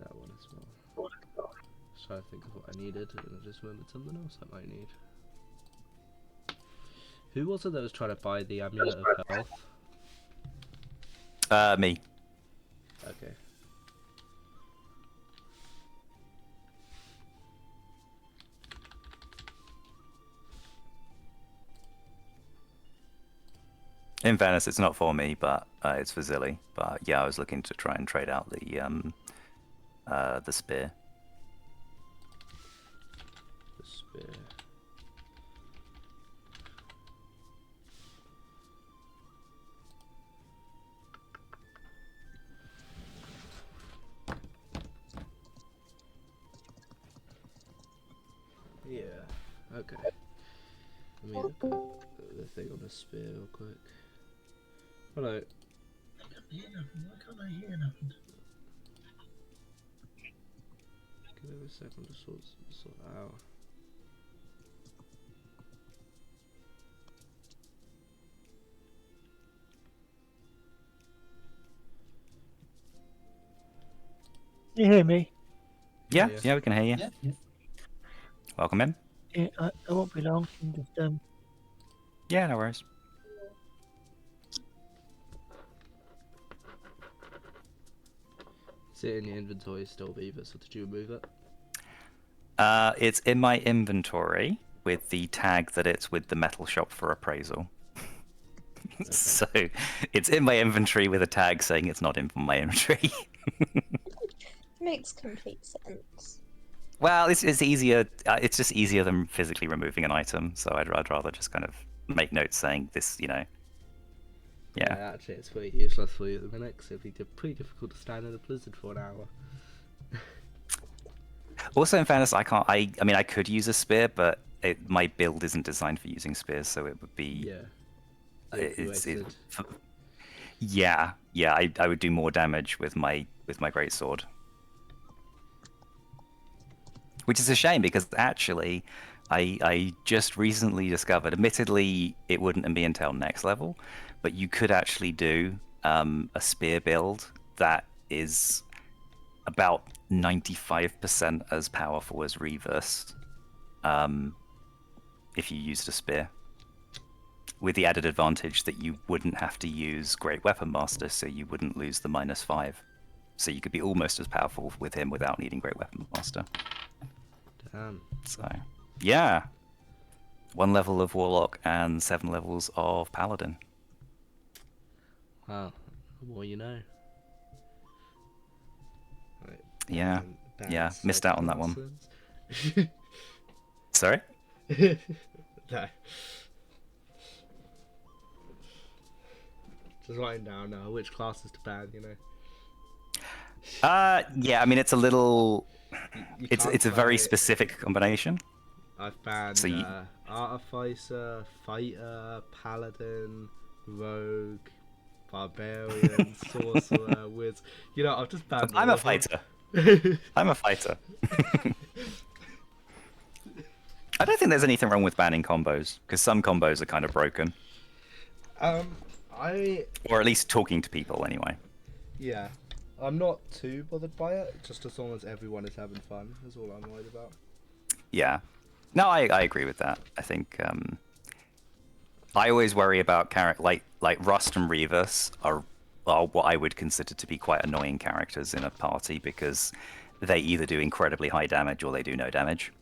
that one as well. So I think of what I needed, and I just remembered something else I might need. Who was it that was trying to buy the amulet of health? Me. Okay. In fairness, it's not for me, but it's for Zilly. But yeah, I was looking to try and trade out the spear. The spear. Yeah. Okay. Let me look at the thing on the spear real quick. Hello. I can't hear nothing. Why can't I hear nothing? Give it a second to sort that out. Can you hear me? Yeah, Yeah. yeah, we can hear you. Yeah. Welcome in. Yeah, I won't be long. I'm just Yeah, no worries. Is it in your inventory still, Beavis, or did you remove it? It's in my inventory with the tag that it's with the metal shop for appraisal. So it's in my inventory with a tag saying it's not in my inventory. Makes complete sense. Well, it's easier. It's just easier than physically removing an item. So I'd rather just kind of make notes saying this. Yeah. Actually, it's pretty useless for you at the minute, because it'd be pretty difficult to stand in a blizzard for an hour. Also, in fairness, I can't. I mean, I could use a spear, but my build isn't designed for using spears, so it would be. Yeah. Yeah. I would do more damage with my greatsword, which is a shame because actually, I just recently discovered. Admittedly, it wouldn't be until next level, but you could actually do a spear build that is about 95% as powerful as Reverse if you used a spear, with the added advantage that you wouldn't have to use Great Weapon Master, so you wouldn't lose the -5. So you could be almost as powerful with him without needing Great Weapon Master. Damn. So, yeah. 1 level of Warlock and 7 levels of Paladin. Wow. The more you know. Right. Yeah. Yeah, missed out on that one. Sorry? No. Just writing down which classes to ban, Yeah, I mean, it's a little... You It's can't a very play- specific combination. I've banned So you- Artificer, Fighter, Paladin, Rogue, Barbarian, Sorcerer, Wiz. I've just banned I'm all a of them. fighter. I'm a fighter. I don't think there's anything wrong with banning combos, because some combos are kind of broken. Or at least talking to people, anyway. Yeah. I'm not too bothered by it, just as long as everyone is having fun, is all I'm worried about. Yeah. No, I agree with that. I think I always worry about like Rust and Revis are what I would consider to be quite annoying characters in a party, because they either do incredibly high damage or they do no damage.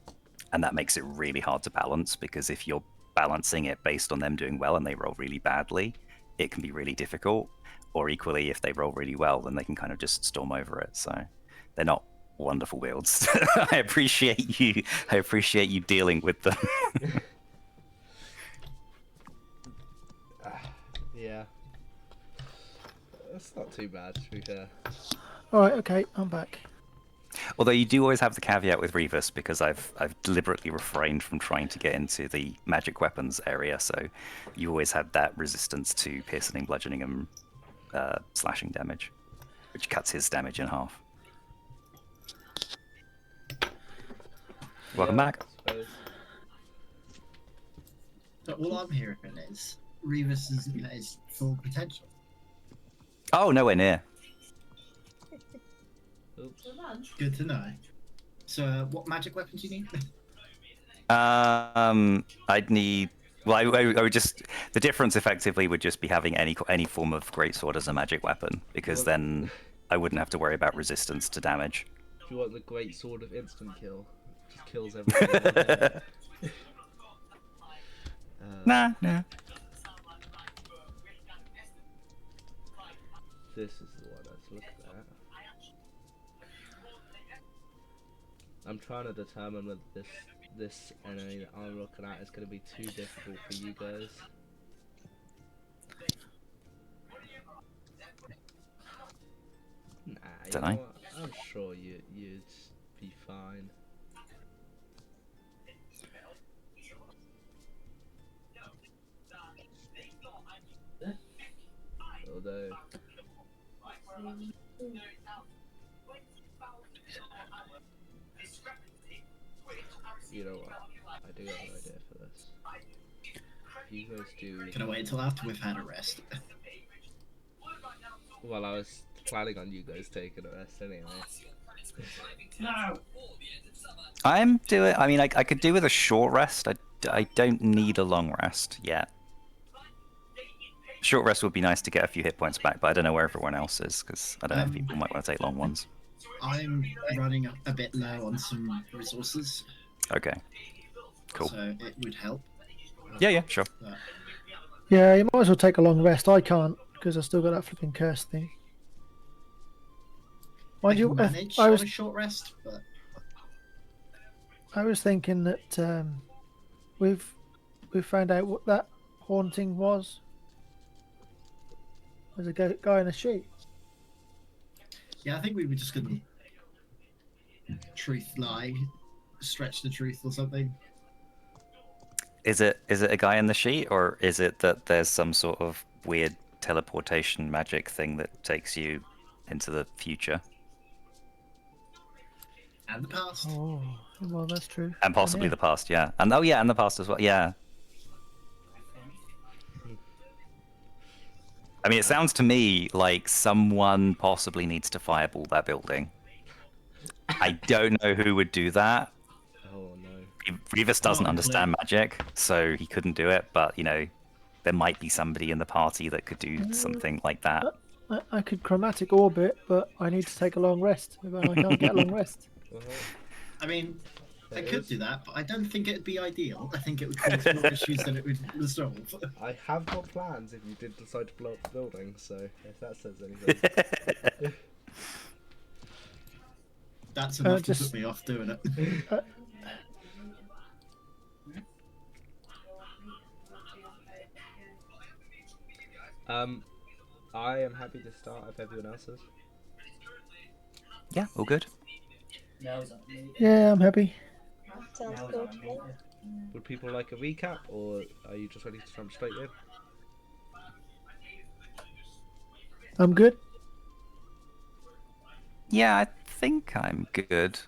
And that makes it really hard to balance, because if you're balancing it based on them doing well and they roll really badly, it can be really difficult. Or equally, if they roll really well, then they can kind of just storm over it. So they're not wonderful builds. I appreciate you dealing with them. Yeah. That's not too bad, to be fair. Alright, okay, I'm back. Although you do always have the caveat with Revis, because I've deliberately refrained from trying to get into the magic weapons area, so you always have that resistance to piercing, bludgeoning, and slashing damage, which cuts his damage in half. Welcome back. I suppose. So all I'm hearing is Revis isn't at his full potential. Oh, nowhere near. Oops. Good to know. So, what magic weapon do you need? I'd need. Well, I would just. The difference effectively would just be having any form of greatsword as a magic weapon, because Well- then I wouldn't have to worry about resistance to damage. Do you want the great sword of instant kill? Just kills everything in one hit. Nah. This is the one. Let's look at that. I'm trying to determine whether this enemy that I'm looking at is going to be too difficult for you guys. Nah, you Dunno. know what? I'm sure you'd be fine. Although, you know what? I do have an idea for this. You guys do. Can I wait until after we've had a rest? Well, I was planning on you guys taking a rest anyway. No. I'm doing. I mean, I could do with a short rest. I don't need a long rest yet. Short rest would be nice to get a few hit points back, but I don't know where everyone else is, because I don't know if people might want to take long ones. I'm running a bit low on some resources, Okay. Cool. so it would help. Yeah, sure. But Yeah, you might as well take a long rest. I can't because I've still got that flipping curse thing. I Mind can you, manage I on was a short rest, but thinking that we've found out what that haunting was. There's a guy in a sheet. yeah, I think we were just gonna truth lie, stretch the truth or something. Is it a guy in the sheet, or is it that there's some sort of weird teleportation magic thing that takes you into the future? And the past. Oh, well, that's true. And possibly yeah. the past, yeah. And and the past as well, yeah. I mean, it sounds to me like someone possibly needs to fireball that building. I don't know who would do that. Oh no. Revis doesn't Not a understand clue. magic, so he couldn't do it, but, you know, there might be somebody in the party that could do something like that. I could chromatic orbit, but I need to take a long rest. I can't get a long rest. Well, I mean, I there could is- do that, but I don't think it'd be ideal. I think it would cause more issues than it would resolve. I have got plans if you did decide to blow up the building, so if that says anything. That's enough to just- put me off doing it. I am happy to start if everyone else is. Yeah, all good. Yeah, I'm happy. Sounds good to me. Would people like a recap, or are you just ready to jump straight in? I'm good. Yeah, I think I'm good.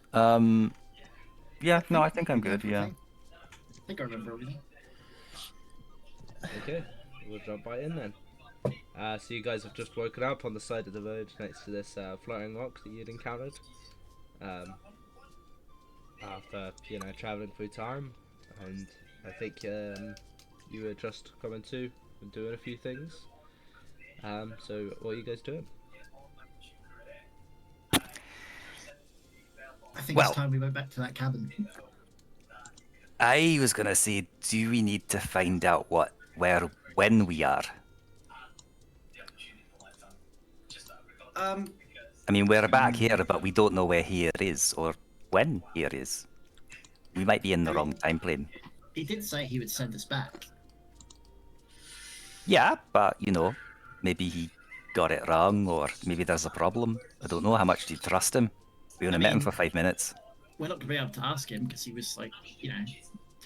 Yeah, no, I think I'm good, yeah. I think I remember everything. Okay, we'll jump right in then. So you guys have just woken up on the side of the road next to this floating rock that you'd encountered. After, you know, travelling through time, and I think you were just coming to and doing a few things. So what are you guys doing? I think Well- it's time we went back to that cabin. I was gonna say, do we need to find out when we are? I mean, we're back here, but we don't know where here is or when here is. We might be in the wrong time plane. He did say he would send us back. Yeah, but, you know, maybe he got it wrong, or maybe there's a problem. I don't know. How much do you trust him? We only met him mean- for 5 minutes. We're not going to be able to ask him because he was like,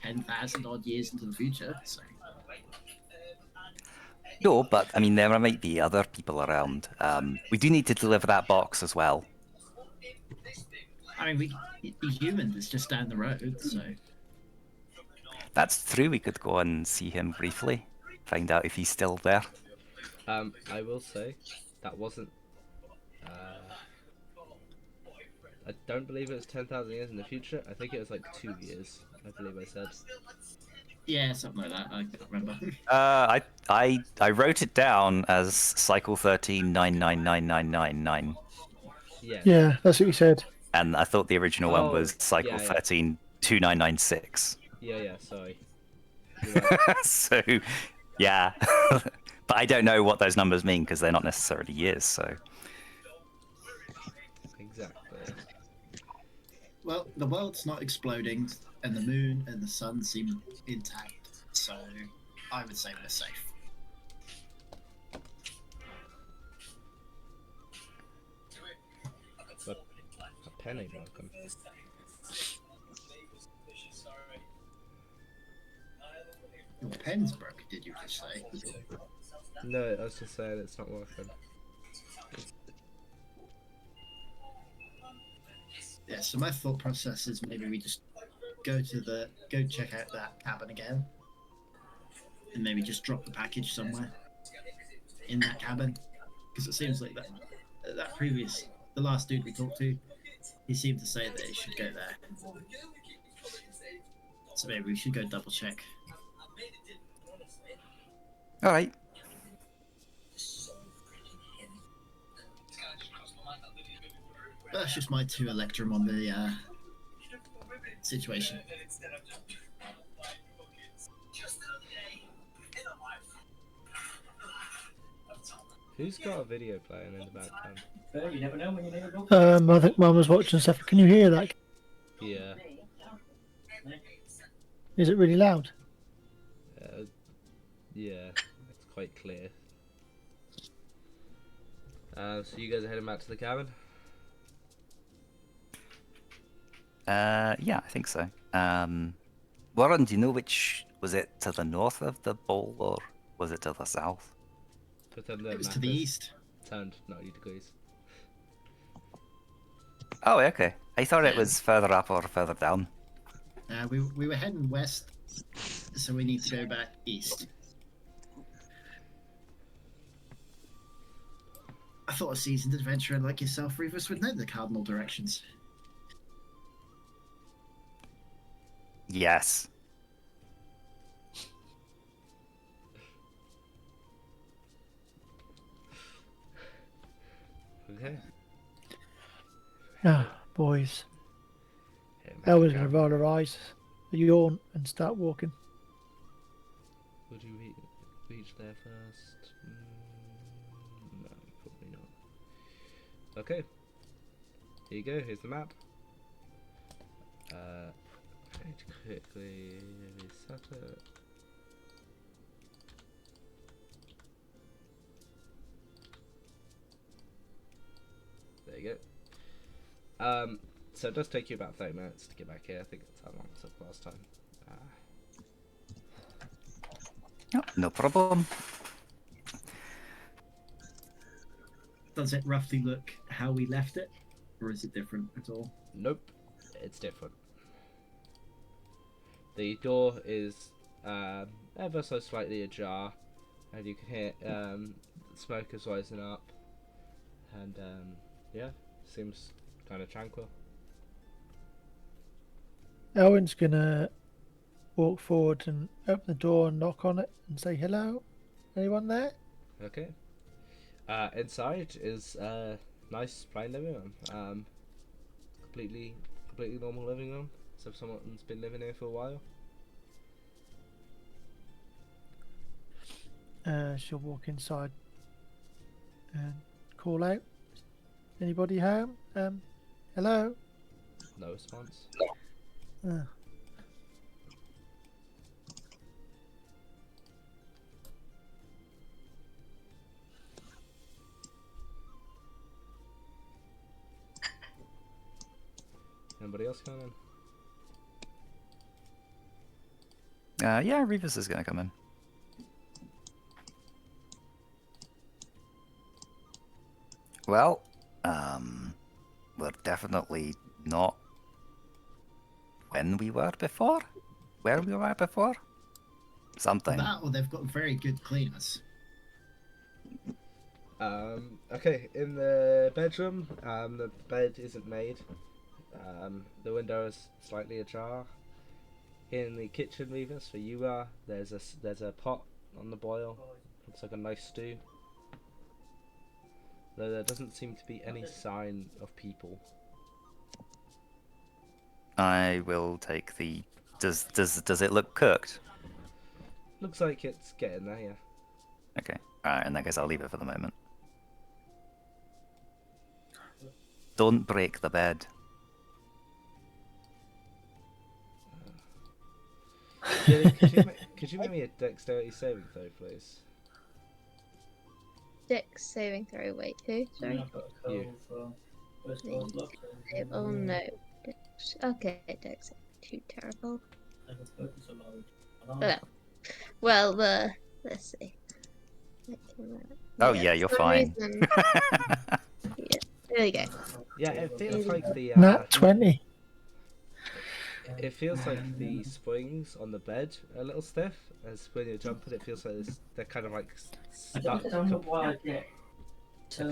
10,000 odd years into the future. So No, but, I mean, there might be other people around. We do need to deliver that box as well. I mean, the human is just down the road. So That's true. We could go and see him briefly, find out if he's still there. I will say that wasn't I don't believe it was 10,000 years in the future. I think it was like 2 years. I believe I said. Yeah, something like that. I can't remember. I wrote it down as cycle 13 9999999, Yeah. Yeah, that's what you said. and I thought the original one Oh, was cycle yeah, yeah. 13 2996. Yeah. Sorry. You're right. So, yeah. But I don't know what those numbers mean because they're not necessarily years. So, Exactly. Well, the world's not exploding, and the moon and the sun seem intact, so I would say we're safe. But a pen ain't broken. Your pen's broken, did you just say? No, I was just saying it's not working. Yeah, so my thought process is maybe we just go check out that cabin again, and maybe just drop the package somewhere in that cabin, because it seems like the last dude we talked to, he seemed to say that it should go there. So maybe we should go double check. all right. But that's just my 2 Electrum on the situation. Who's got a video playing in the background? You never know when you never know. I think Mum was watching stuff. Can you hear that? Yeah. Is it really loud? Yeah, it's quite clear. So you guys are heading back to the cabin? Yeah, I think so. Warren, do you know which was it to the north of the bowl or was it to the south? Pretend the It was map to the is east. turned 90 degrees. Oh, okay. I thought it was further up or further down. We were heading west, so we need to go back east. I thought a seasoned adventurer like yourself, Rufus, would know the cardinal directions. Yes. Okay. Ah, boys. Heading back to the Elvin's going to cabin. roll her eyes, yawn, and start walking. Would you reach there first? No, probably not. Okay. Here you go, here's the map. Going to quickly reset it. There you go. So it does take you about 30 minutes to get back here. I think that's how long it took last time. No, no problem. Does it roughly look how we left it, or is it different at all? Nope, it's different. The door is ever so slightly ajar, and you can hear smokers rising up, and yeah, seems kind of tranquil. Elvin's going to walk forward and open the door and knock on it and say, hello? Anyone there? Okay. Inside is a nice plain living room. Completely normal living room. So if someone's been living here for a while. She'll walk inside and call out. Anybody home? Hello? No response. Uh, Anybody else coming in? Yeah, Revis is going to come in. Well, we're definitely not when we were before. Where we were before? Something. That, or they've got very good cleaners. Okay, in the bedroom, the bed isn't made. The window is slightly ajar. In the kitchen, Revis, where you are, there's a pot on the boil. Looks like a nice stew. Though there doesn't seem to be any sign of people. I will take the. Does it look cooked? Looks like it's getting there, yeah. Okay. Alright, in that case I'll leave it for the moment. Don't break the bed. Gilly, could you make me a dexterity saving throw, please? Dex saving throw. Wait, who? Sorry. You. Oh no. Dex. Okay, Dex. Too terrible. Well, let's see. Oh yeah, you're for some fine. reason- yeah, there you go. Yeah, it feels like the Nat 20. it feels like the springs on the bed are a little stiff. As when you're jumping, it feels like they're kind of like stuck. It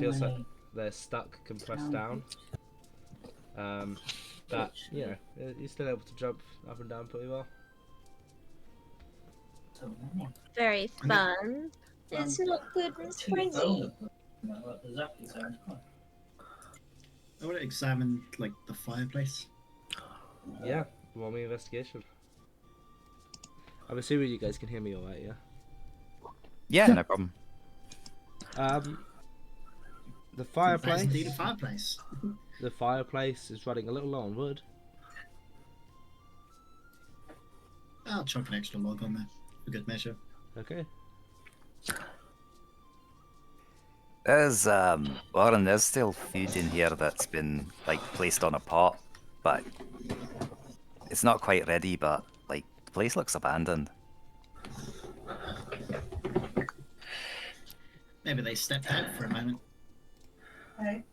feels like they're stuck, compressed down. But you know, you're still able to jump up and down pretty well. Very fun. It's not good and springy. I want to examine like the fireplace. Yeah, roll me investigation. I'm assuming you guys can hear me alright, yeah? Yeah, no problem. The That's indeed a fireplace. fireplace. The fireplace is running a little low on wood. I'll chuck an extra log on there for good measure. Okay. Warren, there's still food in here that's been like placed on a pot, but it's not quite ready. But like the place looks abandoned. Maybe they stepped out for a moment. Hey,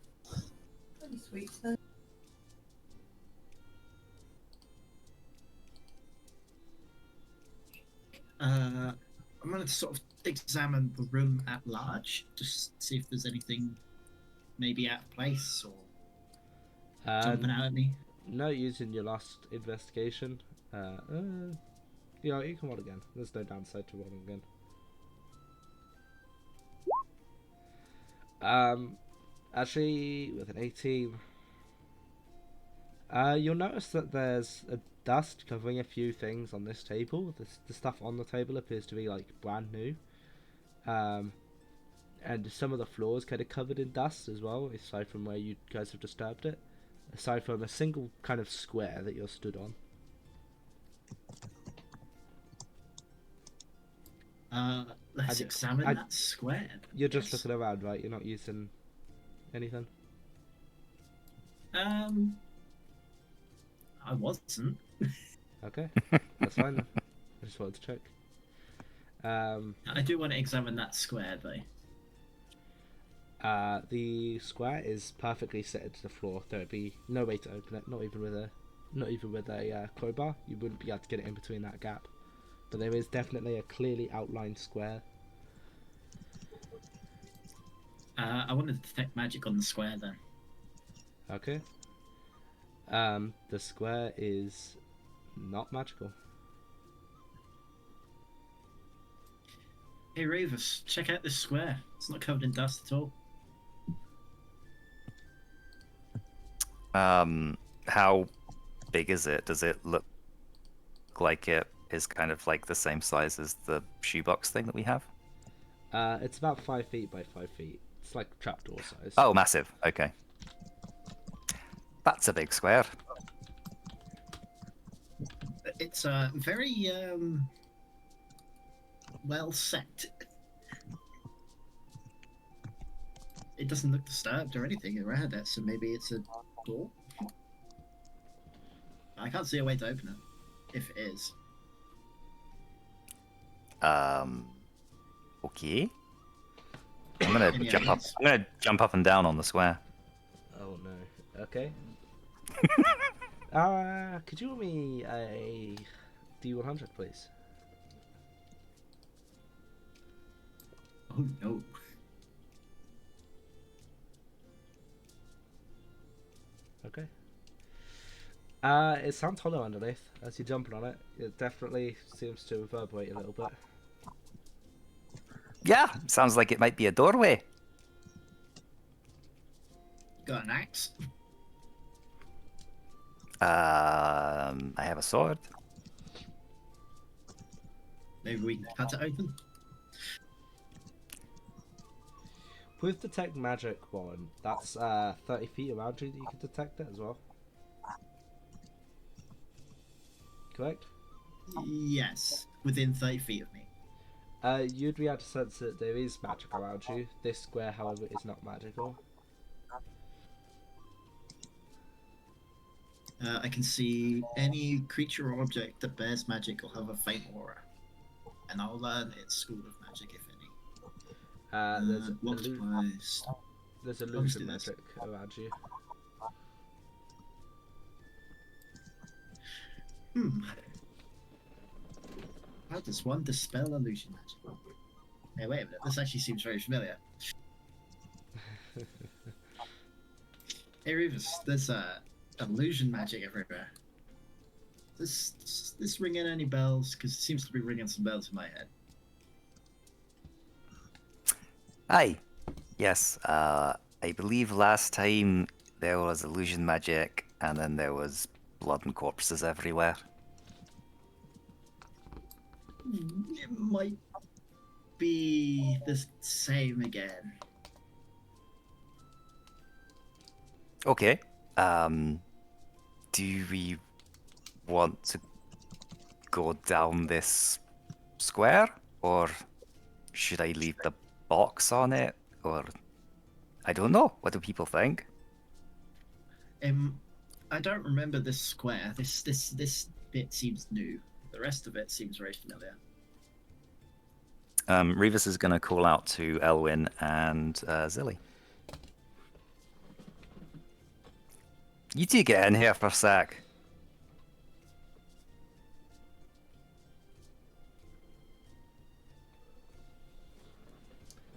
pretty sweet stuff. I'm going to sort of examine the room at large, just see if there's anything maybe out of place or jumping out at me. No, using your last investigation. Yeah, you can roll again. There's no downside to rolling again. Actually, with an 18, you'll notice that there's a dust covering a few things on this table. The stuff on the table appears to be like brand new. And some of the floor is kind of covered in dust as well, aside from where you guys have disturbed it. Aside from a single kind of square that you're stood on. Let's examine that square. You're just looking around, right? You're not using anything? I wasn't. Okay, that's fine then. I just wanted to check. I do want to examine that square though. The square is perfectly set to the floor. There'd be no way to open it, not even with a crowbar. You wouldn't be able to get it in between that gap. But there is definitely a clearly outlined square. I want to detect magic on the square then. Okay. The square is not magical. Hey Ravus, check out this square. It's not covered in dust at all. How big is it? Does it look like it is kind of like the same size as the shoebox thing that we have? It's about 5 feet by 5 feet. It's like trapdoor size. Oh, massive. Okay. That's a big square. It's very well set. It doesn't look disturbed or anything around it, so maybe it's a door. I can't see a way to open it, if it is. Okay. I'm gonna Any jump up. ideas? I'm gonna jump up and down on the square. Oh no. Okay. Could you roll me a D100, please? Oh no. Okay. It sounds hollow underneath as you're jumping on it. It definitely seems to reverberate a little bit. Yeah, sounds like it might be a doorway. Got an axe? I have a sword. Maybe we can cut it open? With detect magic one, that's 30 feet around you that you can detect it as well. Correct? Yes, within 30 feet of me. You'd be able to sense that there is magic around you. This square, however, is not magical. I can see any creature or object that bears magic will have a faint aura. And I'll learn its school of magic, if any. There's Multiplies. there's Let's illusion do this. magic around you. How does one dispel illusion magic? Hey, wait a minute. This actually seems very familiar. Hey, Rufus, there's illusion magic everywhere. Does this ringing any bells? Because it seems to be ringing some bells in my head. Aye. Yes. I believe last time there was illusion magic, and then there was blood and corpses everywhere. It might be the same again. Okay. Do we want to go down this square, or should I leave the box on it, or I don't know. What do people think? I don't remember this square. This bit seems new. The rest of it seems very familiar. Revis is going to call out to Elwyn and Zilly. You two get in here for a sec.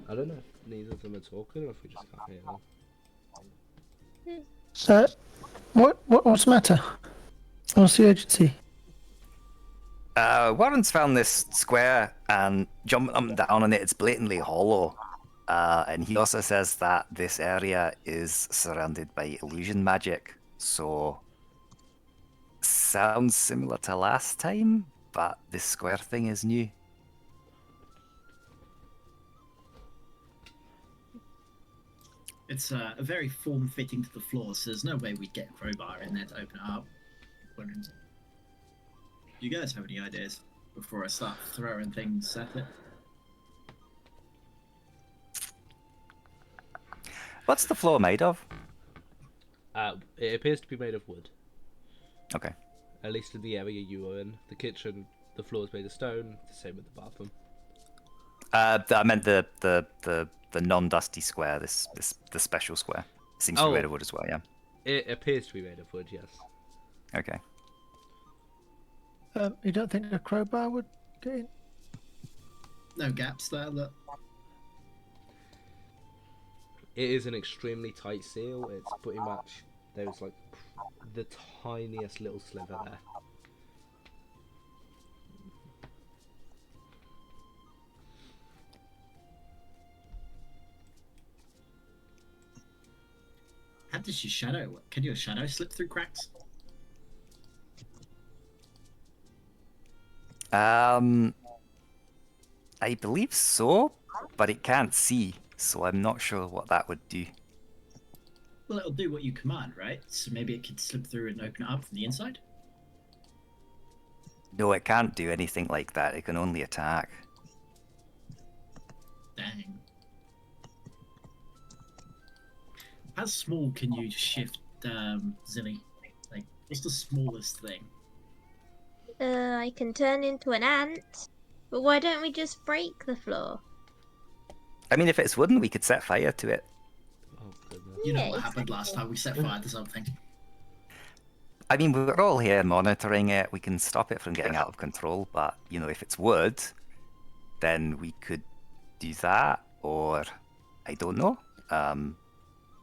I don't know if neither of them are talking or if we just can't hear them. So, what's the matter? What's the urgency? Warren's found this square and jumping up and down on it. It's blatantly hollow. And he also says that this area is surrounded by illusion magic. So, sounds similar to last time, but this square thing is new. It's very form-fitting to the floor, so there's no way we'd get a crowbar in there to open it up. Do you guys have any ideas before I start throwing things at it? What's the floor made of? It appears to be made of wood. Okay. At least in the area you were in. The kitchen, the floor is made of stone. The same with the bathroom. I meant the non-dusty square. The special square seems to be made of wood as well. Yeah. It appears to be made of wood. Yes. Okay. You don't think a crowbar would get in? No gaps there, look. It is an extremely tight seal. It's pretty much there's like the tiniest little sliver there. How does your shadow work? Can your shadow slip through cracks? I believe so, but it can't see, so I'm not sure what that would do. Well, it'll do what you command, right? So maybe it could slip through and open it up from the inside? No, it can't do anything like that. It can only attack. Dang. How small can you shift Zilly? Like, what's the smallest thing? I can turn into an ant. But why don't we just break the floor? I mean, if it's wooden, we could set fire to it. Oh goodness. You know Yeah, what happened last time we set fire to something. I mean, we're all here monitoring it. We can stop it from getting out of control, but, you know, if it's wood, then we could do that, or I don't know.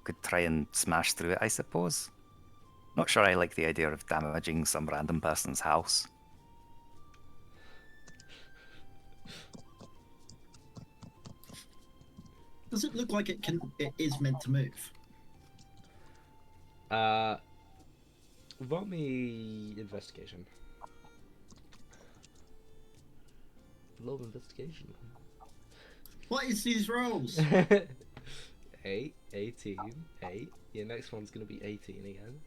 Could try and smash through it, I suppose. Not sure I like the idea of damaging some random person's house. Does it look like it is meant to move? Roll me investigation. Roll investigation. What is these rolls? 8, 18, 8. Your next one's gonna be 18 again.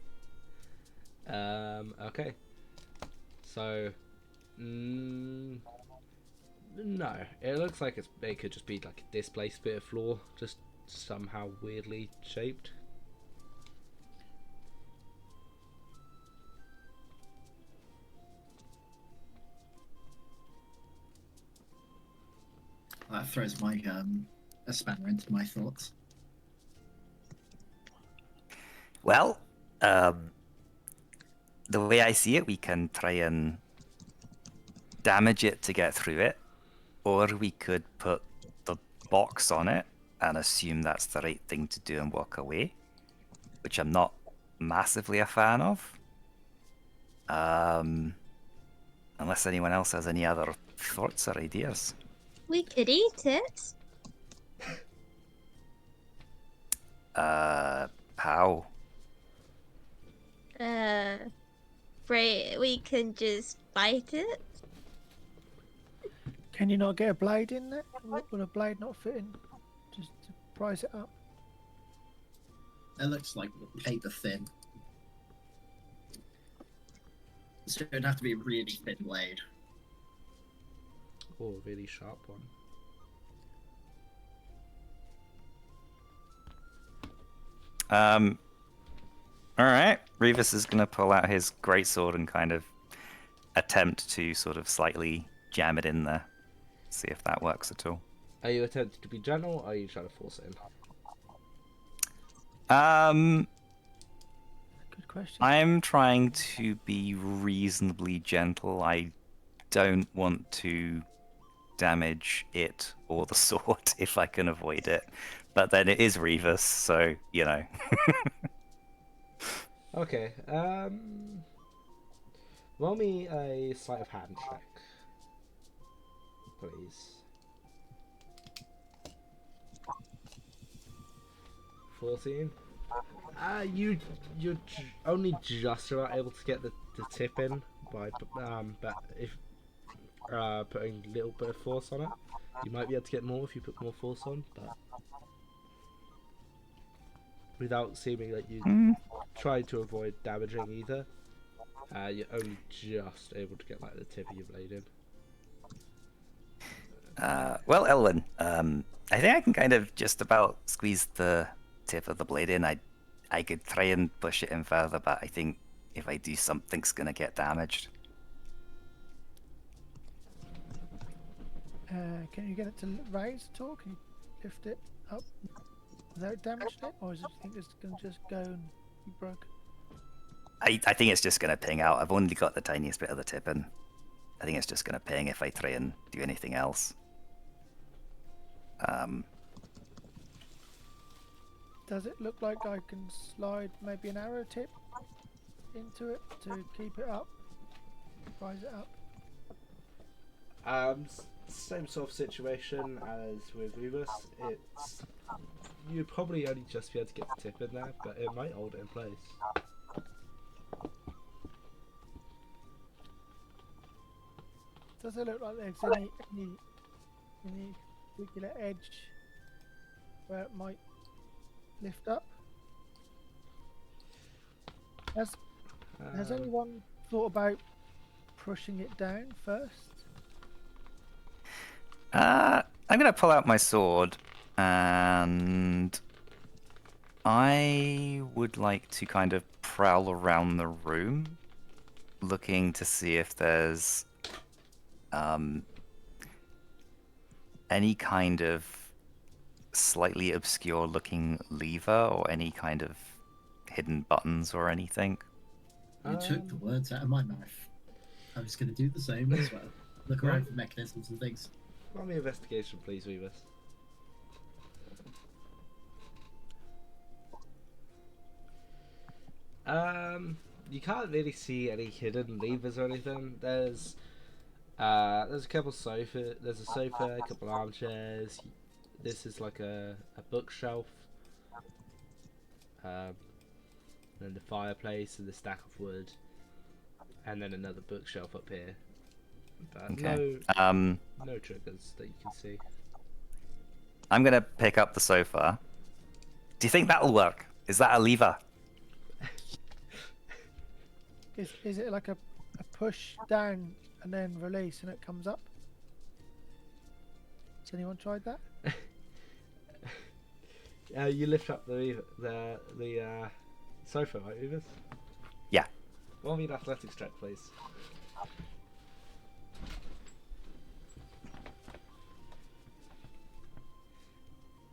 Okay. So, no. It looks like it could just be like a displaced bit of floor, just somehow weirdly shaped. That throws my a spanner into my thoughts. Well, the way I see it, we can try and damage it to get through it, or we could put the box on it and assume that's the right thing to do and walk away, which I'm not massively a fan of. Unless anyone else has any other thoughts or ideas. We could eat it. How? We can just bite it. Can you not get a blade in there? Will a blade not fit in? Just to prise it up. It looks like paper thin. So it'd have to be a really thin blade. Or a really sharp one. Alright. Revis is going to pull out his greatsword and kind of attempt to sort of slightly jam it in there. See if that works at all. Are you attempting to be gentle, or are you trying to force it in? Good question. I'm trying to be reasonably gentle. I don't want to damage it or the sword if I can avoid it. But then it is Revis, so, you know. Okay, roll me a sleight of hand check, please. 14. You're only just about able to get the tip in by but if putting a little bit of force on it, you might be able to get more if you put more force on, but without seeming like you try to avoid damaging either, you're only just able to get like the tip of your blade in. Well, Elwyn, I think I can kind of just about squeeze the tip of the blade in. I could try and push it in further, but I think if I do, something's gonna get damaged. Can you get it to raise at all? Can you lift it up without damaging it? Or is it, do you think it's going to just go and be broken? I think it's just gonna ping out. I've only got the tiniest bit of the tip in. I think it's just gonna ping if I try and do anything else. Does it look like I can slide maybe an arrow tip into it to keep it up? Rise it up? Same sort of situation as with Revis. It's you'd probably only just be able to get the tip in there, but it might hold it in place. Does it look like there's any particular edge where it might lift up? Has anyone thought about pushing it down first? I'm gonna pull out my sword, and I would like to kind of prowl around the room, looking to see if there's any kind of slightly obscure looking lever or any kind of hidden buttons or anything. You took the words out of my mouth. I was going to do the same as well. Look around for mechanisms and things. Roll me investigation, please, Revis. You can't really see any hidden levers or anything. There's a couple sofa. There's a sofa, a couple armchairs. This is like a bookshelf. And the fireplace and the stack of wood, and then another bookshelf up here. But Okay. no triggers that you can see. I'm gonna pick up the sofa. Do you think that'll work? Is that a lever? Is it like a push down and then release and it comes up? Has anyone tried that? You lift up the sofa, right, Uvis? Yeah. Roll me an athletics check, please.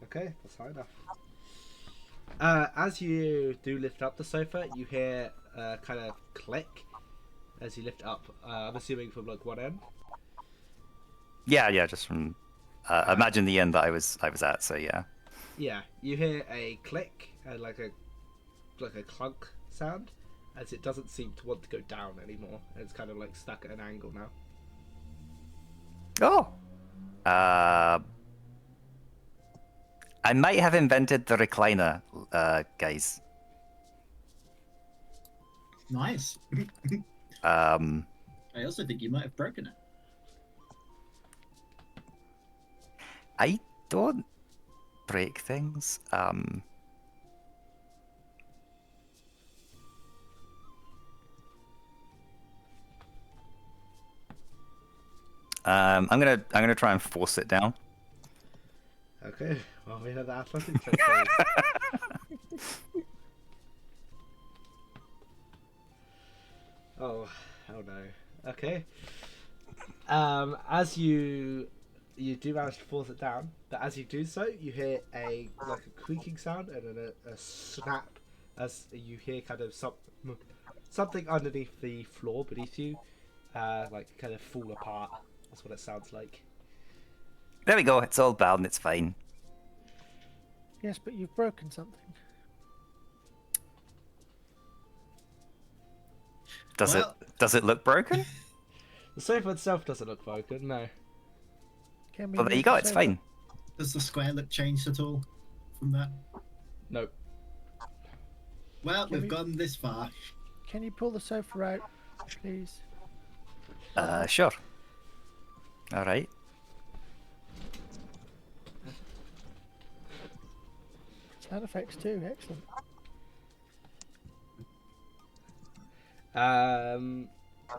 Okay, that's high enough. As you do lift up the sofa, you hear a kind of click as you lift it up. I'm assuming from like one end. Yeah, just from imagine the end that I was at, so yeah. Yeah, you hear a click and like a clunk sound, as it doesn't seem to want to go down anymore. It's kind of like stuck at an angle now. Oh. I might have invented the recliner, guys. Nice. Um, I also think you might have broken it. I don't break things. I'm gonna try and force it down. Okay, well we have the athletics check. Please. Oh no. Okay. As you do manage to force it down, but as you do so, you hear a creaking sound and then a snap as you hear kind of something underneath the floor beneath you, like kind of fall apart. That's what it sounds like. There we go. It's all bound. It's fine. Yes, but you've broken something. Does it look broken? The sofa itself doesn't look broken, no. Can we Well, there you move go. the It's sofa? fine. Does the square look changed at all from that? Nope. Well, Can we've we- gone this far. Can you pull the sofa out, please? Sure. All right. Sound effects too. Excellent.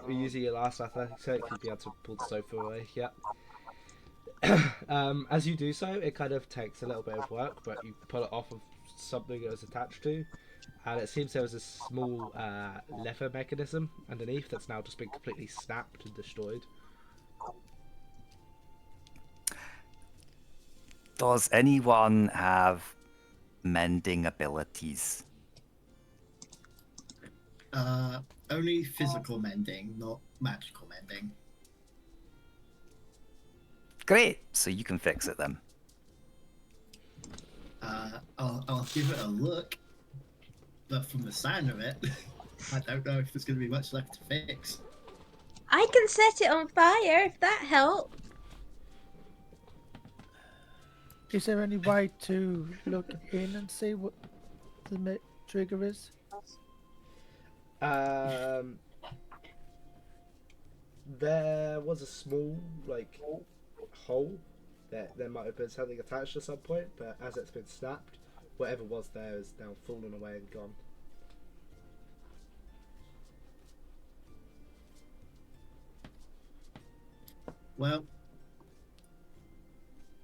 Using your last athletics check, you'd be able to pull the sofa away. Yep. As you do so, it kind of takes a little bit of work, but you pull it off of something it was attached to, and it seems there was a small lever mechanism underneath that's now just been completely snapped and destroyed. Does anyone have mending abilities? Only physical mending, not magical mending. Great. So you can fix it then. I'll give it a look, but from the sound of it, I don't know if there's going to be much left to fix. I can set it on fire if that helps. Is there any way to look in and see what the trigger is? There was a small hole. There might have been something attached at some point, but as it's been snapped, whatever was there is now fallen away and gone. Well,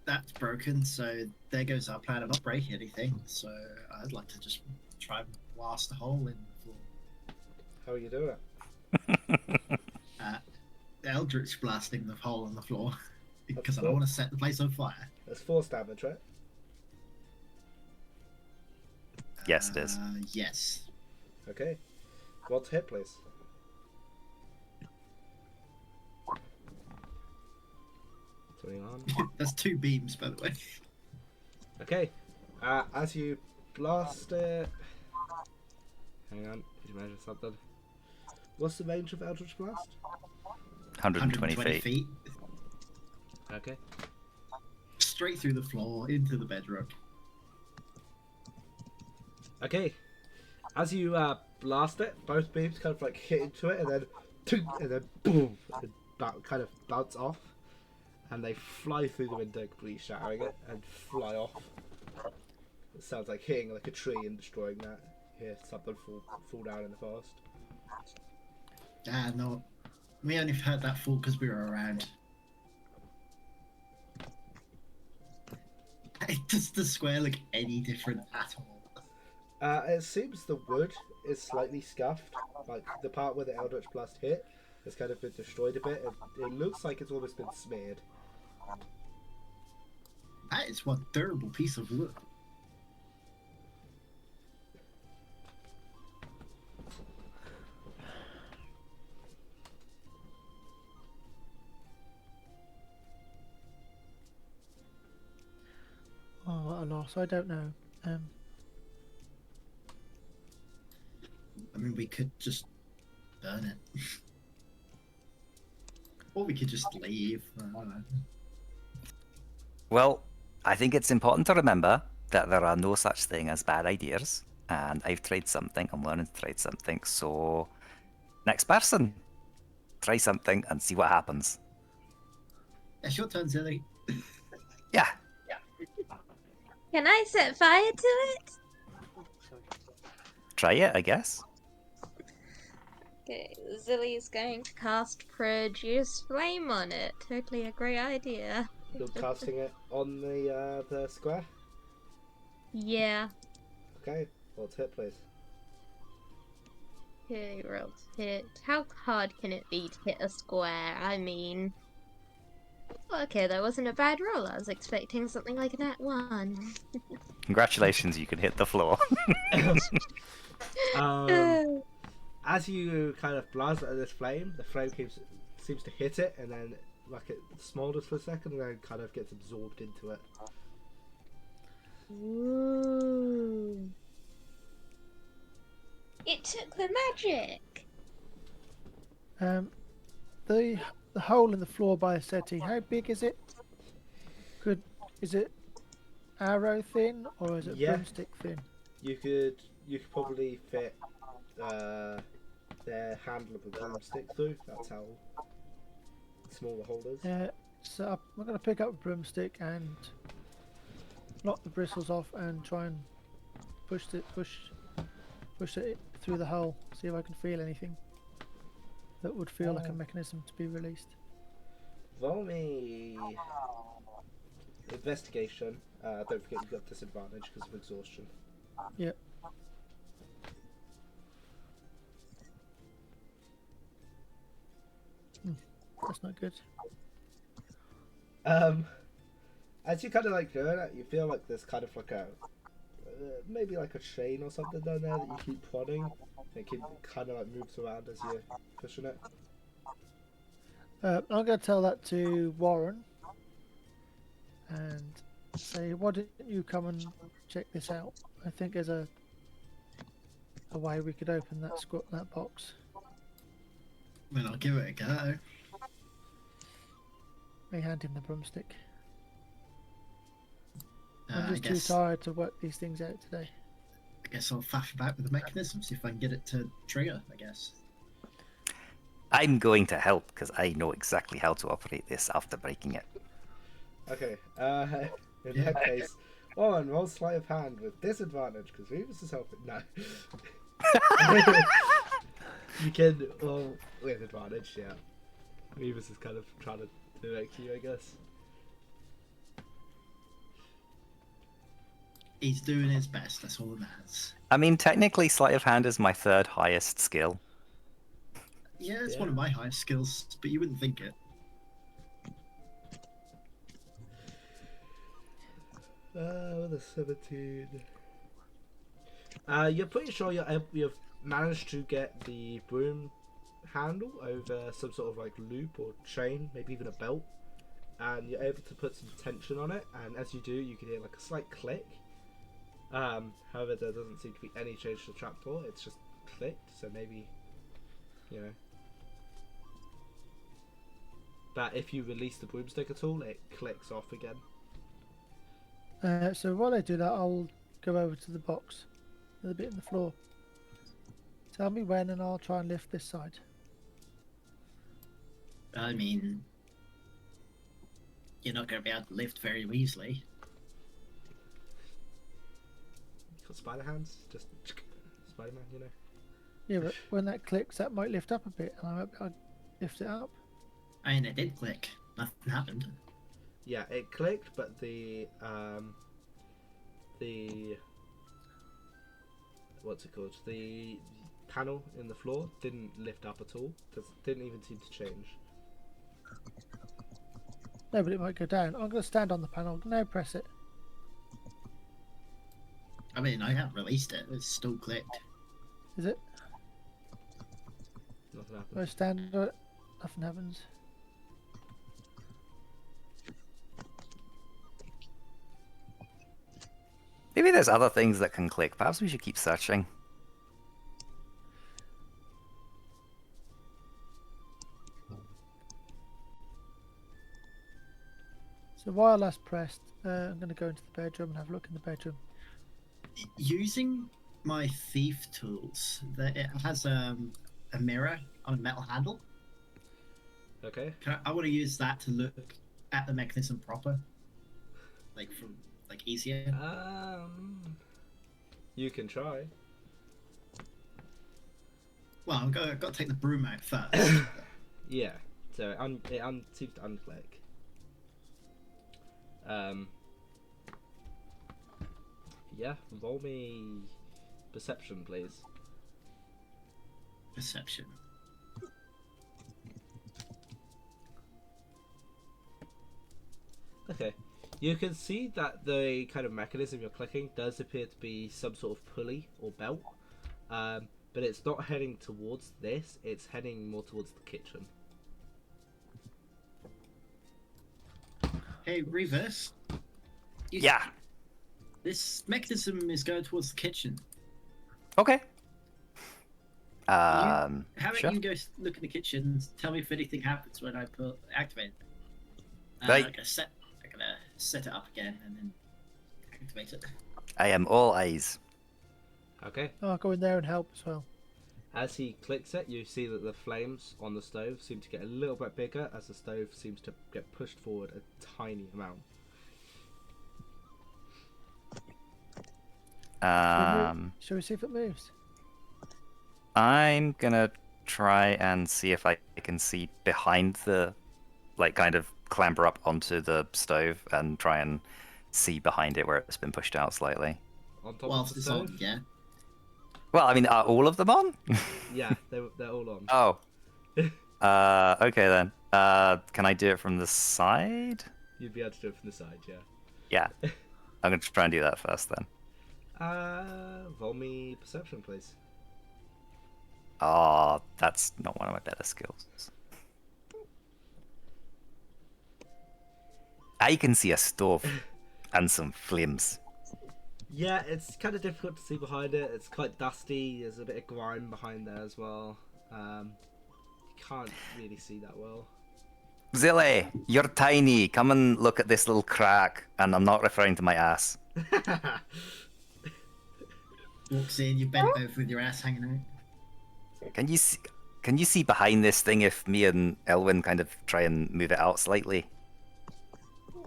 that's broken, so there goes our plan of not breaking anything. So I'd like to just try and blast a hole in the floor. How are you doing it? Eldritch blasting the hole in the floor because I don't want to set the place on fire. That's force damage, right? Yes, it is. Yes. Okay. What's hit, please? That's 2 beams, by the way. Okay. As you blast it, Hang on, did you measure something? What's the range of Eldritch Blast? 120 feet. Okay. Straight through the floor, into the bedrock. Okay. As you blast it, both beams kind of like hit into it, and then boom, and kind of bounce off, and they fly through the window, completely shattering it, and fly off. It sounds like hitting like a tree and destroying that. You hear something fall down in the forest. Ah, no. We only heard that fall because we were around. Does the square look any different at all? It seems the wood is slightly scuffed. Like the part where the Eldritch Blast hit has kind of been destroyed a bit. It looks like it's almost been smeared. That is one durable piece of wood. Oh, what a loss. I don't know. I mean, we could just burn it. Or we could just leave. I don't know. Well, I think it's important to remember that there are no such thing as bad ideas. And I've tried something, I'm learning to try something. So, next person, try something and see what happens. It's your turn, Zilly. Yeah. Can I set fire to it? Try it, I guess. Okay, Zilly's going to cast Produce Flame on it. Totally a great idea. You're casting it on the square. Yeah. Okay, what's hit, please? Okay, roll to hit. How hard can it be to hit a square? I mean... Okay, that wasn't a bad roll. I was expecting something like an @1. Congratulations, you can hit the floor. As you kind of blast at this flame, the flame seems to hit it, and then like it smolders for a second, and then kind of gets absorbed into it. Ooh. It took the magic. The hole in the floor by the settee. How big is it? Is it arrow thin or is it broomstick thin? You could probably fit their handle of a broomstick through. That's how small the hole is. Yeah. So I'm going to pick up a broomstick and knock the bristles off and try and push it through the hole. See if I can feel anything that would feel like a mechanism to be released. Roll me investigation. Don't forget you've got disadvantage because of exhaustion. Yep. That's not good. As you kind of like doing it, you feel like there's kind of like a maybe like a chain or something down there that you keep prodding. It kind of like moves around as you're pushing it. I'm going to tell that to Warren and say, why didn't you come and check this out? I think there's a way we could open that box. I mean, I'll give it a go. I hand him the broomstick. I I'm just guess, too tired to work these things out today. I guess I'll faff about with the mechanism, see if I can get it to trigger, I guess. I'm going to help because I know exactly how to operate this after breaking it. Okay. In that case, Owen, roll sleight of hand with disadvantage because Remus is helping. No. You can roll with advantage. Yeah. Remus is kind of trying to do it to you, I guess. He's doing his best, that's all that matters. I mean, technically, sleight of hand is my third highest skill. Yeah, it's one of my highest skills, but you wouldn't think it. With a 17. You're pretty sure you've managed to get the broom handle over some sort of like loop or chain, maybe even a belt, and you're able to put some tension on it. And as you do, you can hear like a slight click. However, there doesn't seem to be any change to the trapdoor. It's just clicked, so maybe, you know. But if you release the broomstick at all, it clicks off again. So while I do that, I'll go over to the box, the bit in the floor. Tell me when, and I'll try and lift this side. I mean, you're not going to be able to lift very easily. Got spider hands, just Spider-Man, you know. Yeah, but when that clicks, that might lift up a bit, and I might be able to lift it up. I mean, it did click. Nothing happened. Yeah, it clicked, but the what's it called? The panel in the floor didn't lift up at all. Didn't even seem to change. No, but it might go down. I'm going to stand on the panel. No, press it. I mean, I haven't released it. It's still clicked. Is it? Nothing I happened. stand on it. Nothing happens. Maybe there's other things that can click. Perhaps we should keep searching. So while last pressed, I'm going to go into the bedroom and have a look in the bedroom. Using my thief tools, it has a mirror on a metal handle. Okay. I want to use that to look at the mechanism proper, easier. You can try. Well, I've got to take the broom out first. Yeah. So it seems to unclick. Yeah. Roll me perception, please. Perception. Okay. You can see that the kind of mechanism you're clicking does appear to be some sort of pulley or belt, but it's not heading towards this. It's heading more towards the kitchen. Hey, Reverse. Yeah. This mechanism is going towards the kitchen. Okay. How about Sure. you go look in the kitchen and tell me if anything happens when I activate it. Right. I'm gonna set it up again and then activate it. I am all eyes. Okay. I'll go in there and help as well. As he clicks it, you see that the flames on the stove seem to get a little bit bigger as the stove seems to get pushed forward a tiny amount. Shall we see if it moves? I'm gonna try and see if I can see behind the, kind of clamber up onto the stove and try and see behind it where it's been pushed out slightly. On top Whilst of the it's stove? on, yeah. Well, I mean, are all of them on? Yeah, they're all on. Oh. Okay then. Can I do it from the side? You'd be able to do it from the side, yeah. Yeah. I'm gonna try and do that first then. Roll me perception, please. Oh, that's not one of my better skills. I can see a stove and some flames. Yeah, it's kind of difficult to see behind it. It's quite dusty. There's a bit of grime behind there as well. You can't really see that well. Zilly, you're tiny. Come and look at this little crack. And I'm not referring to my ass. Walks in, you bent over with your ass hanging out. Can you see behind this thing if me and Elwyn kind of try and move it out slightly?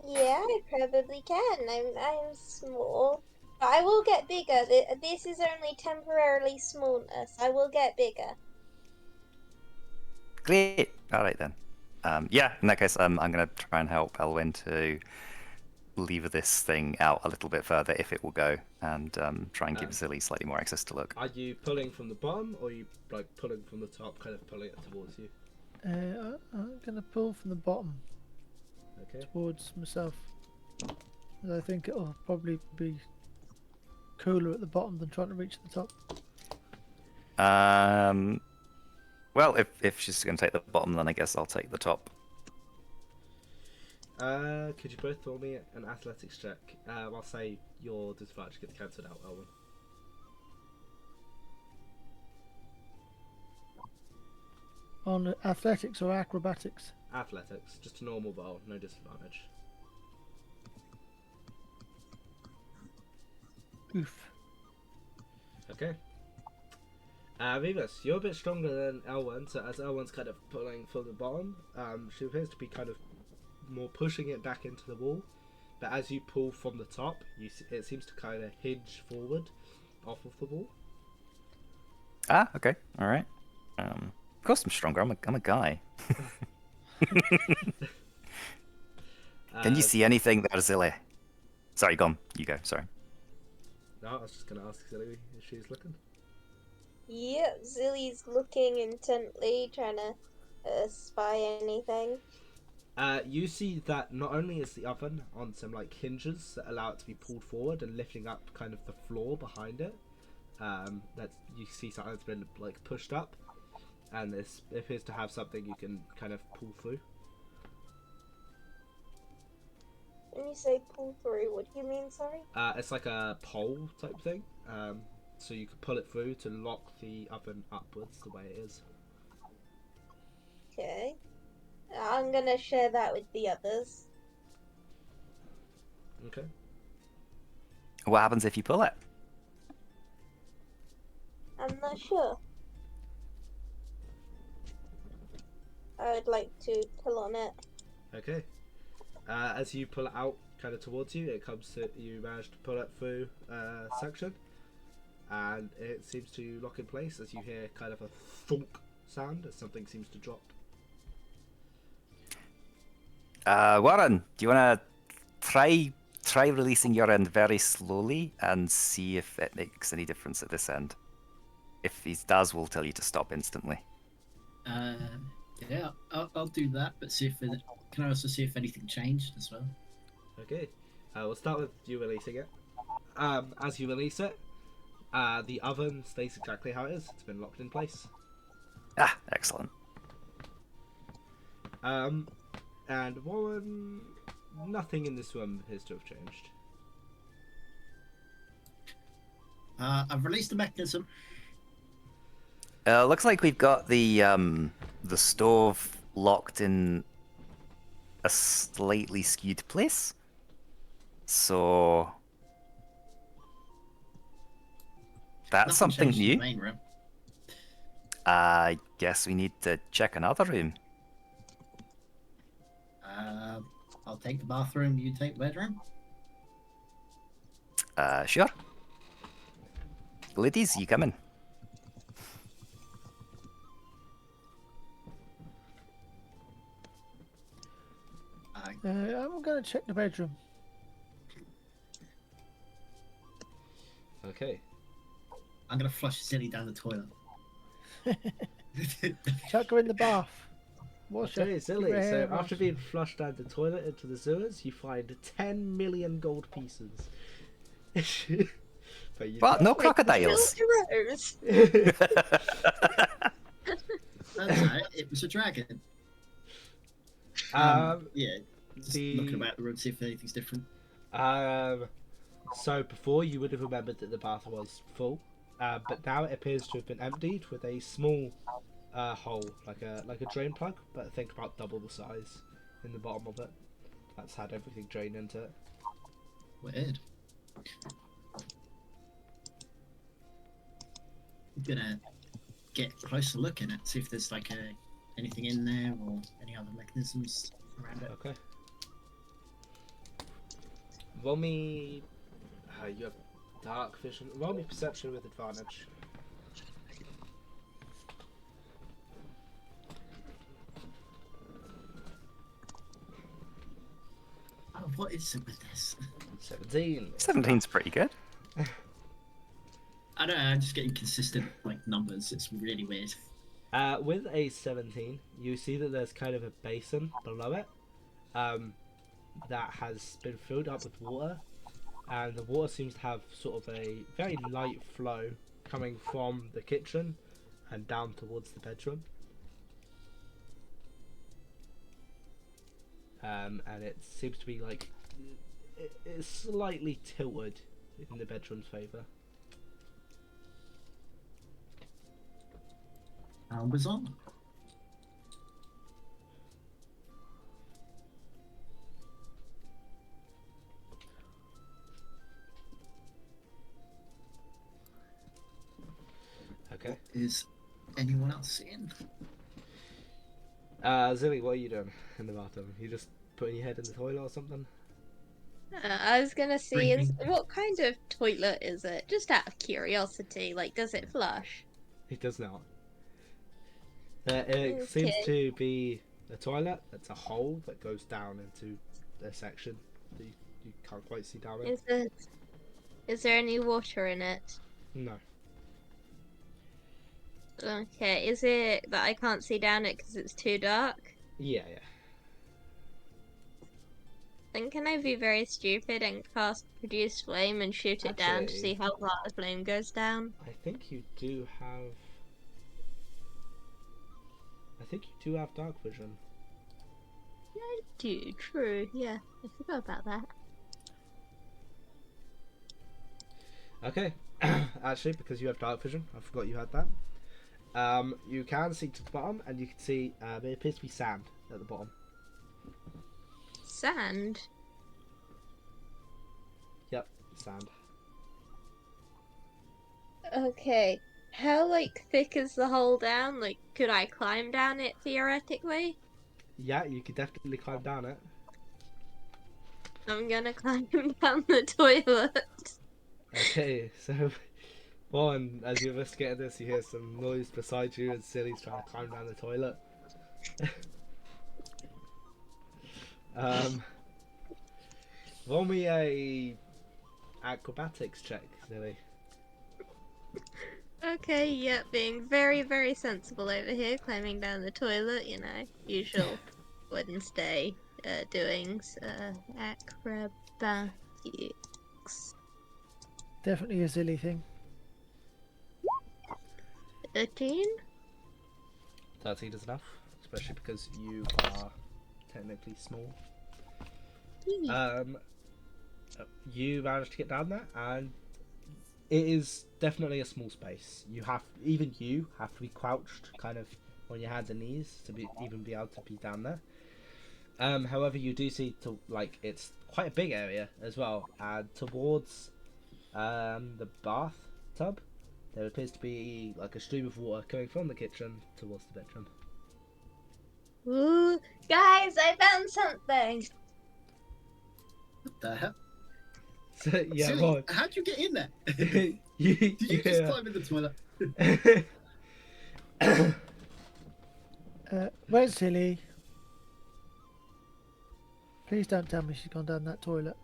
Yeah, I probably can. I'm small. But I will get bigger. This is only temporarily smallness. I will get bigger. Great. All right then. Yeah, in that case, I'm gonna try and help Elwyn to lever this thing out a little bit further if it will go, and try and give Zilly slightly more access to look. Are you pulling from the bottom, or are you pulling from the top, kind of pulling it towards you? I'm going to pull from the bottom Okay. towards myself. I think it'll probably be cooler at the bottom than trying to reach the top. Well, if she's gonna take the bottom, then I guess I'll take the top. Could you both roll me an athletics check? I'll say your disadvantage gets cancelled out, Elwyn. On athletics or acrobatics? Athletics, just a normal roll, no disadvantage. Oof. Okay. Vivas, you're a bit stronger than Elwyn, so as Elwyn's kind of pulling from the bottom, she appears to be kind of more pushing it back into the wall. But as you pull from the top, it seems to kind of hinge forward off of the wall. Ah, okay, all right. Of course I'm stronger. I'm a guy. Can you see anything there, Zilly? Sorry, go on. You go. Sorry. No, I was just going to ask Zilly if she's looking. Yep, Zilly's looking intently, trying to spy anything. You see that not only is the oven on some like hinges that allow it to be pulled forward and lifting up kind of the floor behind it. That you see something that's been like pushed up, and this appears to have something you can kind of pull through. When you say pull through, what do you mean, sorry? It's like a pole type thing. So you can pull it through to lock the oven upwards the way it is. Okay. I'm gonna share that with the others. Okay. What happens if you pull it? I'm not sure. I would like to pull on it. Okay. As you pull it out kind of towards you, it comes to you manage to pull it through a section, and it seems to lock in place as you hear kind of a thunk sound as something seems to drop. Warren, do you want to try releasing your end very slowly and see if it makes any difference at this end? If he does, we'll tell you to stop instantly. Yeah, I'll do that, but see if can I also see if anything changed as well? Okay. We'll start with you releasing it. As you release it, the oven stays exactly how it is. It's been locked in place. Ah, excellent. And Warren, nothing in this room appears to have changed. I've released the mechanism. Looks like we've got the stove locked in a slightly skewed place. So that's Nothing something changed in new. the main room. I guess we need to check another room. I'll take the bathroom. You take the bedroom. Sure. Ladies, you come in. I'm going to check the bedroom. Okay. I'm gonna flush Silly down the toilet. Chuck her in the bath. Wash her. Okay, Give silly. her a So hair after wash. being flushed down the toilet into the sewers, you find 10 million gold pieces. But you What? No Like crocodiles. Rose. That's right. It was a dragon. Yeah. Just looking about the room, see if anything's different. So before you would have remembered that the bath was full, but now it appears to have been emptied with a small hole, like a drain plug, but I think about double the size in the bottom of it. That's had everything drained into it. Weird. I'm gonna get a closer look in it, see if there's like anything in there or any other mechanisms around it. Okay. Roll me. You have dark vision. Roll me perception with advantage. Oh, what is it with this? 17. 17's pretty good. I don't know, I'm just getting consistent like numbers. It's really weird. With a 17, you see that there's kind of a basin below it that has been filled up with water, and the water seems to have sort of a very light flow coming from the kitchen and down towards the bedroom. And it seems to be like it's slightly tilted in the bedroom's favour. Was on. Okay. Is anyone else seeing? Zilly, what are you doing in the bathroom? You just putting your head in the toilet or something? I was gonna see Drinking. what kind of toilet is it? Just out of curiosity, like, does it flush? It does not. It seems Okay. to be a toilet. It's a hole that goes down into a section that you can't quite see down in. Is there any water in it? No. Okay. Is it that I can't see down it because it's too dark? Yeah, yeah. Then can I be very stupid and cast produce flame and shoot it down to see Actually, how far the flame goes down? I think you do have. I think you do have dark vision. I do, true. Yeah, I forgot about that. Okay. Actually, because you have dark vision, I forgot you had that. You can see to the bottom, and you can see there appears to be sand at the bottom. Sand? Yep, sand. Okay. How, like, thick is the hole down? Like, could I climb down it theoretically? Yeah, you could definitely climb down it. I'm gonna climb down the toilet. Okay, so one, as you investigate this, you hear some noise beside you, and Silly's trying to climb down the toilet. um, roll me a acrobatics check, Silly. Okay, yep, being very, very sensible over here, climbing down the toilet, you know, usual Wednesday doings, acrobatics. Definitely a silly thing. 13? 13 is enough, especially because you are technically small. You managed to get down there, and it is definitely a small space. Even you have to be crouched, kind of on your hands and knees to even be able to be down there. However, you do see it's quite a big area as well, and towards the bathtub, there appears to be like a stream of water coming from the kitchen towards the bedroom. Ooh, guys, I found something! What the hell? So yeah, Silly, Ron, how'd you get in there? you, Did you just yeah. climb in the toilet? Where's Silly? Please don't tell me she's gone down that toilet.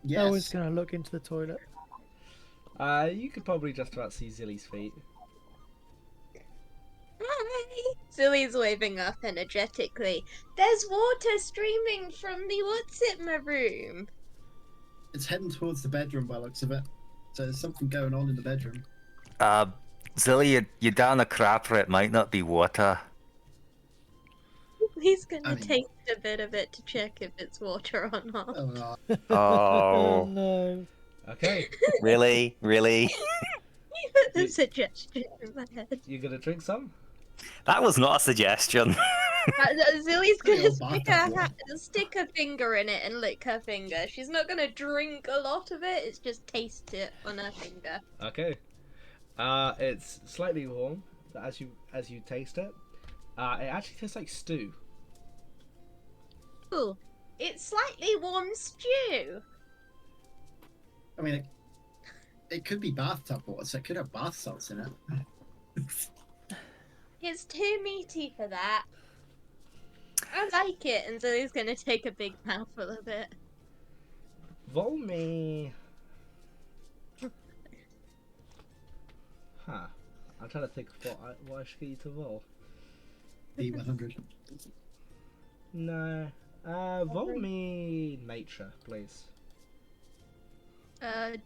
Yes. Owen's going to look into the toilet. You could probably just about see Zilly's feet. Hi! Silly's waving up energetically. There's water streaming from the what's it my room? It's heading towards the bedroom by the looks of it. So there's something going on in the bedroom. Zilly, you're down a crapper. It might not be water. He's gonna I mean- taste a bit of it to check if it's water or not. Oh, no. Oh, no. Okay, really? Really? He put the suggestion in my head. you gonna drink some? That was not a suggestion. Zilly's Pretty gonna old bathtub water. stick her finger in it and lick her finger. She's not gonna drink a lot of it, it's just taste it on her finger. Okay. It's slightly warm, but as you taste it, it actually tastes like stew. Ooh. It's slightly warm stew. I mean, it could be bathtub water, so it could have bath salts in it. It's too meaty for that. I like it, and Zilly's gonna take a big mouthful of it. Roll me. Huh. I'm trying to think of what I should get you to roll. E100. No. Roll me nature, please.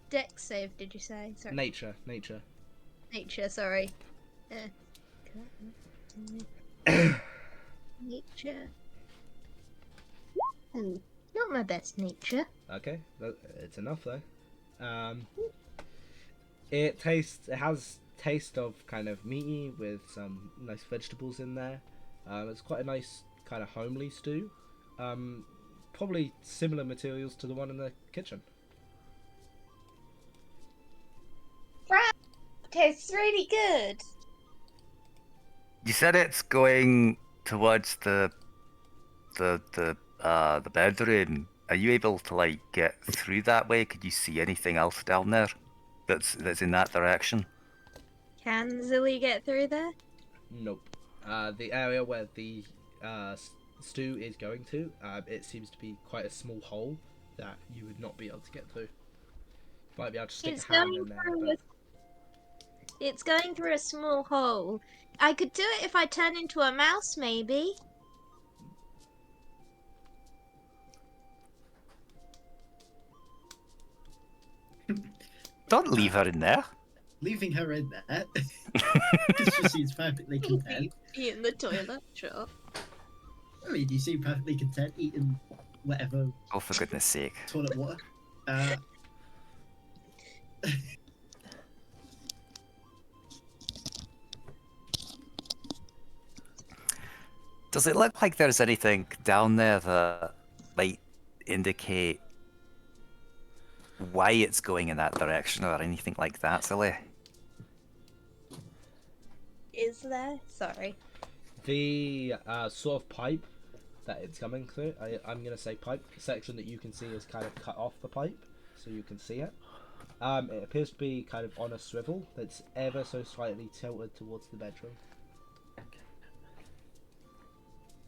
Dex save, did you say? Sorry. Nature. Nature, sorry. Nature. Ooh, not my best nature. Okay, it's enough though. It has taste of kind of meaty with some nice vegetables in there. It's quite a nice kind of homely stew. Probably similar materials to the one in the kitchen. tastes really good. You said it's going towards the bedroom. Are you able to like get through that way? Could you see anything else down there that's in that direction? Can Zilly get through there? Nope. The area where the stew is going to, it seems to be quite a small hole that you would not be able to get through. You might be able to stick It's a hand going in there, through but It's going through a small hole. I could do it if I turn into a mouse, maybe. Don't leave her in there. Leaving her in there because she seems perfectly content. Be in the toilet, sure. I mean, you seem perfectly content eating whatever Oh, for goodness sake. toilet water. Does it look like there's anything down there that might indicate why it's going in that direction or anything like that, Silly? Is there? Sorry. the sort of pipe that it's coming through, I'm going to say pipe, the section that you can see is kind of cut off the pipe, so you can see it. It appears to be kind of on a swivel that's ever so slightly tilted towards the bedroom.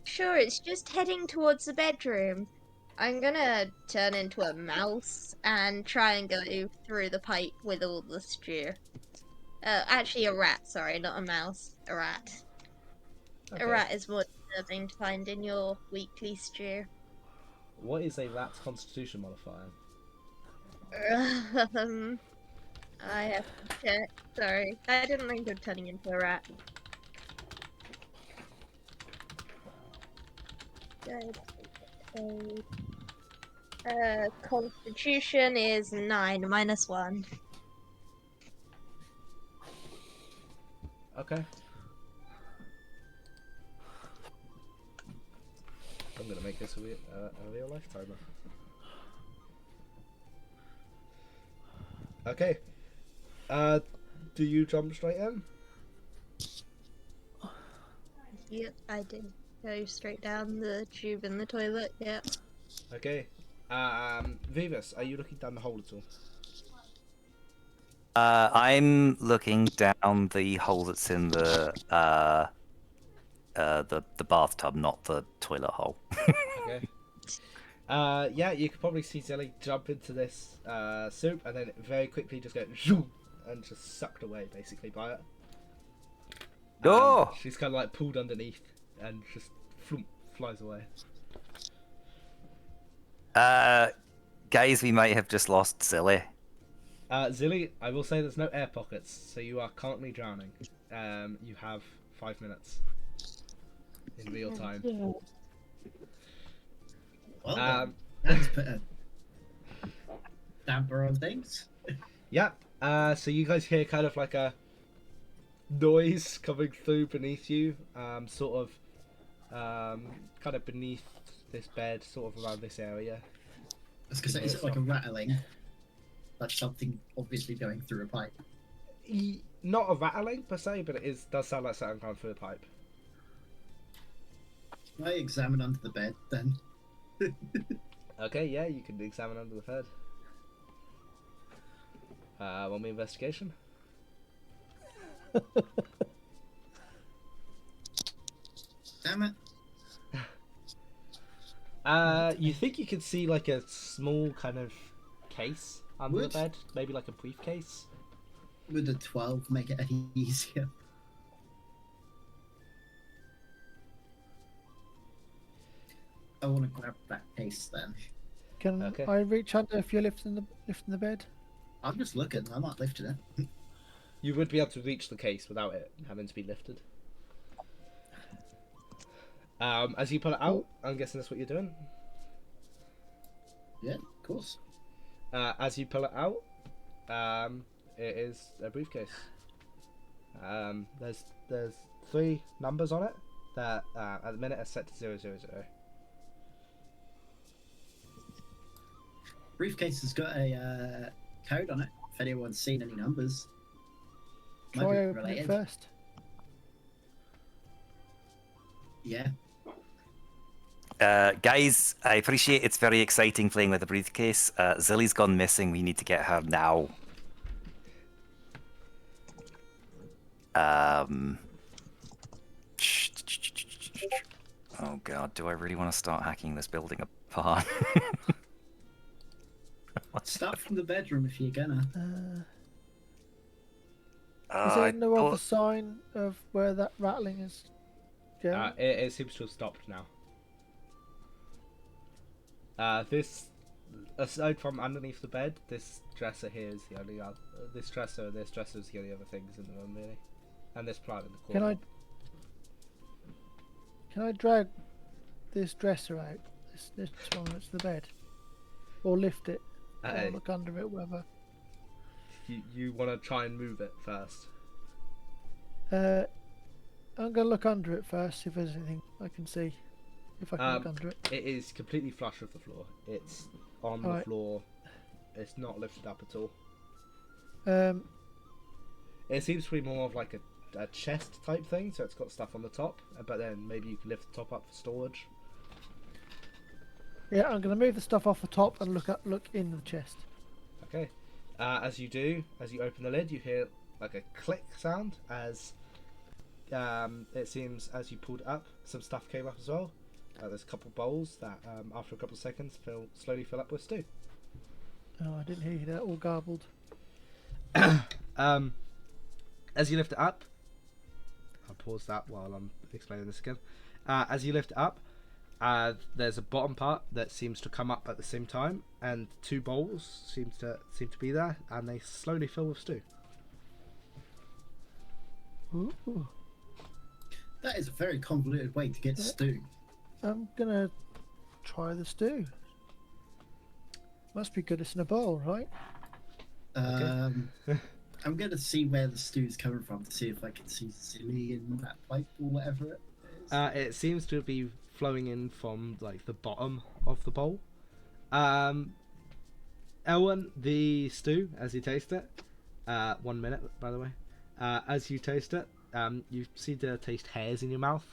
Sure, it's just heading towards the bedroom. I'm gonna turn into a mouse and try and go through the pipe with all the stew. Actually a rat, sorry, not a mouse. A rat. Okay. A rat is more disturbing to find in your weekly stew. What is a rat's constitution modifier? I have to check. Sorry. I didn't think of turning into a rat. Constitution is 9 minus 1. Okay. I'm gonna make this a real life timer. Okay. Do you jump straight in? Yep, I did. Go straight down the tube in the toilet, yep. Okay. Vivus, are you looking down the hole at all? I'm looking down the hole that's in the bathtub, not the toilet hole. Okay. Yeah, you could probably see Zilly jump into this soup and then very quickly just go zoom and just sucked away basically by it. Oh! She's kind of like pulled underneath and just flies away. Guys, we might have just lost Silly. Zilly, I will say there's no air pockets, so you are currently drowning. You have 5 minutes in real time. Well, that's put a damper on things. Yeah. So you guys hear kind of like a noise coming through beneath you, sort of, kind of beneath this bed, sort of around this area. I was gonna say, is it like a rattling? Like something obviously going through a pipe. Not a rattling per se, but does sound like something going through a pipe. Can I examine under the bed then? Okay, yeah, you can examine under the bed. Want me investigation? Damn it. You think you could see like a small kind of case under Would? the bed? Maybe like a briefcase? Would a 12 make it any easier? I want to grab that case then. Can Okay. I reach under if you're lifting the bed? I'm just looking. I'm not lifting it. You would be able to reach the case without it having to be lifted. As you pull it out, I'm guessing that's what you're doing. Yeah, of course. As you pull it out, it is a briefcase. There's 3 numbers on it that at the minute are set to 000. Briefcase has got a code on it. If anyone's seen any numbers. Might try be open it related. first? Yeah. Guys, I appreciate it's very exciting playing with a briefcase. Zilly's gone missing. We need to get her now. Oh god, do I really want to start hacking this building apart? Start from the bedroom if you're gonna. Is there I no other thought- sign of where that rattling is going? It seems to have stopped now. This, aside from underneath the bed, this dresser here is the only other. This dresser is the only other things in the room, really. And this plant in the corner. Can I drag this dresser out? This one that's the bed, or lift it, or look under it, whatever. You want to try and move it first. I'm gonna look under it first, see if there's anything I can see. If I can look under it. It is completely flush with the floor. It's on the floor. It's not lifted up at all. It seems to be more of like a chest type thing, so it's got stuff on the top, but then maybe you can lift the top up for storage. Yeah, I'm gonna move the stuff off the top and look in the chest. Okay. As you open the lid, you hear like a click sound as it seems as you pulled it up, some stuff came up as well. There's a couple bowls that after a couple of seconds slowly fill up with stew. Oh, I didn't hear you there, all garbled. As you lift it up, I'll pause that while I'm explaining this again. As you lift it up, there's a bottom part that seems to come up at the same time, and two bowls seem to be there, and they slowly fill with stew. Ooh. That is a very convoluted way to get stew. I'm gonna try the stew. Must be good. It's in a bowl, right? I'm gonna see where the stew's coming from to see if I can see Zilly in that pipe or whatever it is. It seems to be flowing in from like the bottom of the bowl. Elwyn, the stew, as you taste it, 1 minute by the way. As you taste it, you seem to taste hairs in your mouth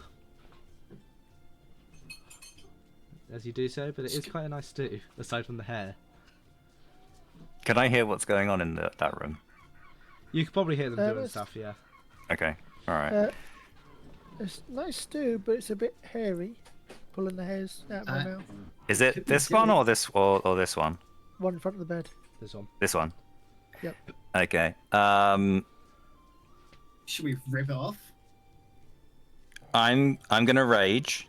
as you do so, but it is quite a nice stew aside from the hair. Can I hear what's going on in that room? You could probably hear them doing it's- stuff, yeah. Okay, alright. It's nice stew, but it's a bit hairy. Pulling the hairs out of my mouth. Is could it be this one Zilly. or this one? One in front of the bed. This one. This one? Yep. Okay. Should we rip it off? I'm gonna rage,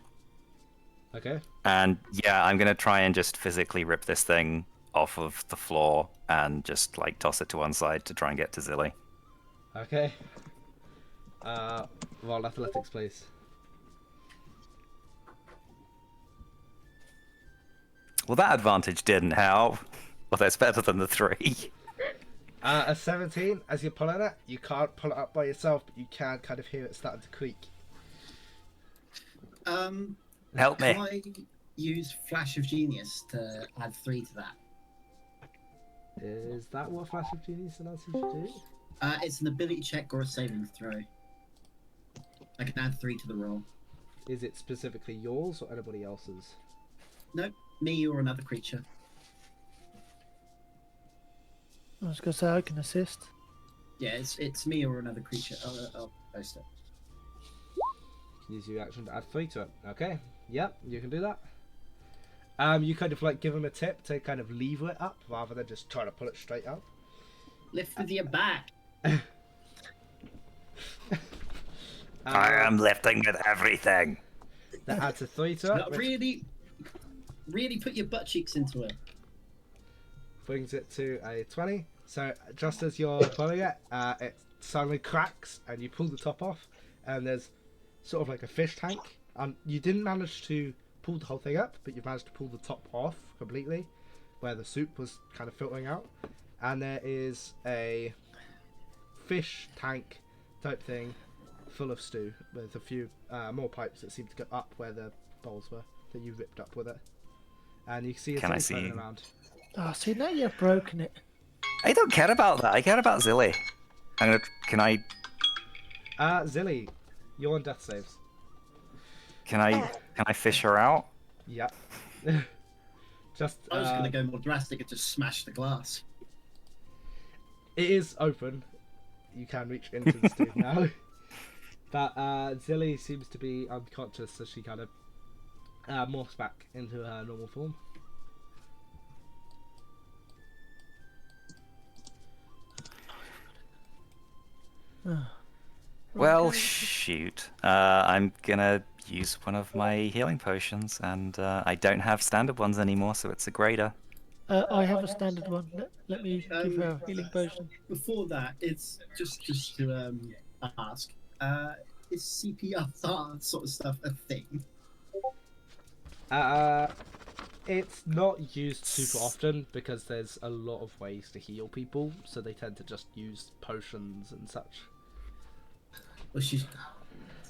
Okay. and yeah, I'm gonna try and just physically rip this thing off of the floor and just like toss it to one side to try and get to Zilly. Okay. Roll athletics, please. Well, that advantage didn't help. Well, that's better than the 3. A 17, as you're pulling it, you can't pull it up by yourself, but you can kind of hear it starting to creak. Help me. Can I use Flash of Genius to add 3 to that? Is that what Flash of Genius allows you to do? It's an ability check or a saving throw. I can add 3 to the roll. Is it specifically yours or anybody else's? Nope, me or another creature. I was gonna say I can assist. Yeah, it's me or another creature. I'll post it. Use your action to add 3 to it. Okay. Yep, you can do that. You kind of like give him a tip to kind of lever it up rather than just try to pull it straight up. Lift with your back. I am lifting with everything. That adds a 3 to it, Not which really put your butt cheeks into it. brings it to a 20. So just as you're pulling it, it suddenly cracks and you pull the top off, and there's sort of like a fish tank. You didn't manage to pull the whole thing up, but you managed to pull the top off completely, where the soup was kind of filtering out. And there is a fish tank type thing full of stew with a few more pipes that seem to go up where the bowls were that you ripped up with it. And you can see it's Can I floating see? around. Oh, see, now you've broken it. I don't care about that. I care about Zilly. Can I Zilly, you're on death saves. Can I fish her out? Yeah. Just I was going to go more drastic and just smash the glass. it is open. You can reach into the stew now. But Zilly seems to be unconscious, so she kind of morphs back into her normal form. Well, Okay. shoot. I'm gonna use one of my healing potions, and I don't have standard ones anymore, so it's a greater. I have a standard one. Let me give her a healing potion. Before that, it's just to ask, is CPR sort of stuff a thing? It's not used super often because there's a lot of ways to heal people, so they tend to just use potions and such. Well, she's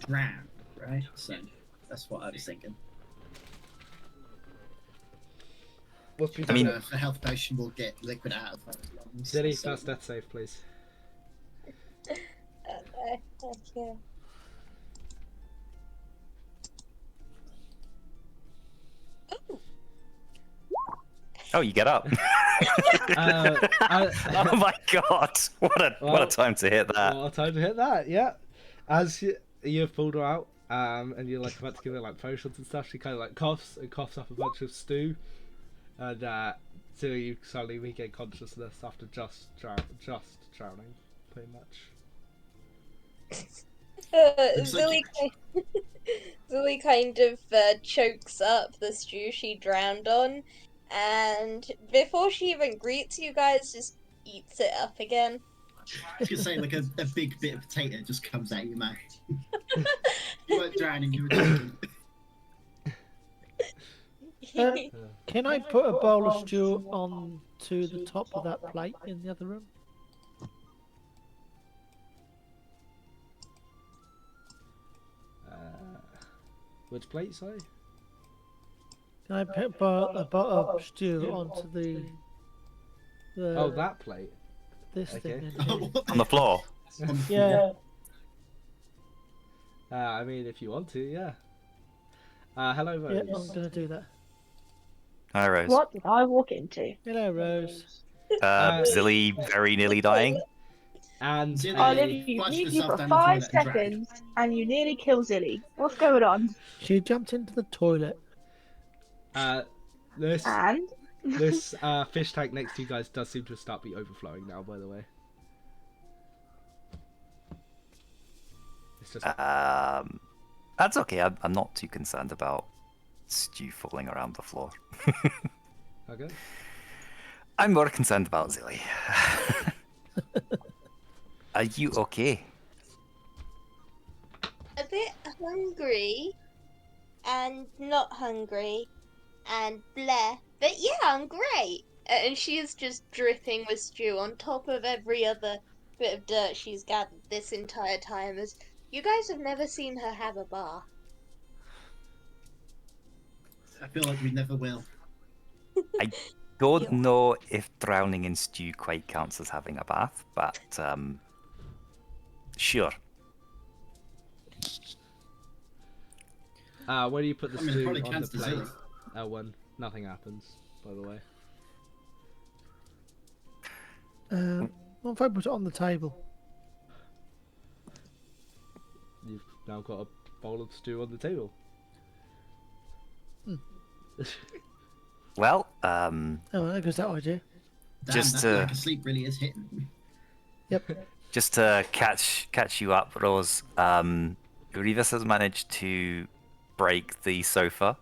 drowned, right? So that's what I was thinking. What's I mean- If a health potion will get liquid out of her lungs. Zilly, so- first death save, please. Okay. Oh, you get up. Oh my god! What a time to hit that. Well, time to hit that, yeah. As you've pulled her out, and you're like about to give her like potions and stuff, she kind of like coughs and coughs up a bunch of stew, and so you suddenly regain consciousness after just drowning, pretty much. Looks Zilly, Zilly kind of chokes up the stew she drowned on, and before she even greets you guys, just eats it up again. I was gonna say like a big bit of potato just comes out of your mouth. You weren't drowning, you were drinking. Can I put a bowl of stew on to the top of that plate in the other room? Which plate, sorry? Can I put a pot of stew onto the Oh, that plate. this Okay. thing? Oh, In here? what the On the floor. on the Yeah. I mean, if you want to, yeah. Hello, Rose. Yeah, I'm gonna do that. Hi, Rose. What did I walk into? Hello, Rose. Zilly very nearly dying. And Zilly. I a, literally flushed leave you herself for down the 5 toilet and drank. seconds and you nearly kill Zilly. What's going on? She jumped into the toilet. this And this fish tank next to you guys does seem to start be overflowing now. By the way, it's just That's okay. I'm not too concerned about stew falling around the floor. okay. I'm more concerned about Zilly. Are you okay? A bit hungry, and not hungry, and bleh. But yeah, I'm great. And she is just dripping with stew on top of every other bit of dirt she's gathered this entire time. As you guys have never seen her have a bath. I feel like we never will. Don't Yeah. know if drowning in stew quite counts as having a bath, but sure. Where do you put the I mean, it stew probably on the counts as plate? Zilly. When nothing happens, by the way. What if I put it on the table? You've now got a bowl of stew on the table. Well, Oh, there goes that idea. Damn, Just, that lack of sleep really is hitting. Yep. just to catch you up, Rose, Rivas has managed to break the sofa,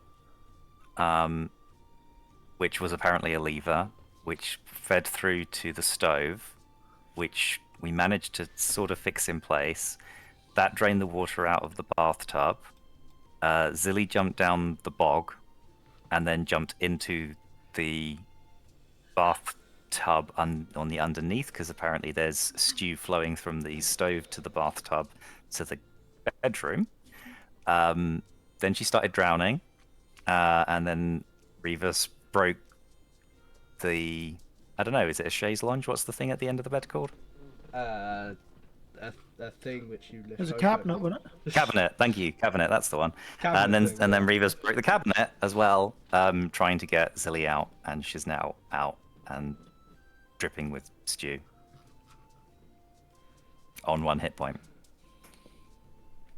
which was apparently a lever, which fed through to the stove, which we managed to sort of fix in place. That drained the water out of the bathtub. Zilly jumped down the bog and then jumped into the bathtub on the underneath, because apparently there's stew flowing from the stove to the bathtub to the bedroom. Then she started drowning, and then Rivas broke the... I don't know, is it a chaise lounge? What's the thing at the end of the bed called? a thing which you lift There's a open. cabinet, wasn't it? Cabinet, thank you, cabinet. That's the one. Cabinet and thing, then yeah. Reva's broke the cabinet as well, trying to get Zilly out, and she's now out and dripping with stew on 1 hit point.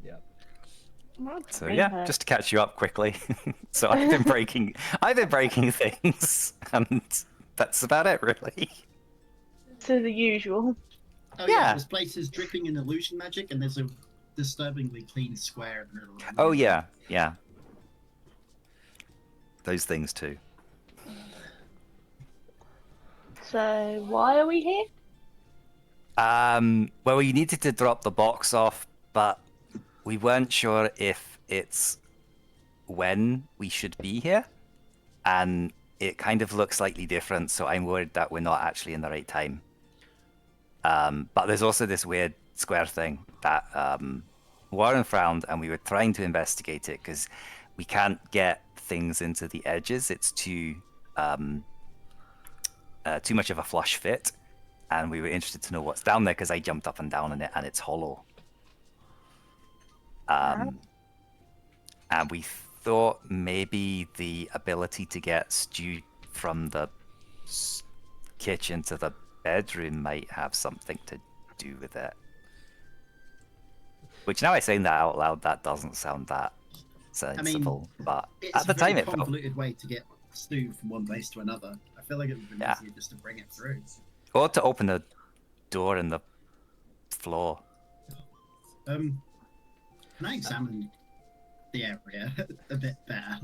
Yeah. So yeah, just to catch you up quickly. So I've been breaking things, and that's about it, really. To the usual. Oh Yeah. this place is dripping in illusion magic, and there's a disturbingly clean square in the middle of it. Oh yeah, yeah. Those things too. So why are we here? Well, we needed to drop the box off, but we weren't sure if it's when we should be here, and it kind of looks slightly different. So I'm worried that we're not actually in the right time. But there's also this weird square thing that Warren found, and we were trying to investigate it because we can't get things into the edges. It's too much of a flush fit, and we were interested to know what's down there because I jumped up and down in it, and it's hollow. And we thought maybe the ability to get stew from the kitchen to the bedroom might have something to do with it. Which, now I saying that out loud, that doesn't sound that sensible. But It's at the a very time, it felt. convoluted way to get stew from one place to another. I feel like it would have been easier just to bring it through. Or to open a door in the floor. Can I examine the area a bit better?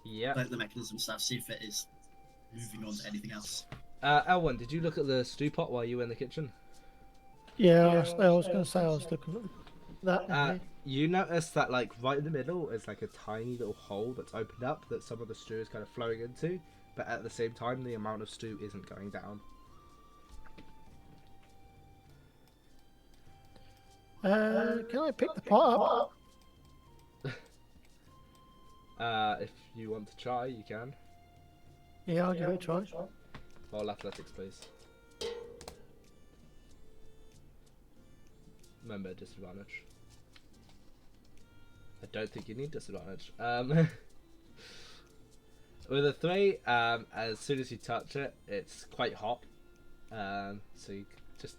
Yeah. Like the mechanism stuff, see if it is moving on to anything else. L1, did you look at the stew pot while you were in the kitchen? Yeah, I was going to say I was looking at that. here. You notice that, like, right in the middle is like a tiny little hole that's opened up that some of the stew is kind of flowing into, but at the same time, the amount of stew isn't going down. Can I pick the pot up? If you want to try, you can. Yeah, I'll give it a try. Roll athletics, please. Remember, disadvantage. I don't think you need disadvantage. With a 3, as soon as you touch it, it's quite hot. So you just,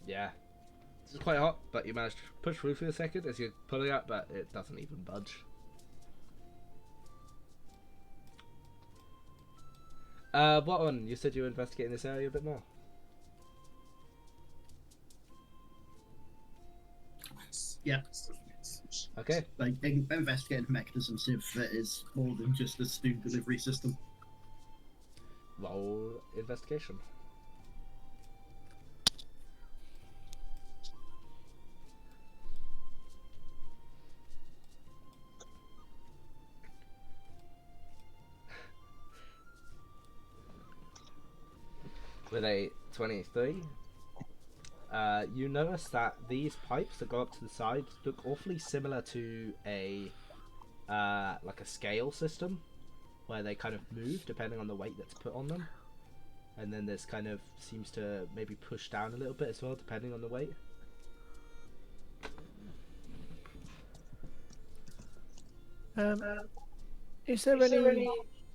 yeah. It's quite hot, but you manage to push through for a second as you're pulling out, but it doesn't even budge. What one? You said you were investigating this area a bit more. Yeah. Okay. Like investigating the mechanism, see if it is more than just a stew delivery system. Roll investigation. With a 23, you notice that these pipes that go up to the side look awfully similar to a like a scale system, where they kind of move depending on the weight that's put on them, and then this kind of seems to maybe push down a little bit as well depending on the weight. Is there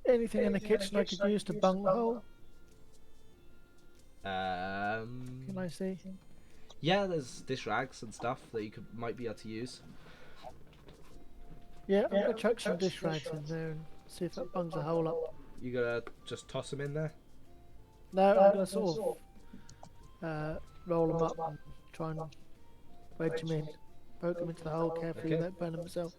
anything in the kitchen I could use to bung the hole? Can I see? Yeah, there's dish rags and stuff that you might be able to use. Yeah, I'm gonna chuck some dish rags in there and see if that bungs the hole up. You gotta just toss them in there. No, I'm gonna sort of roll them up and try and wedge them in, poke them into the hole carefully without burning myself.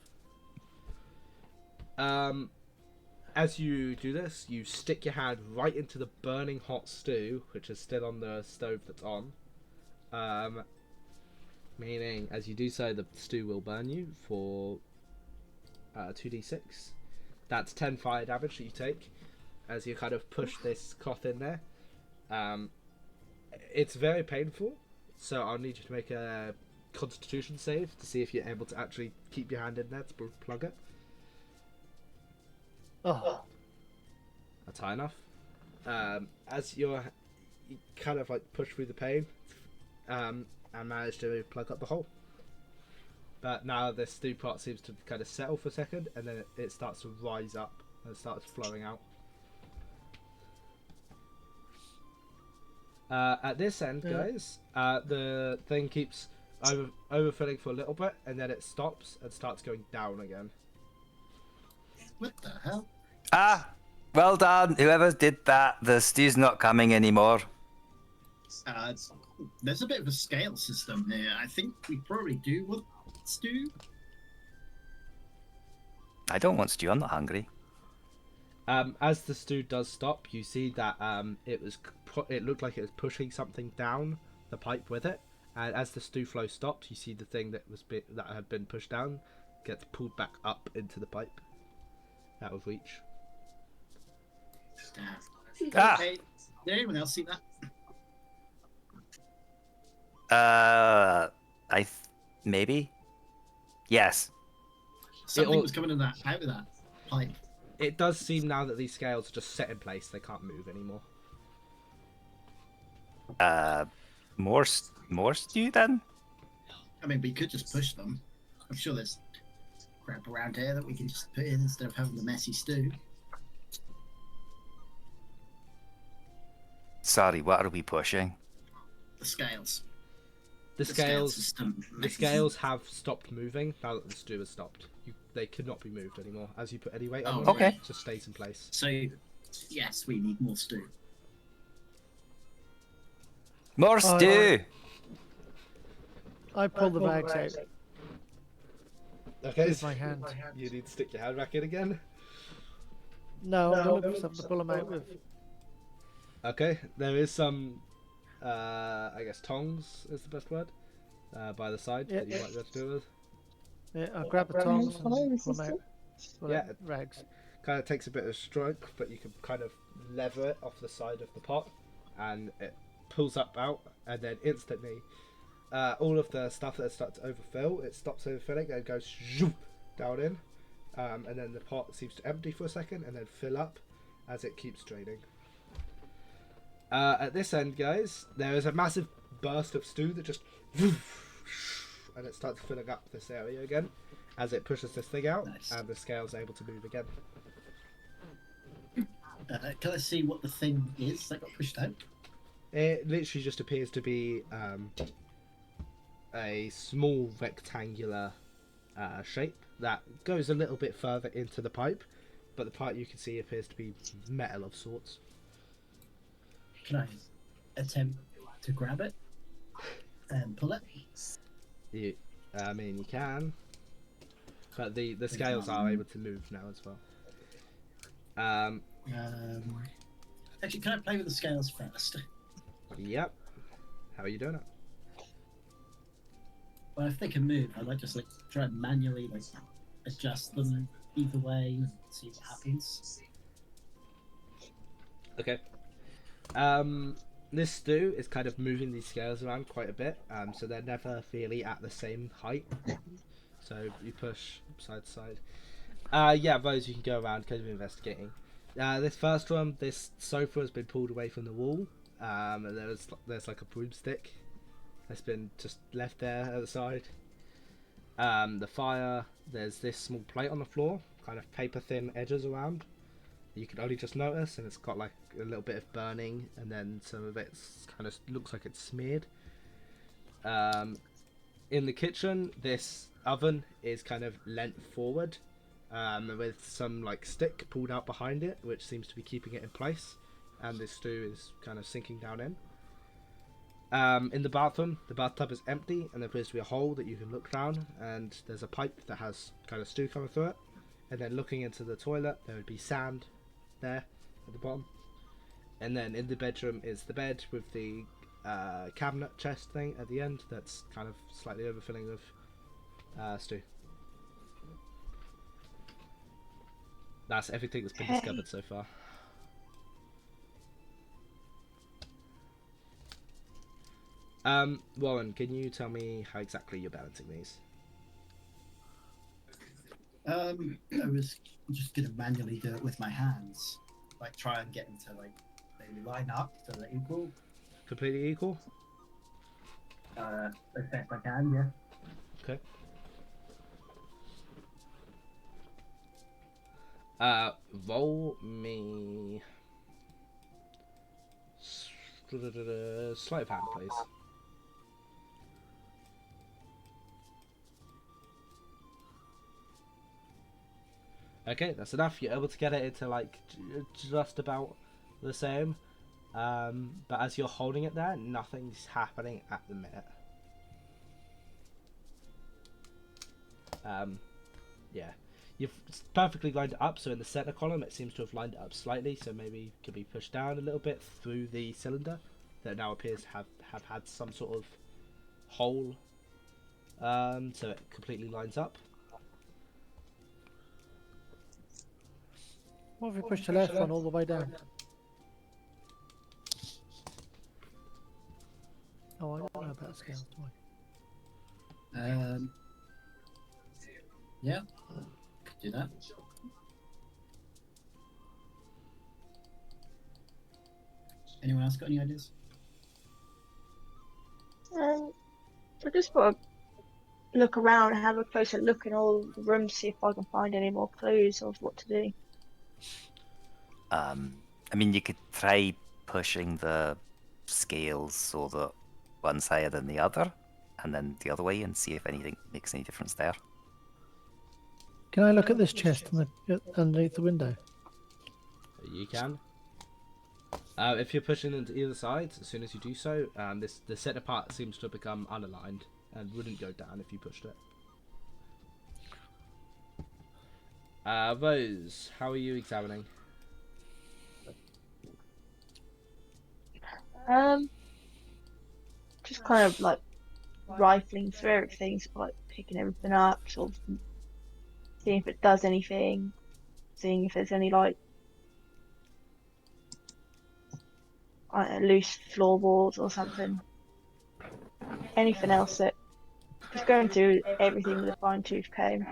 As you do this, you stick your hand right into the burning hot stew, which is still on the stove that's on. Meaning, as you do so, the stew will burn you for 2d6. That's 10 fire damage that you take as you kind of push this cloth in there. It's very painful, so I'll need you to make a Constitution save to see if you're able to actually keep your hand in there to plug it. Oh, That's high enough. As you kind of like push through the pain, and manage to plug up the hole. But now this stew pot seems to kind of settle for a second, and then it starts to rise up and starts flowing out. At this end, guys, the thing keeps overfilling for a little bit, and then it stops and starts going down again. What the hell? Ah, well done. Whoever did that, the stew's not coming anymore. There's a bit of a scale system here. I think we probably do want stew. I don't want stew. I'm not hungry. As the stew does stop, you see that it looked like it was pushing something down the pipe with it, and as the stew flow stopped, you see the thing that had been pushed down gets pulled back up into the pipe out of reach. Damn. Ah. Okay. Did anyone else see that? Maybe. Yes. Something was coming out of that pipe. It does seem now that these scales are just set in place; they can't move anymore. More stew then? I mean, we could just push them. I'm sure there's crap around here that we can just put in instead of having the messy stew. Sorry, what are we pushing? The scales. The scale scales, system. the scales have stopped moving now that the stew has stopped. They could not be moved anymore. As you put any weight on them, okay. it just stays in place. So, yes, we need more stew. More stew! I pull the bags out Okay, with my hand. you need to stick your hand back in again. No, I'm looking for something to pull them out with. Okay, there is some, I guess tongs is the best word, by the side that you might be able to do it with. Yeah, I'll grab the tongs and pull them out. Pull Yeah. out rags. Kind of takes a bit of stroke, but you can kind of lever it off the side of the pot, and it pulls up out, and then instantly, all of the stuff that starts to overfill, it stops overfilling and goes zoom down in, and then the pot seems to empty for a second and then fill up as it keeps draining. At this end, guys, there is a massive burst of stew that just and it starts filling up this area again as it pushes this thing out. Nice. And the scale's able to move again. Can I see what the thing is that got pushed out? It literally just appears to be a small rectangular shape that goes a little bit further into the pipe, but the part you can see appears to be metal of sorts. Can I attempt to grab it and pull it? I mean, you can, but the scales are able to move now as well. Actually, can I play with the scales first? Yep. How are you doing it? Well, if they can move, I'd like to try and manually adjust them either way and see what happens. Okay. This stew is kind of moving these scales around quite a bit, so they're never really at the same height. So you push side to side. Yeah, those you can go around kind of investigating. This first one, this sofa has been pulled away from the wall. And there's like a broomstick that's been just left there at the side. The fire, there's this small plate on the floor, kind of paper thin edges around. You can only just notice, and it's got like a little bit of burning, and then some of it kind of looks like it's smeared. In the kitchen, this oven is kind of leant forward, with some like stick pulled out behind it, which seems to be keeping it in place, and this stew is kind of sinking down in. In the bathroom, the bathtub is empty, and there appears to be a hole that you can look down, and there's a pipe that has kind of stew coming through it. And then looking into the toilet, there would be sand there at the bottom. And then in the bedroom is the bed with the cabinet chest thing at the end that's kind of slightly overfilling with stew. That's everything that's been discovered so far. Warren, can you tell me how exactly you're balancing these? I was just gonna manually do it with my hands, try and get them to maybe line up so they're equal. Completely equal? As best I can, yeah. Okay. Roll me sleight of hand, please. Okay, that's enough. You're able to get it into like just about the same. But as you're holding it there, nothing's happening at the minute. Yeah. You've perfectly lined it up, so in the center column it seems to have lined it up slightly, so maybe it could be pushed down a little bit through the cylinder that now appears to have had some sort of hole, so it completely lines up. What if we push the left one all the way down? Oh, I don't know about scales, do I? Yeah, could do that. Anyone else got any ideas? I just want to look around and have a closer look in all the rooms, see if I can find any more clues of what to do. I mean, you could try pushing the scales so that one's higher than the other, and then the other way, and see if anything makes any difference there. Can I look at this chest underneath the window? You can. If you're pushing into either side, as soon as you do so, the center part seems to have become unaligned and wouldn't go down if you pushed it. Rose, how are you examining? Just kind of like rifling through everything, sort of like picking everything up, sort of seeing if it does anything, seeing if there's any like I don't know, loose floorboards or something. Anything else that just going through everything with a fine tooth comb.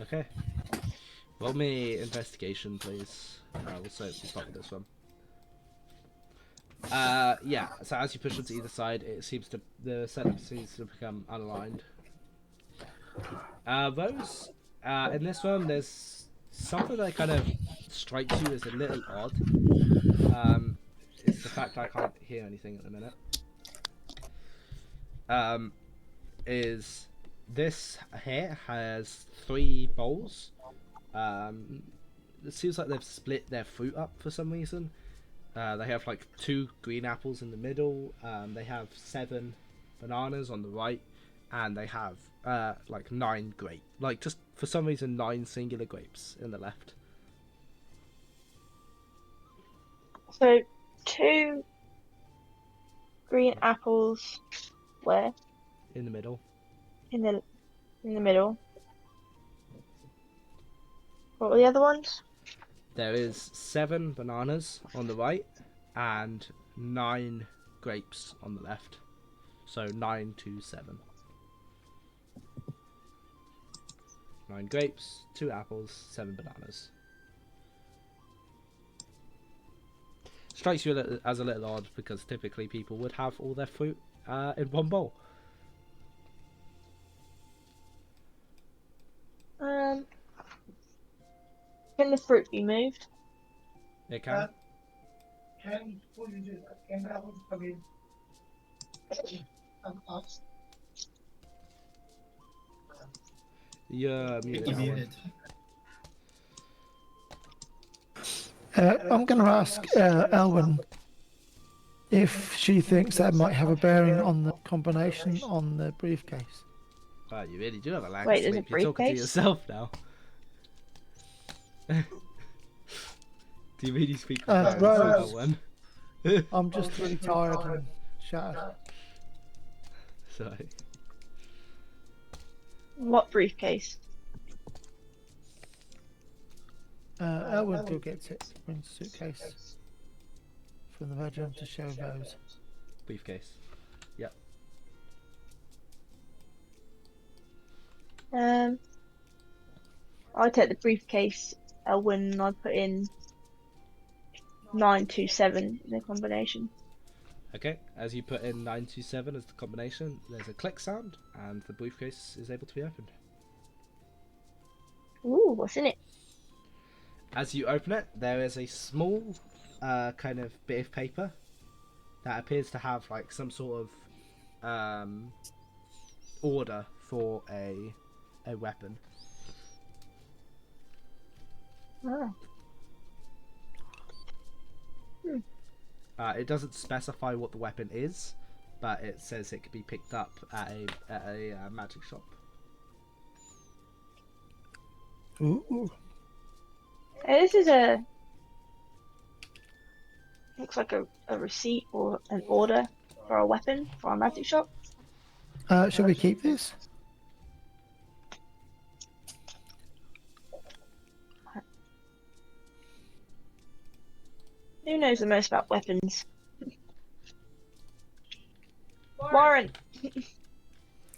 Okay. Roll me investigation, please. We'll start with this one. Yeah. So as you push it to either side, the setup seems to become unaligned. Rose, in this one, there's something that kind of strikes you as a little odd. It's the fact that I can't hear anything at the minute. Is this here has 3 bowls. It seems like they've split their fruit up for some reason. They have like 2 green apples in the middle. They have 7 bananas on the right, and they have like 9 grapes. Like just for some reason 9 singular grapes in the left. So 2 green apples where? In the middle. In the middle. What were the other ones? There is 7 bananas on the right and 9 grapes on the left. So 9 to 7. 9 grapes, 2 apples, 7 bananas. Strikes you as a little odd because typically people would have all their fruit in one bowl. Can the fruit be moved? It can. You're muted. You're muted. I'm going to ask Elwyn if she thinks that might have a bearing on the combination on the briefcase. Wow, you really do have a lack Wait, of there's a sleep. You're talking to briefcase? yourself now. Do you really speak with Rose. one? I'm just really tired and shattered. Sorry. What briefcase? Elwyn still gets it. Brings a suitcase from the bedroom to show Rose. Briefcase. Yep. I take the briefcase when I put in 927 in the combination. Okay, as you put in 927 as the combination, there's a click sound, and the briefcase is able to be opened. Ooh, what's in it? As you open it, there is a small kind of bit of paper that appears to have like some sort of order for a weapon. Oh. It doesn't specify what the weapon is, but it says it could be picked up at a magic shop. Ooh. This is looks like a receipt or an order for a weapon for a magic shop. Should we keep this? Who knows the most about weapons? Warren!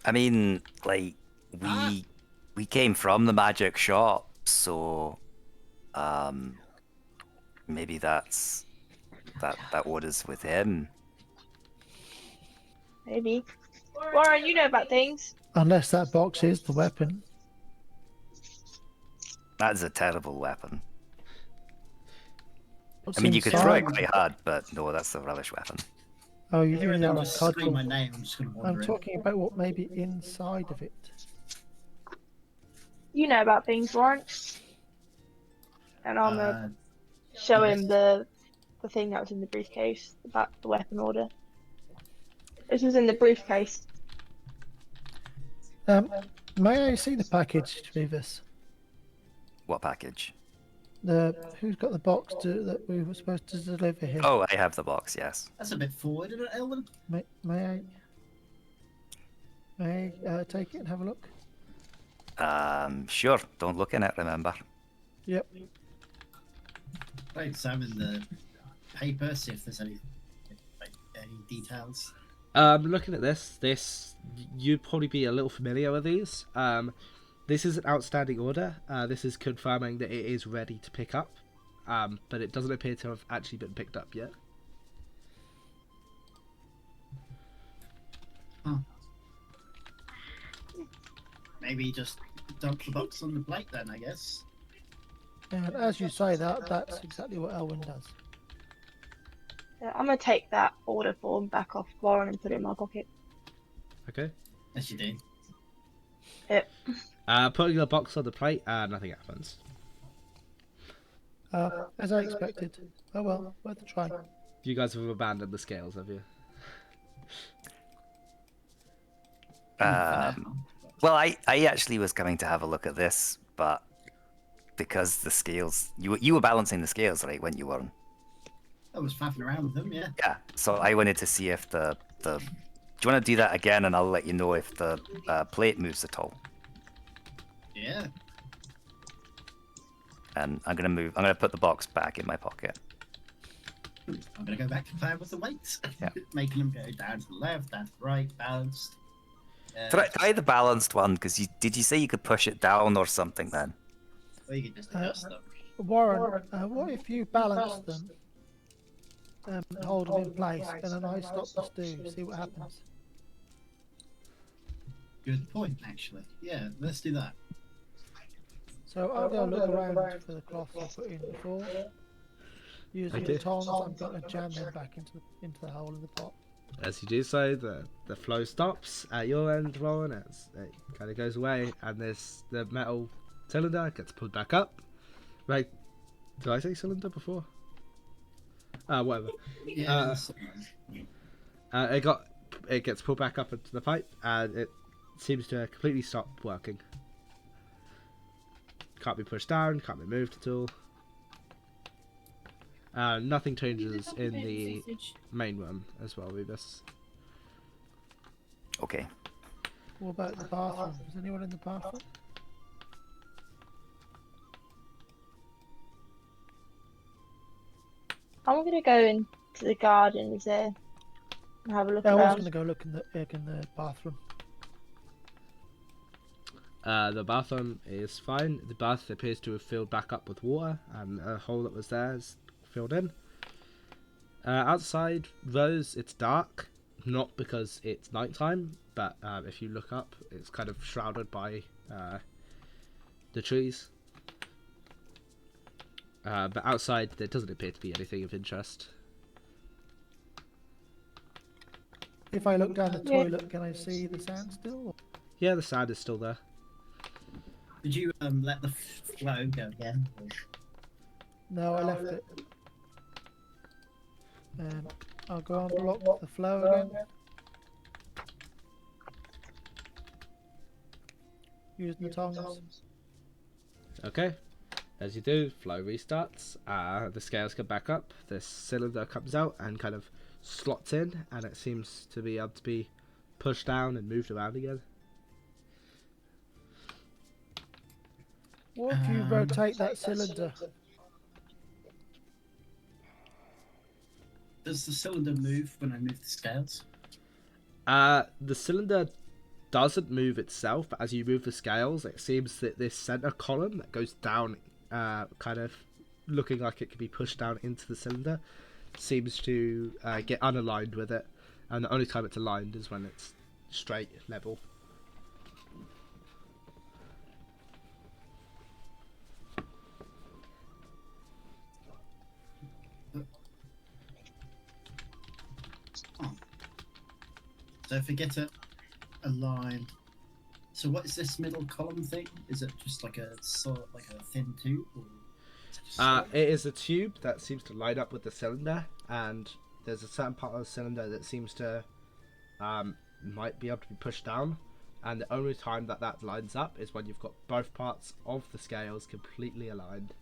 I mean, like we came from the magic shop, so maybe that order's with him. Maybe. Warren, you know about things. Unless that box is the weapon. That is a terrible weapon. What's I mean, you could throw it inside? quite hard, but no, that's a rubbish weapon. Oh, you Hearing mean them that just on scream my cardboard? name, I'm just going to I'm wander in. talking about what may be inside of it. You know about things, Warren. And I'm gonna show yes. him the thing that was in the briefcase about the weapon order. This was in the briefcase. May I see the package, Revis? What package? Who's got the box that we were supposed to deliver here? Oh, I have the box, yes. That's a bit forward, isn't it, Elwyn? May I take it and have a look? Sure, don't look in it, remember. Yep. Right, examine the paper, see if there's any details. Looking at this you'd probably be a little familiar with these. This is an outstanding order. This is confirming that it is ready to pick up, but it doesn't appear to have actually been picked up yet. Huh. Maybe just dump the box on the plate then, I guess. And as you say that, that's exactly what Elwyn does. Yeah, I'm gonna take that order form back off Warren and put it in my pocket. Okay. Yes, you do. Yep. Putting the box on the plate, nothing happens. As I expected. Oh well, worth a try. You guys have abandoned the scales, have you? Well, I actually was coming to have a look at this, but because the scales, you were balancing the scales, right, when you weren't? I was faffing around with them, yeah. Yeah, so I wanted to see if the do you want to do that again, and I'll let you know if the plate moves at all. Yeah. And I'm gonna put the box back in my pocket. I'm going to go back to playing with the weights. Yeah. Making them go down to the left, down to the right, balanced. Try the balanced one, because did you say you could push it down or something then? Or you could just adjust them. Warren, what if you balance them and hold them in place, and then I stop the stew, see what happens? Good point, actually. Yeah, let's do that. So I'll go look around for the cloth I put in before. Using Okay. the tongs, I'm going to jam them back into the hole in the pot. As you do so, the flow stops at your end, Warren, as it kind of goes away, and the metal cylinder gets pulled back up. Right, did I say cylinder before? Whatever. Yeah. It gets pulled back up into the pipe, and it seems to completely stop working. Can't be pushed down, can't be moved at all. Nothing changes in the main room as well with this. Okay. What about the bathroom? Is anyone in the bathroom? I'm gonna go into the gardens there and have a look Yeah, I was around. going to go look in the bathroom. The bathroom is fine. The bath appears to have filled back up with water, and a hole that was there is filled in. Outside Rose, it's dark, not because it's nighttime, but if you look up, it's kind of shrouded by the trees. But outside, there doesn't appear to be anything of interest. If I look down the Yeah. toilet, can I see the sand still? Yeah, the sand is still there. Did you let the flow go again? No, I left it. I'll go and block the flow again. Using the tongs. Okay. As you do, flow restarts. The scales come back up. This cylinder comes out and kind of slots in, and it seems to be able to be pushed down and moved around again. What if you rotate that cylinder? Does the cylinder move when I move the scales? The cylinder doesn't move itself, but as you move the scales, it seems that this center column that goes down, kind of looking like it could be pushed down into the cylinder, seems to get unaligned with it, and the only time it's aligned is when it's straight, level. Oh. So if I get it aligned, so what is this middle column thing? Is it just like a thin tube? Or is it just It is a tube that seems to line up with the cylinder, and there's a certain part of the cylinder that seems to might be able to be pushed down, and the only time that that lines up is when you've got both parts of the scales completely aligned.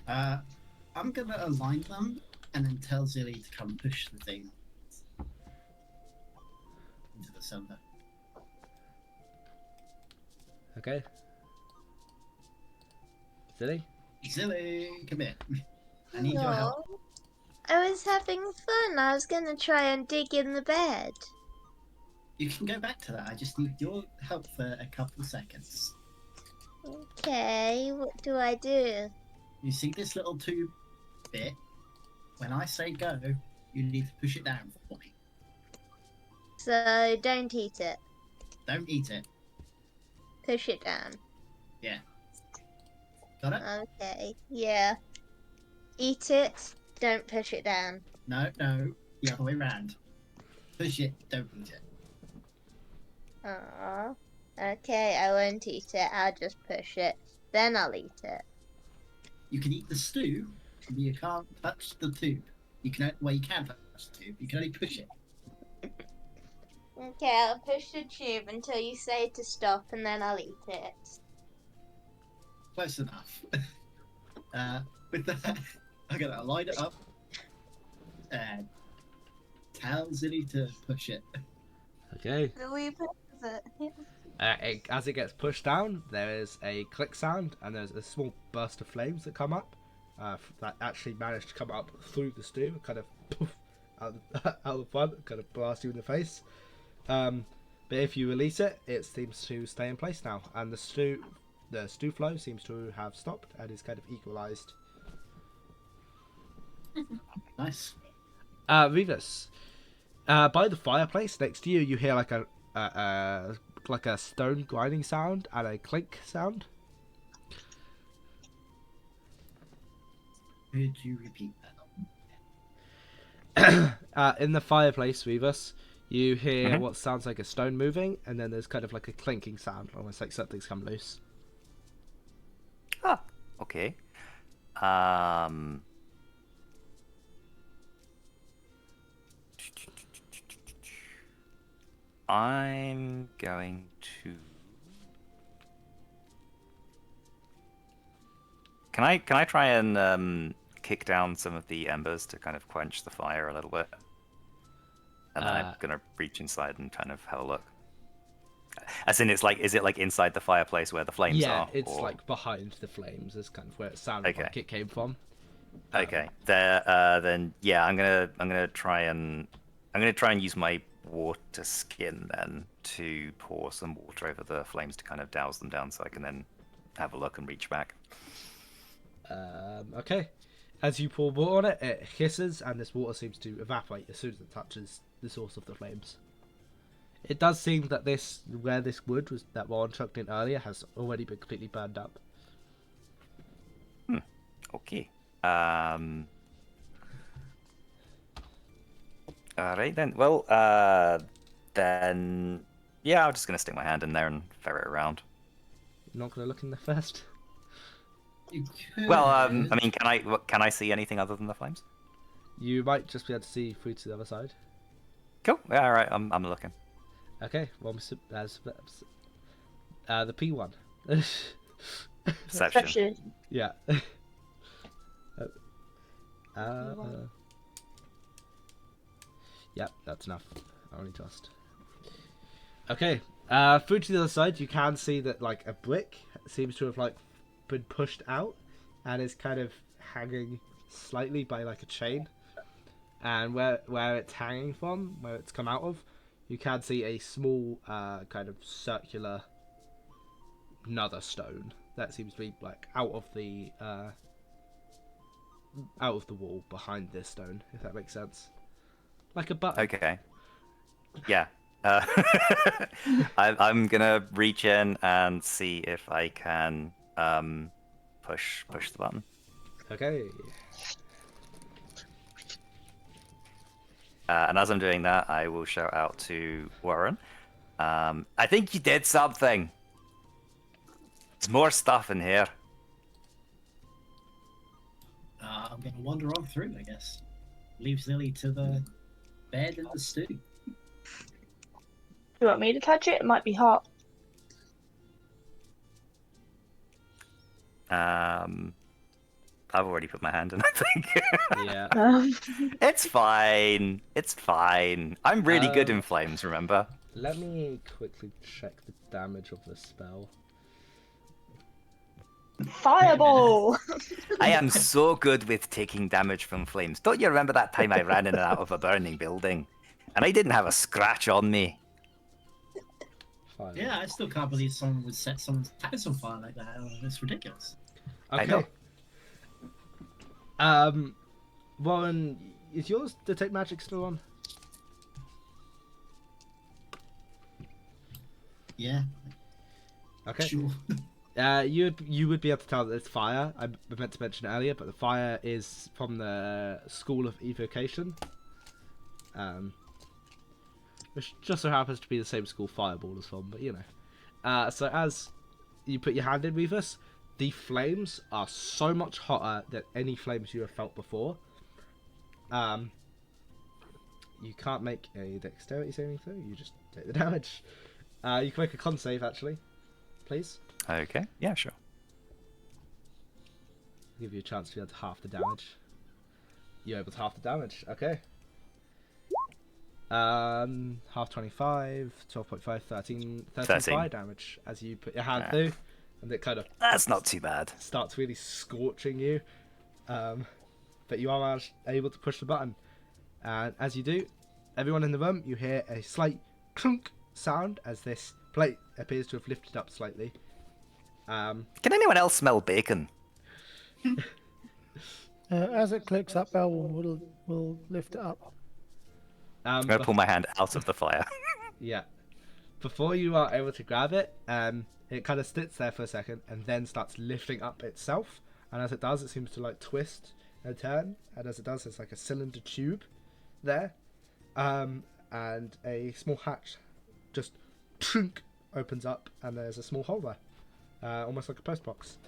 I'm gonna align them and then tell Zilly to come push the thing into the cylinder. Okay. Silly? Zilly, come here. I need your help. No, I was having fun. I was gonna try and dig in the bed. You can go back to that. I just need your help for a couple seconds. Okay, what do I do? You see this little tube bit? When I say go, you need to push it down for me. So don't eat it. Don't eat it. Push it down. Yeah. Got it? Okay, yeah. Eat it, don't push it down. No, the other way round. Push it, don't eat it. Aww. Okay, I won't eat it. I'll just push it. Then I'll eat it. You can eat the stew, but you can't touch the tube. You can touch the tube. You can only push it. Okay, I'll push the tube until you say to stop, and then I'll eat it. Close enough. With that, I'm gonna line it up and tell Zilly to push it. Okay. So we push it. As it gets pushed down, there is a click sound, and there's a small burst of flames that come up. That actually managed to come up through the stew, kind of poof, out the front, kind of blast you in the face. But if you release it, it seems to stay in place now, and the stew flow seems to have stopped and is kind of equalized. Nice. Rivas, by the fireplace next to you, you hear like a stone grinding sound and a clink sound. Could you repeat that? In the fireplace, Rivas, you hear Mhm. what sounds like a stone moving, and then there's kind of like a clinking sound, almost like something's come loose. Ah, okay. I'm going to. Can I try and kick down some of the embers to kind of quench the fire a little bit? And then I'm gonna reach inside and kind of have a look. As in, is it like inside the fireplace where the flames Yeah, are? it's or- like behind the flames. Is kind of where it sounded Okay. like it came from. Okay. Then yeah, I'm gonna try and use my water skin then to pour some water over the flames to kind of douse them down, so I can then have a look and reach back. Okay. As you pour water on it, it hisses, and this water seems to evaporate as soon as it touches the source of the flames. It does seem that where this wood was that Warren chucked in earlier has already been completely burned up. Okay. Alright then. Well, then... Yeah, I'm just going to stick my hand in there and ferret around. You're not going to look in there first? You could. Well, I mean, can I see anything other than the flames? You might just be able to see through to the other side. Cool. Yeah, alright, I'm looking. Okay, well, the P1. Perception. Perception. Yeah. Yeah, that's enough. Only just. Okay. Through to the other side, you can see that like a brick seems to have like been pushed out, and is kind of hanging slightly by like a chain. And where it's hanging from, where it's come out of, you can see a small kind of circular another stone that seems to be like out of the wall behind this stone, if that makes sense. Like a button. Okay. Yeah. I'm gonna reach in and see if I can push the button. Okay. And as I'm doing that, I will shout out to Warren. I think you did something. There's more stuff in here. I'm going to wander on through, I guess. Leaves Lily to the bed and the stew. Do you want me to touch it? It might be hot. I've already put my hand in, I think. Yeah. It's fine. It's fine. I'm really good in flames, remember? Let me quickly check the damage of the spell. Fireball! I am so good with taking damage from flames. Don't you remember that time I ran in and out of a burning building? And I didn't have a scratch on me. Fine. Yeah, I still can't believe someone would set someone's house on fire like that. It's ridiculous. Okay. I know. Warren, is yours detect magic still on? Yeah, Okay. sure. You would be able to tell that it's fire. I meant to mention it earlier, but the fire is from the School of Evocation, which just so happens to be the same school Fireball is from. But you know, so as you put your hand in, Revis, the flames are so much hotter than any flames you have felt before. You can't make a dexterity saving throw. You just take the damage. You can make a con save actually, please. Okay, yeah, sure. Give you a chance to be able to half the damage. You're able to half the damage. Okay. Half 25, 12.5, 13 fire damage as you put your hand through, and it kind of That's not too bad. starts really scorching you. But you are able to push the button, and as you do, everyone in the room, you hear a slight clunk sound as this plate appears to have lifted up slightly. Can anyone else smell bacon? As it clicks up, Elwyn will lift it up. I'm going to pull my hand out of the fire. Yeah. Before you are able to grab it, it kind of sits there for a second and then starts lifting up itself. And as it does, it seems to like twist and turn. And as it does, it's like a cylinder tube there. And a small hatch just trunk opens up, and there's a small hole there. Almost like a post box.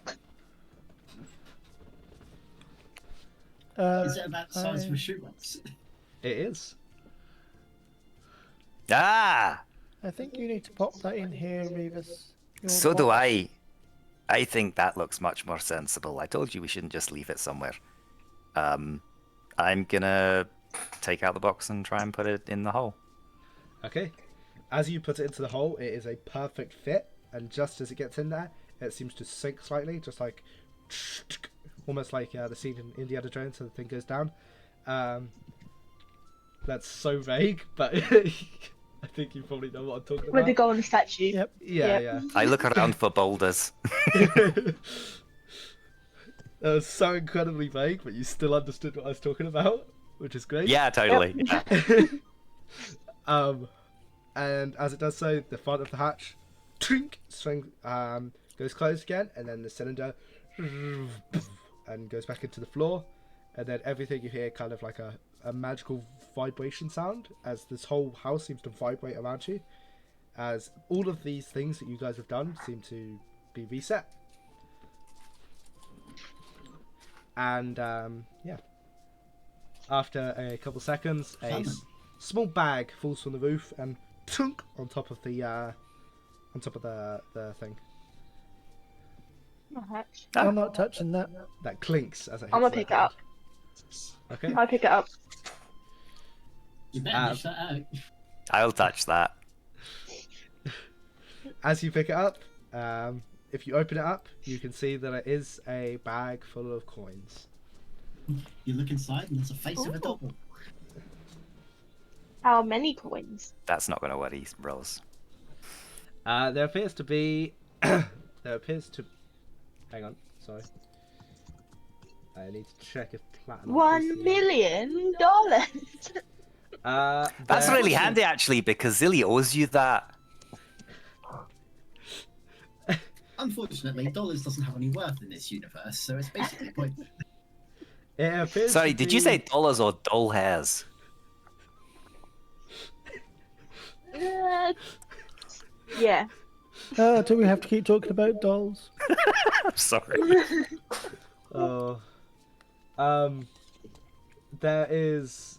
Is it about the size of a shoebox? It is. Ah! I think you need to pop that in here, Revis. So do I. I think that looks much more sensible. I told you we shouldn't just leave it somewhere. I'm gonna take out the box and try and put it in the hole. Okay. As you put it into the hole, it is a perfect fit, and just as it gets in there, it seems to sink slightly, just like almost like the scene in Indiana Jones, so the thing goes down. That's so vague, but I think you probably know what I'm talking about. With the golden statue. Yep. Yeah, Yep. yeah. I look around for boulders. That was so incredibly vague, but you still understood what I was talking about, which is great. Yeah, totally. Yep. Yeah. And as it does so, the front of the hatch, trink, goes closed again, and then the cylinder, and goes back into the floor, and then everything you hear kind of like a magical vibration sound as this whole house seems to vibrate around you, as all of these things that you guys have done seem to be reset. And yeah, after a couple seconds, a small bag falls from the roof and tunk on top of the thing. Alright. I'm not touching that. That clinks as it hits I'm gonna the pick it ground. up. Okay. I pick it up. You better dish that out. I'll touch that. As you pick it up, if you open it up, you can see that it is a bag full of coins. You look inside and there's a face of a Ooh. doll. How many coins? That's not going to worry Rose. There appears to be. Hang on, sorry. I need to check if platinum. $1 million. That's there- really handy, actually, because Zilly owes you that. Unfortunately, dollars doesn't have any worth in this universe, so it's basically pointless. It appears Sorry, to did you be- say dollars or doll hairs? Yeah. Do we have to keep talking about dolls? I'm sorry. Oh. There is.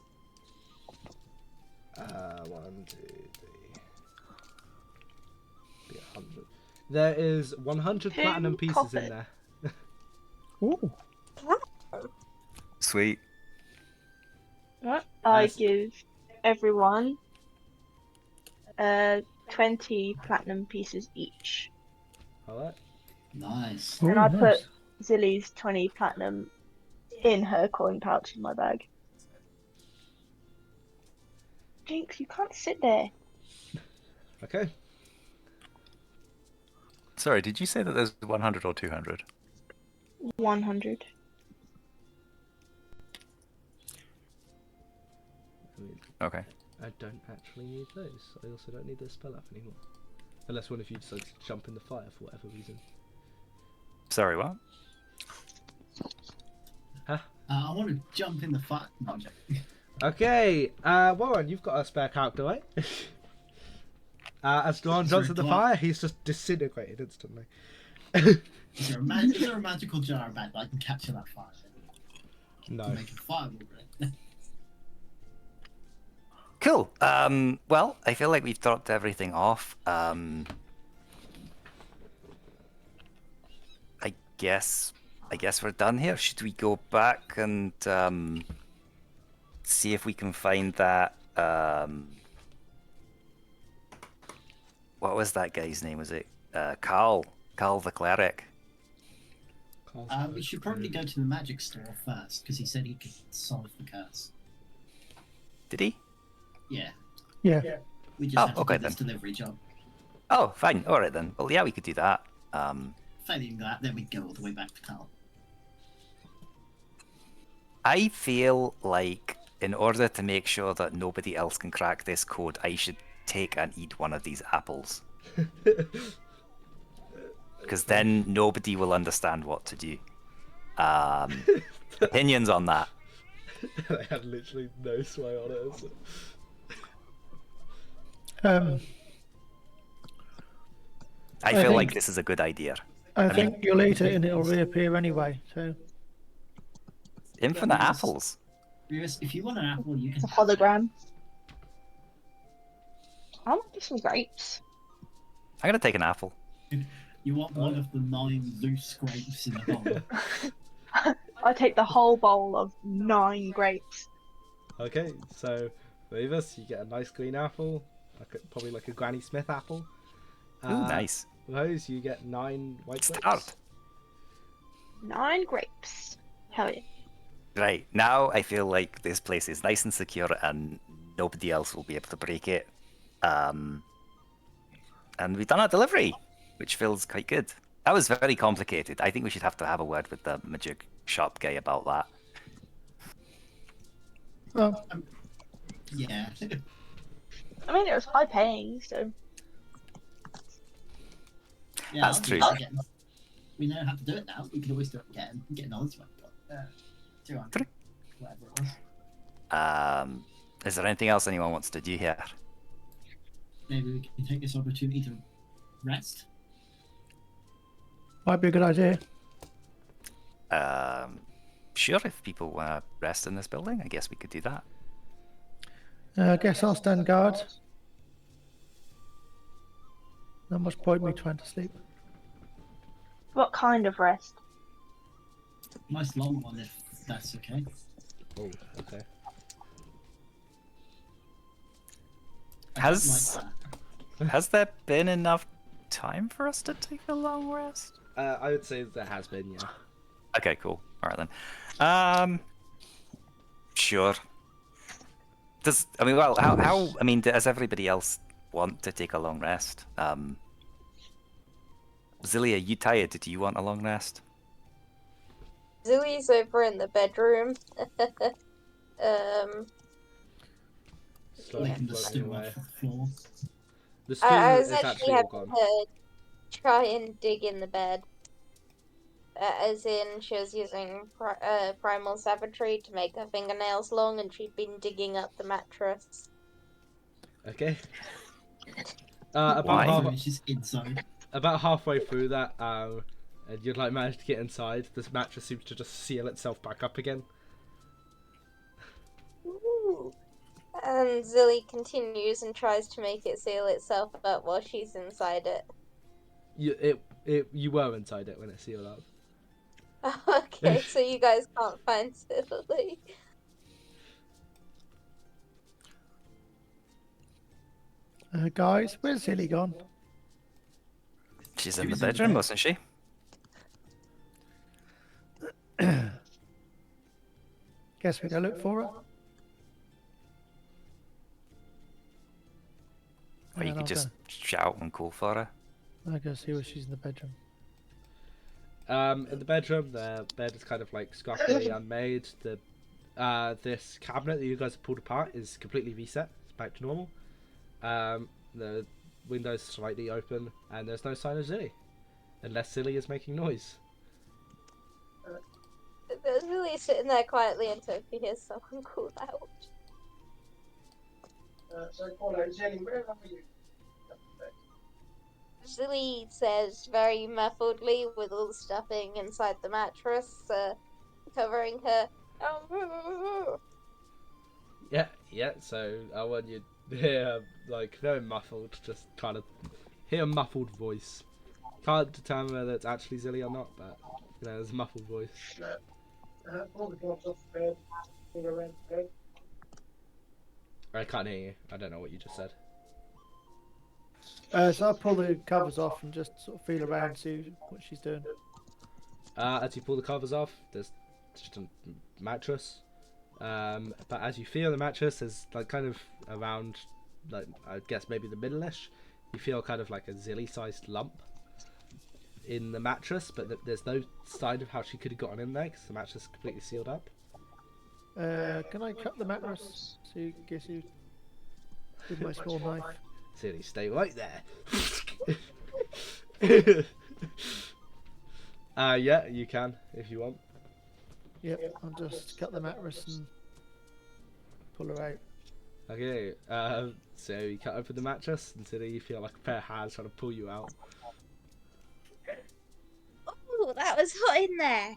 1, 2, 3. Be 100. There is 100 platinum Pin pieces in copper. there. Ooh. Sweet. Right. I Nice. give everyone 20 platinum pieces each. Alright. Nice. Ooh, And I nice. put Zilly's 20 platinum in her coin pouch in my bag. Jinx, you can't sit there. Okay. Sorry, did you say that there's 100 or 200? 100. I mean, Okay. I don't actually need those. I also don't need the spell up anymore. Unless one of you decides to jump in the fire for whatever reason. Sorry, what? I want to jump in the fire. No, I'm joking. Okay, Warren, you've got a spare character, right? As Warren jumps in the fire, he's just disintegrated instantly. Is there a magical jar bag that I can capture that fire? No. Make a fireball, right? Cool. Well, I feel like we've dropped everything off. I guess we're done here. Should we go back and see if we can find that? What was that guy's name? Was it Carl? Carl the cleric. We should probably go to the magic store first, because he said he could solve the curse. Did he? Yeah, Yeah. we just Oh, have to okay do this delivery job. Oh, fine. All right then. Well, yeah, we could do that. Failing that, then we go all the way back to Carl. I feel like in order to make sure that nobody else can crack this code, I should take and eat one of these apples. Because then nobody will understand what to do. Opinions on that? I had literally no sway on it. So. I I feel think- like this is a good idea. I think you'll eat it and it'll reappear anyway. So Infinite Yes. apples. Rivers, if you want an apple, you It's can. a hologram. I want some grapes. I'm gonna take an apple. You want one of the 9 loose grapes in the bowl. I take the whole bowl of 9 grapes. Okay, so for Rivers, you get a nice green apple, probably like a Granny Smith apple. Ooh, nice. Rose, you get 9 white grapes. Start. 9 grapes. Hell yeah. Right, now I feel like this place is nice and secure and nobody else will be able to break it. And we've done our delivery, which feels quite good. That was very complicated. I think we should have to have a word with the magic shop guy about that. Well, Yeah. I mean, it was high paying, so Yeah, That's I'll do true. it again. We know how to do it now. We can always do it again and get another 200, whatever it was. Is there anything else anyone wants to do here? Maybe we can take this opportunity to rest. might be a good idea. Sure, if people want to rest in this building, I guess we could do that. I guess I'll stand guard. Not much point me trying to sleep. what kind of rest? Nice long one, if that's okay. Oh, okay. I Has- don't like Has there been enough time for us to take a long rest? I would say there has been, yeah. Okay, cool. All right then. Sure. Does does everybody else want to take a long rest? Zillia, you tired? Did you want a long rest? Zilly's over in the bedroom. Slowly licking the floating stew away. off the floor. The stew I was is actually actually all having gone. to try and dig in the bed. As in, she was using primal savagery to make her fingernails long, and she'd been digging up the mattress. Okay. Why? Which is inside. About halfway through that, and you'd like manage to get inside. This mattress seems to just seal itself back up again. Ooh. And Zilly continues and tries to make it seal itself up while she's inside it. You were inside it when it sealed up. Okay, so you guys can't find Zilly. Guys, where's Silly gone? She's She in the was in the bedroom, bed. wasn't she? Guess we go look for her. Or you And could I'll just shout and call for her. I'll go see where she's in the bedroom. In the bedroom, the bed is kind of like scruffily unmade. This cabinet that you guys have pulled apart is completely reset. It's back to normal. The window's slightly open, and there's no sign of Zilly, unless Zilly is making noise. Zilly's sitting there quietly until she hears someone call out. Zilly says very muffledly, with all the stuffing inside the mattress, covering her. Yeah. So I want you to hear like very muffled, just kind of hear a muffled voice. Can't determine whether it's actually Zilly or not, but there's a muffled voice. I can't hear you. I don't know what you just said. So I'll pull the covers off and just sort of feel around, see what she's doing. As you pull the covers off, there's just a mattress. But as you feel the mattress, there's like kind of around, like I guess maybe the middle-ish, you feel kind of like a Zilly-sized lump in the mattress, but there's no sign of how she could have gotten in there because the mattress is completely sealed up. Can I cut the mattress? So guess you with my small knife. Zilly, stay right there. Yeah, you can if you want. Yep, I'll just cut the mattress and pull her out. Okay, so you cut open the mattress and Zilly, you feel like a pair of hands trying to pull you out. Oh, that was hot in there.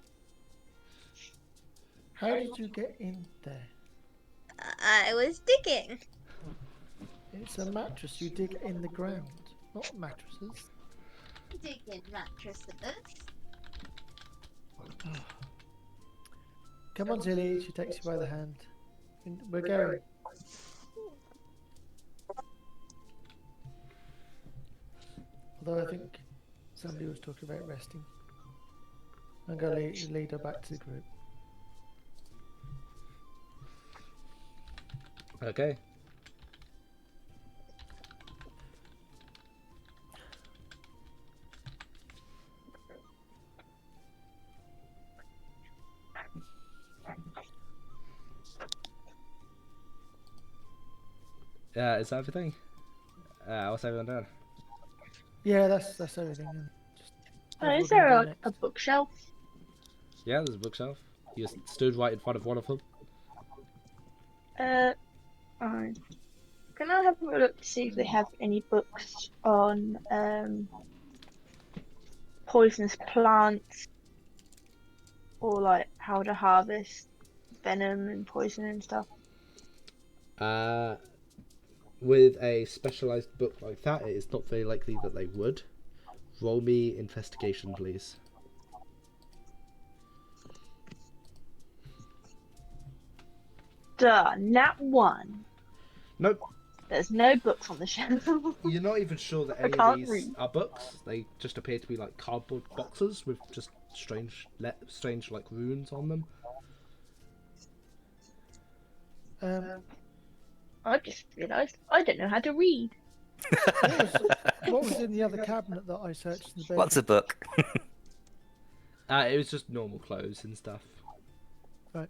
How did you get in there? I was digging. It's a mattress you dig in the ground, not mattresses. Digging mattresses. Come on, Zilly, she takes you by the hand. We're going. Although I think somebody was talking about resting. I'm going to lead her back to the group. Okay. Is that everything? What's everyone doing? Yeah, that's everything. And just what Is we're there gonna a, do a next. bookshelf? Yeah, there's a bookshelf. You just stood right in front of one of them. Alright. Can I have a look to see if they have any books on poisonous plants or like how to harvest venom and poison and stuff? With a specialized book like that, it is not very likely that they would. Roll me investigation, please. Duh, nat one. Nope. There's no books on the shelf. You're not even sure that I any of can't these read. are books. They just appear to be like cardboard boxes with just strange like runes on them. I just realised I don't know how to read. What was in the other cabinet that I searched in the bedroom? What's a book? It was just normal clothes and stuff. Right.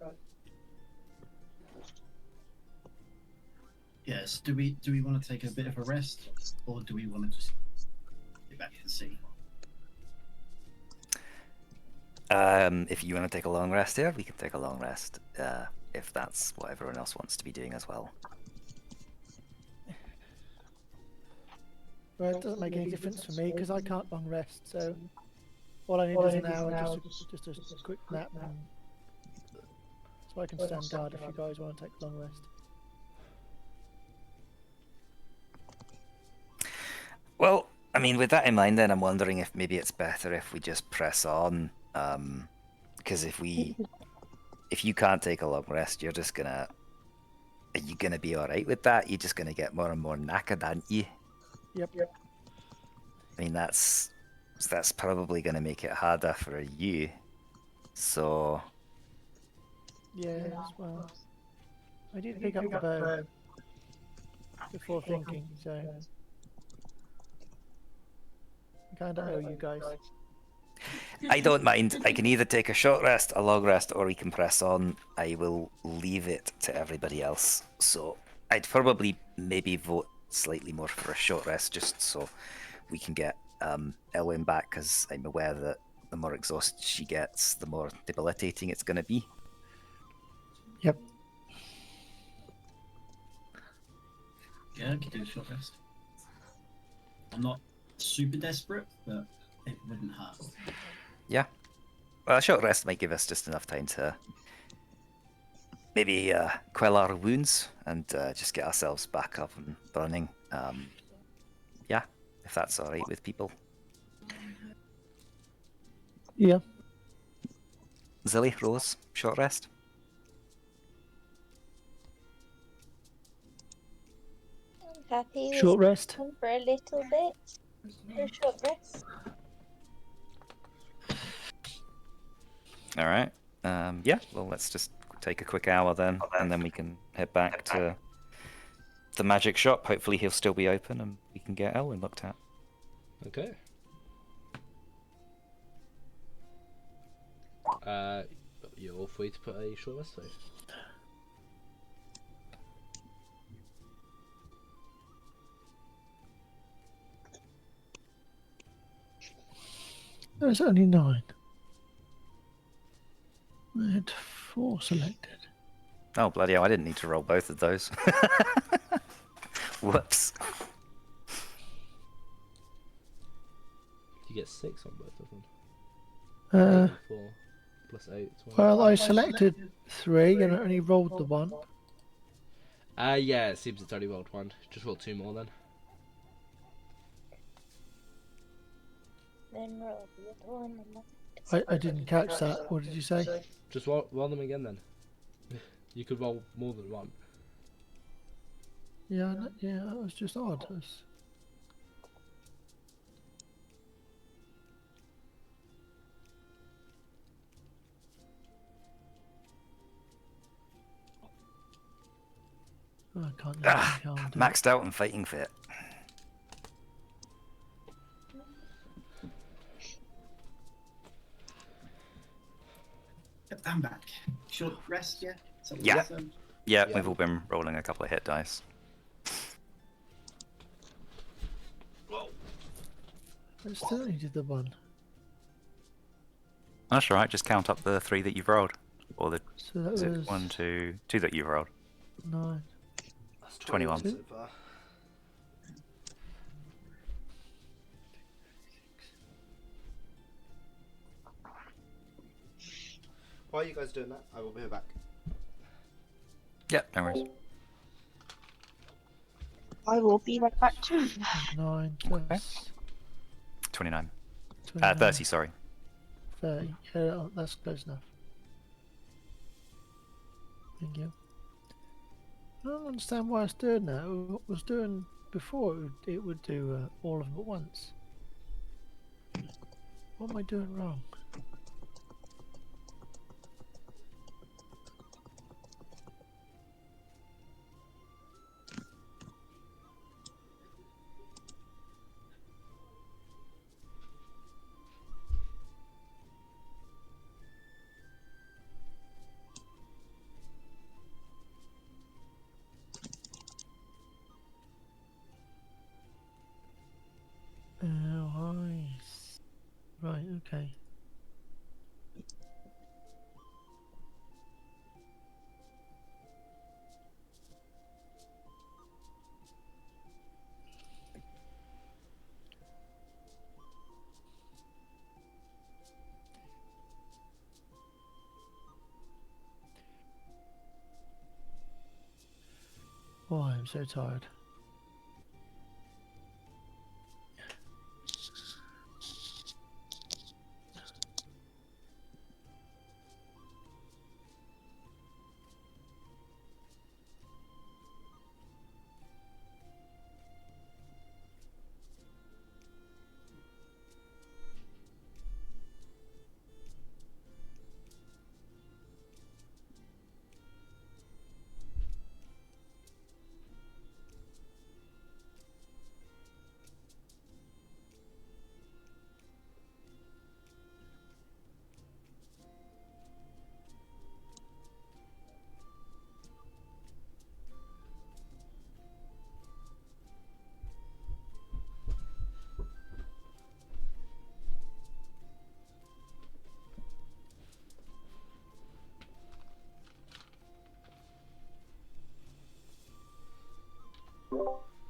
Yes. Do we want to take a bit of a rest, or do we want to just get back and see? If you want to take a long rest here, we can take a long rest. If that's what everyone else wants to be doing as well. Well, it doesn't make any difference for me because I can't long rest. So all I need is an hour, just a quick nap, and so I can stand guard if you guys want to take a long rest. Well, I mean, with that in mind, then I'm wondering if maybe it's better if we just press on. Because if you can't take a long rest, you're just gonna. Are you gonna be all right with that? You're just gonna get more and more knackered, aren't you? Yep. I mean, that's probably gonna make it harder for you. So Yes. Well, I did pick up the bow before thinking, so I kind of owe you guys. I don't mind. I can either take a short rest, a long rest, or we can press on. I will leave it to everybody else. So I'd probably maybe vote slightly more for a short rest, just so we can get Elwyn back, because I'm aware that the more exhausted she gets, the more debilitating it's going to be. Yep. Yeah, I could do a short rest. I'm not super desperate, but it wouldn't hurt. Yeah. Well, a short rest might give us just enough time to maybe quell our wounds and just get ourselves back up and running. Yeah, if that's all right with people. Yeah. Zilly, Rose, short rest. I'm happy with Short rest. sleeping for a little bit. A short rest. All right. Yeah. Well, let's just take a quick hour then, and then we can head back to the magic shop. Hopefully, he'll still be open, and we can get Elwyn looked at. Okay. You're all free to put a short rest though. There's only 9. I had 4 selected. Oh bloody hell! I didn't need to roll both of those. Whoops. You get 6 on both of them. 8 Uh, and 4 plus 8. 12. well, I selected 3 and I only rolled the 1. Yeah, it seems it's only rolled 1. Just roll 2 more then. Then roll the other one. And I didn't catch that. What did you say? Just roll them again then. You could roll more than 1. Yeah, yeah, that was just odd. That's- Oh, I can't. Ah, Can't do it. maxed out and fighting fit. Yep, I'm back. Short rest, yeah? Yeah. So, Yeah, Yeah. we've all been rolling a couple of hit dice. I still needed the 1. That's all right. Just count up the 3 that you've rolled, or the So that is it was 1, 2, 2 that you've rolled. 9. That's 21. so far. While you guys doing that, I will be back. Yeah, no worries. I will be right back too. 9 Okay. plus 29. 29. 30. Sorry. 30. Yeah, that's close enough. Thank you. I don't understand why it's doing that. It was doing before it would do all of them at once. What am I doing wrong? Right, okay. Oh, I'm so tired.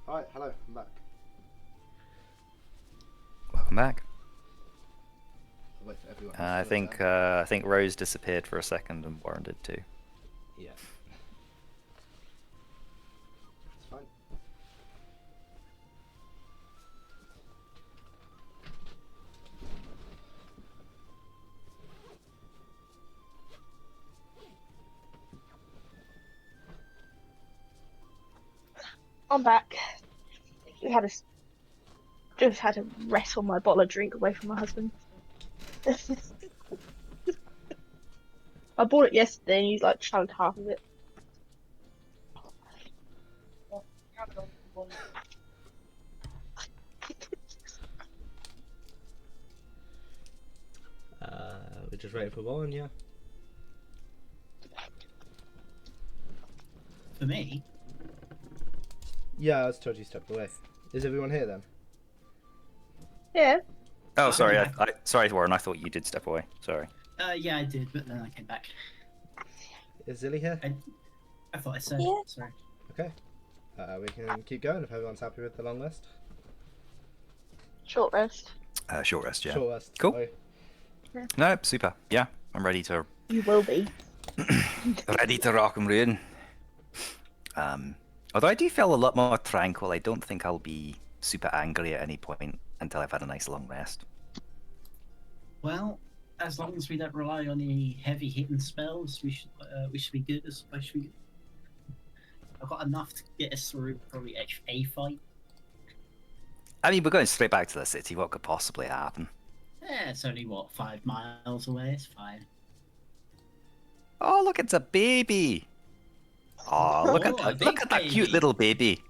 Alright, hello, I'm back. Welcome back. I'll wait for everyone. I think Rose disappeared for a second and Warren did too. Yeah. It's fine. I'm back. We had a just had to wrestle my bottle of drink away from my husband. I bought it yesterday and he's like chugged half of it. We're just waiting for Warren, yeah. For me, Yeah, I was told you stepped away. Is everyone here then? Yeah. Oh, I'm sorry. back. Sorry, Warren. I thought you did step away. Sorry. yeah, I did, but then I came back. Is Zilly here? I thought I said. Yeah. Sorry. Okay. We can keep going if everyone's happy with the long list. Short rest. Short rest, yeah. Short rest. Cool. Bye. No, super. Yeah, I'm ready to You will be. rock and roll. Although I do feel a lot more tranquil, I don't think I'll be super angry at any point until I've had a nice long rest. Well, as long as we don't rely on any heavy hitting spells, we should be good. I've got enough to get us through probably a fight. I mean, we're going straight back to the city. What could possibly happen? Yeah, it's only 5 miles away. It's fine. Oh, look, it's a baby. Oh, look Oh, a at big look at that cute baby. little baby.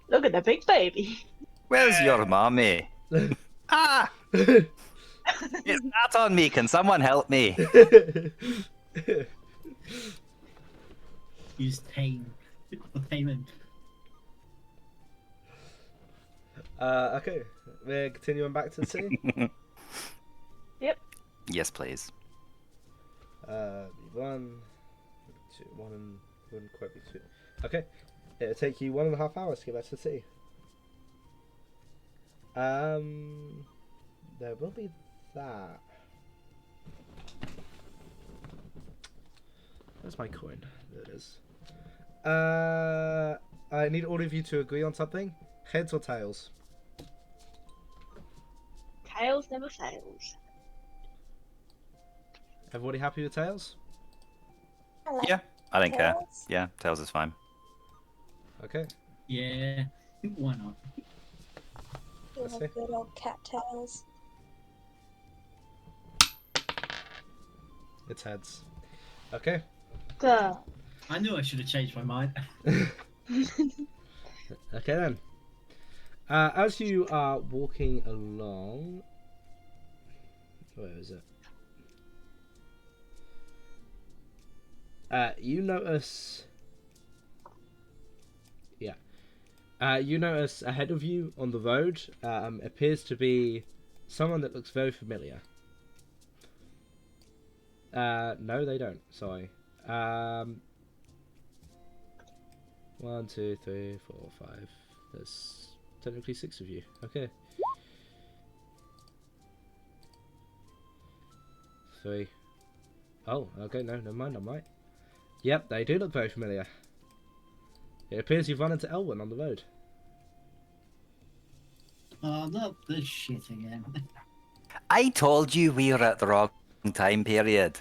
Look at the big baby. Where's your mommy? Ah! It's not on me. Can someone help me? Use tame. Tame him. Okay. we're continuing back to the city. Yes, please. One, two, one, and wouldn't quite be two. Okay, it'll take you 1.5 hours to get back to the city. There will be that. Where's my coin? There it is. I need all of you to agree on something. Heads or tails? Tails never fails. Everybody happy with tails? I like Yeah, I don't care. tails. Yeah, tails is fine. Okay. Yeah, why not? You Let's love see. good old cat tails. It's heads. Okay. Duh. I knew I should have changed my mind. Okay then. As you are walking along, where is it? You notice. Yeah. You notice ahead of you on the road appears to be someone that looks very familiar. No, they don't. Sorry. 1, 2, 3, 4, 5. There's technically 6 of you. Okay. 3. Oh, okay. No, never mind. I'm right. Yep, they do look very familiar. It appears you've run into Elwyn on the road. Oh, not this shit again. I told you we were at the wrong time period.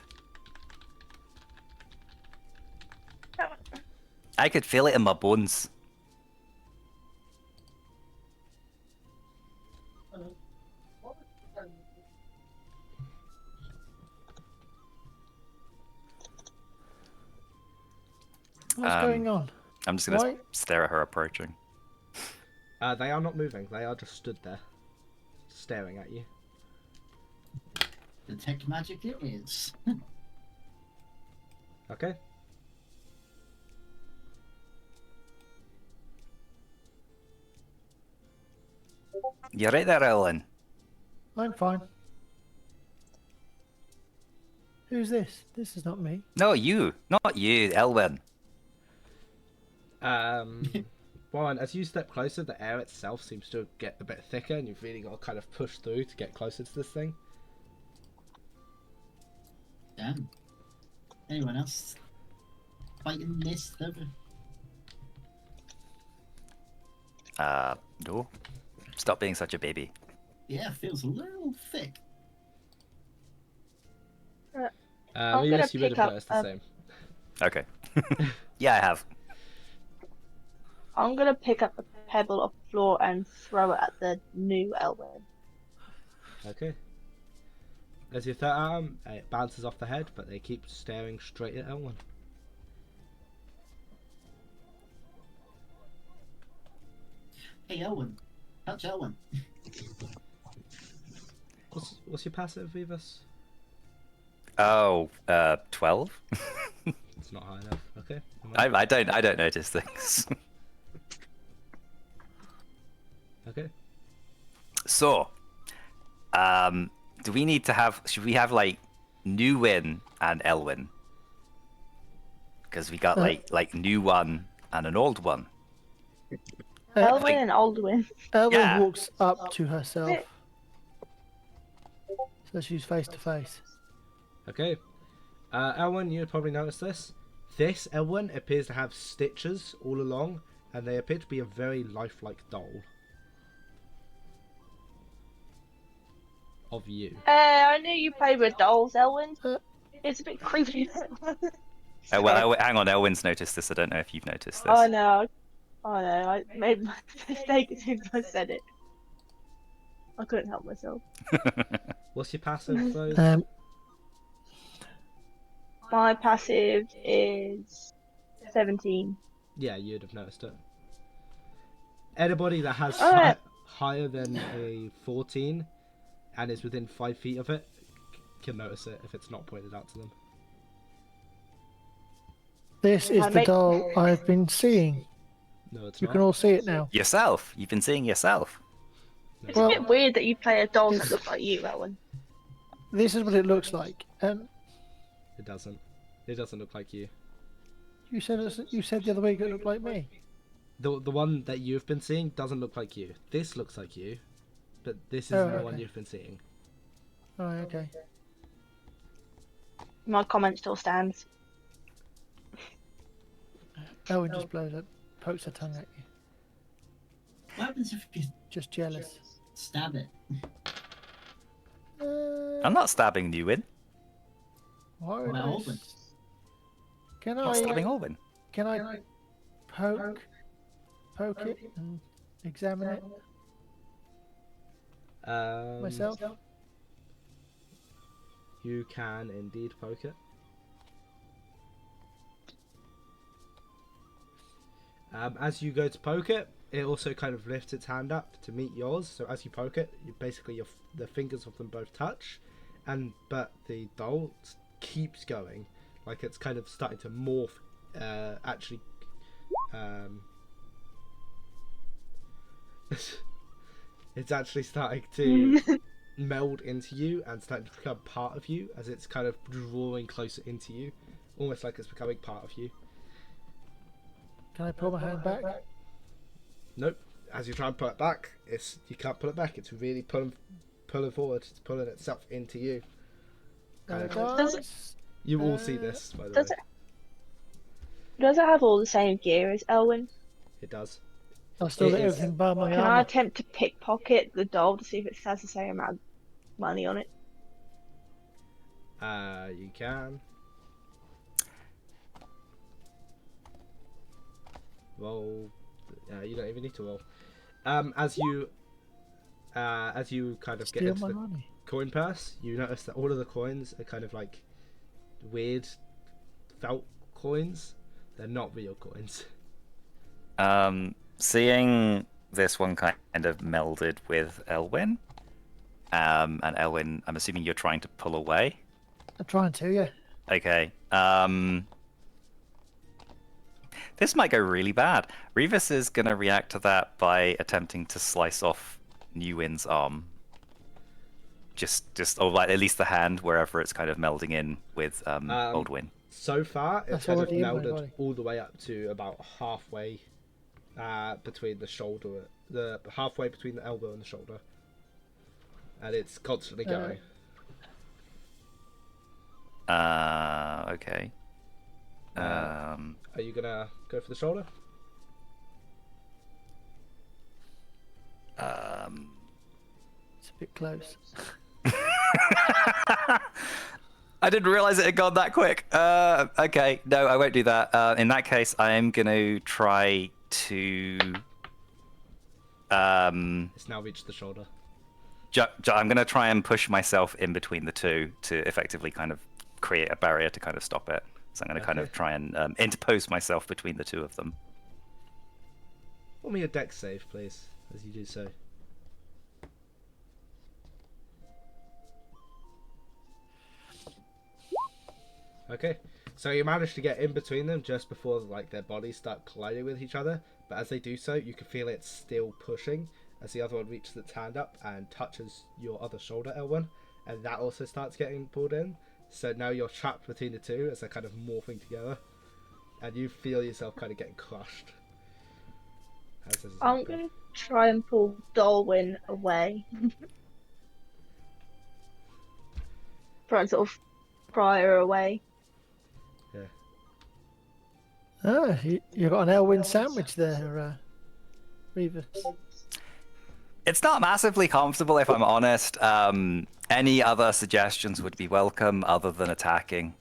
I could feel it in my bones. What's going on? I'm just gonna Why? stare at her approaching. They are not moving. They are just stood there, staring at you. Detect magic it is. Okay. You right there, Ellen? I'm fine. Who's this? This is not me. No, you. Not you, Elwyn. Warren, as you step closer, the air itself seems to get a bit thicker, and you've really got to kind of push through to get closer to this thing. Damn. Anyone else fighting this? No. Stop being such a baby. Yeah, feels a little thick. I'm Maybe gonna you would pick have up noticed the same. Okay. Yeah, I have. I'm gonna pick up a pebble off the floor and throw it at the new Elwyn. Okay. As you throw it at them, it bounces off the head, but they keep staring straight at Elwyn. Hey, Elwyn. Touch Elwyn. What's your passive, Vivas? Oh, 12? It's not high enough. Okay. never mind. I don't notice things. Okay. So, do we need to have? Should we have like new Win and Elwyn? Because we got like new one and an old one. Elwyn and Aldwyn. Elwyn Yeah. walks up to herself. So she's face to face. Okay. Elwyn, you probably noticed this. This Elwyn appears to have stitches all along, and they appear to be a very lifelike doll of you. I knew you played with dolls, Elwyn. It's a bit creepy. Well, hang on. Elwyn's noticed this. I don't know if you've noticed this. Oh no. Oh no, I made my mistake as soon as I said it. I couldn't help myself. What's your passive, Rose? My passive is 17. Yeah, you'd have noticed it. Anybody that has Alright. higher than a 14 and is within 5 feet of it can notice it if it's not pointed out to them. This is I the make- doll I've been seeing. No, it's You not. can all see it now. Yourself. You've been seeing yourself. No, It's Well- a bit weird that you play a doll that It's- looks like you, Owen. This is what it looks like. And it doesn't. It doesn't look like you. you said the other week it looked like me. The one that you've been seeing doesn't look like you. This looks like you, but this isn't Oh, the one okay. you've been seeing. Oh, okay. My comment still stands. Owen just pokes her tongue at you. What happens if you Just jealous. stab it? I'm not stabbing Newin. Warren, Well, Alvin. Can I'm not stabbing I Alvin. poke it and examine it myself? You can indeed poke it. As you go to poke it, it also kind of lifts its hand up to meet yours. So as you poke it, the fingers of them both touch, but the doll keeps going, like it's kind of starting to morph. It's actually starting to meld into you and starting to become part of you as it's kind of drawing closer into you, almost like it's becoming part of you. Can I pull my hand back? Nope. As you try and pull it back, you can't pull it back. It's really pulling forward. It's pulling itself into you. Kind of- Guys, You all see this, by the way. Does it have all the same gear as Elwyn? It does. I'll still It let is- everything bar my Can I armor. attempt to pickpocket the doll to see if it has the same amount of money on it? You can. Roll. You don't even need to roll. As you kind of get Steal into my the money. coin purse, you notice that all of the coins are kind of like weird felt coins. They're not real coins. Seeing this one kind of melded with Elwyn, and Elwyn, I'm assuming you're trying to pull away. I'm trying to, yeah. Okay. This might go really bad. Revis is gonna react to that by attempting to slice off Newin's arm. Or like at least the hand, wherever it's kind of melding in with Oldwin. So far, it's That's kind of already in my melded body. all the way up to about halfway between the shoulder, halfway between the elbow and the shoulder, and it's constantly going. Okay. Are you gonna go for the shoulder? It's a bit close. I didn't realize it had gone that quick. Okay, no, I won't do that. In that case, I am going to try to. It's now reached the shoulder. I'm going to try and push myself in between the two to effectively kind of create a barrier to kind of stop it. So I'm going to kind of Okay. try and interpose myself between the two of them. Roll me a dex save, please, as you do so. Okay, so you manage to get in between them just before like their bodies start colliding with each other, but as they do so, you can feel it still pushing as the other one reaches its hand up and touches your other shoulder, L1, and that also starts getting pulled in. So now you're trapped between the two as they're kind of morphing together, and you feel yourself kind of getting crushed. As this is I'm happening. gonna try and pull Dolwyn away. Try and sort of pry her away. Ah, you got an Elwyn sandwich there, Revis. It's not massively comfortable, if I'm honest. Any other suggestions would be welcome, other than attacking.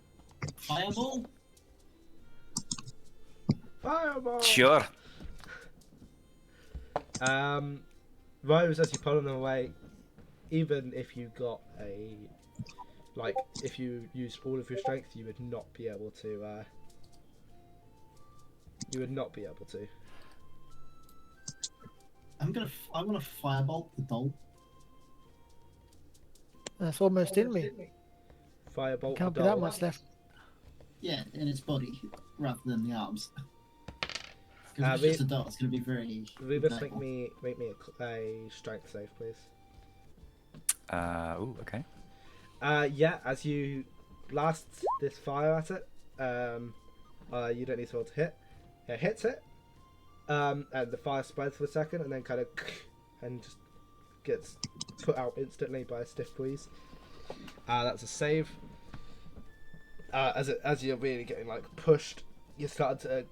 Fireball? Fireball! Sure. Rose, as you pull them away, even if you got if you used all of your strength, you would not be able to. You would not be able to. I'm gonna firebolt the doll. That's almost in me. Firebolt. Can't the be that doll. much left. Yeah, in its body rather than the arms. Because if it's just a dart, it's going to be very. Rebus, valuable. make me a strength save, please. Ooh, okay. Yeah, as you blast this fire at it, you don't need to roll to hit. It hits it, and the fire spreads for a second, and then kind of and just gets put out instantly by a stiff breeze. That's a save. As you're really getting like pushed, you're starting to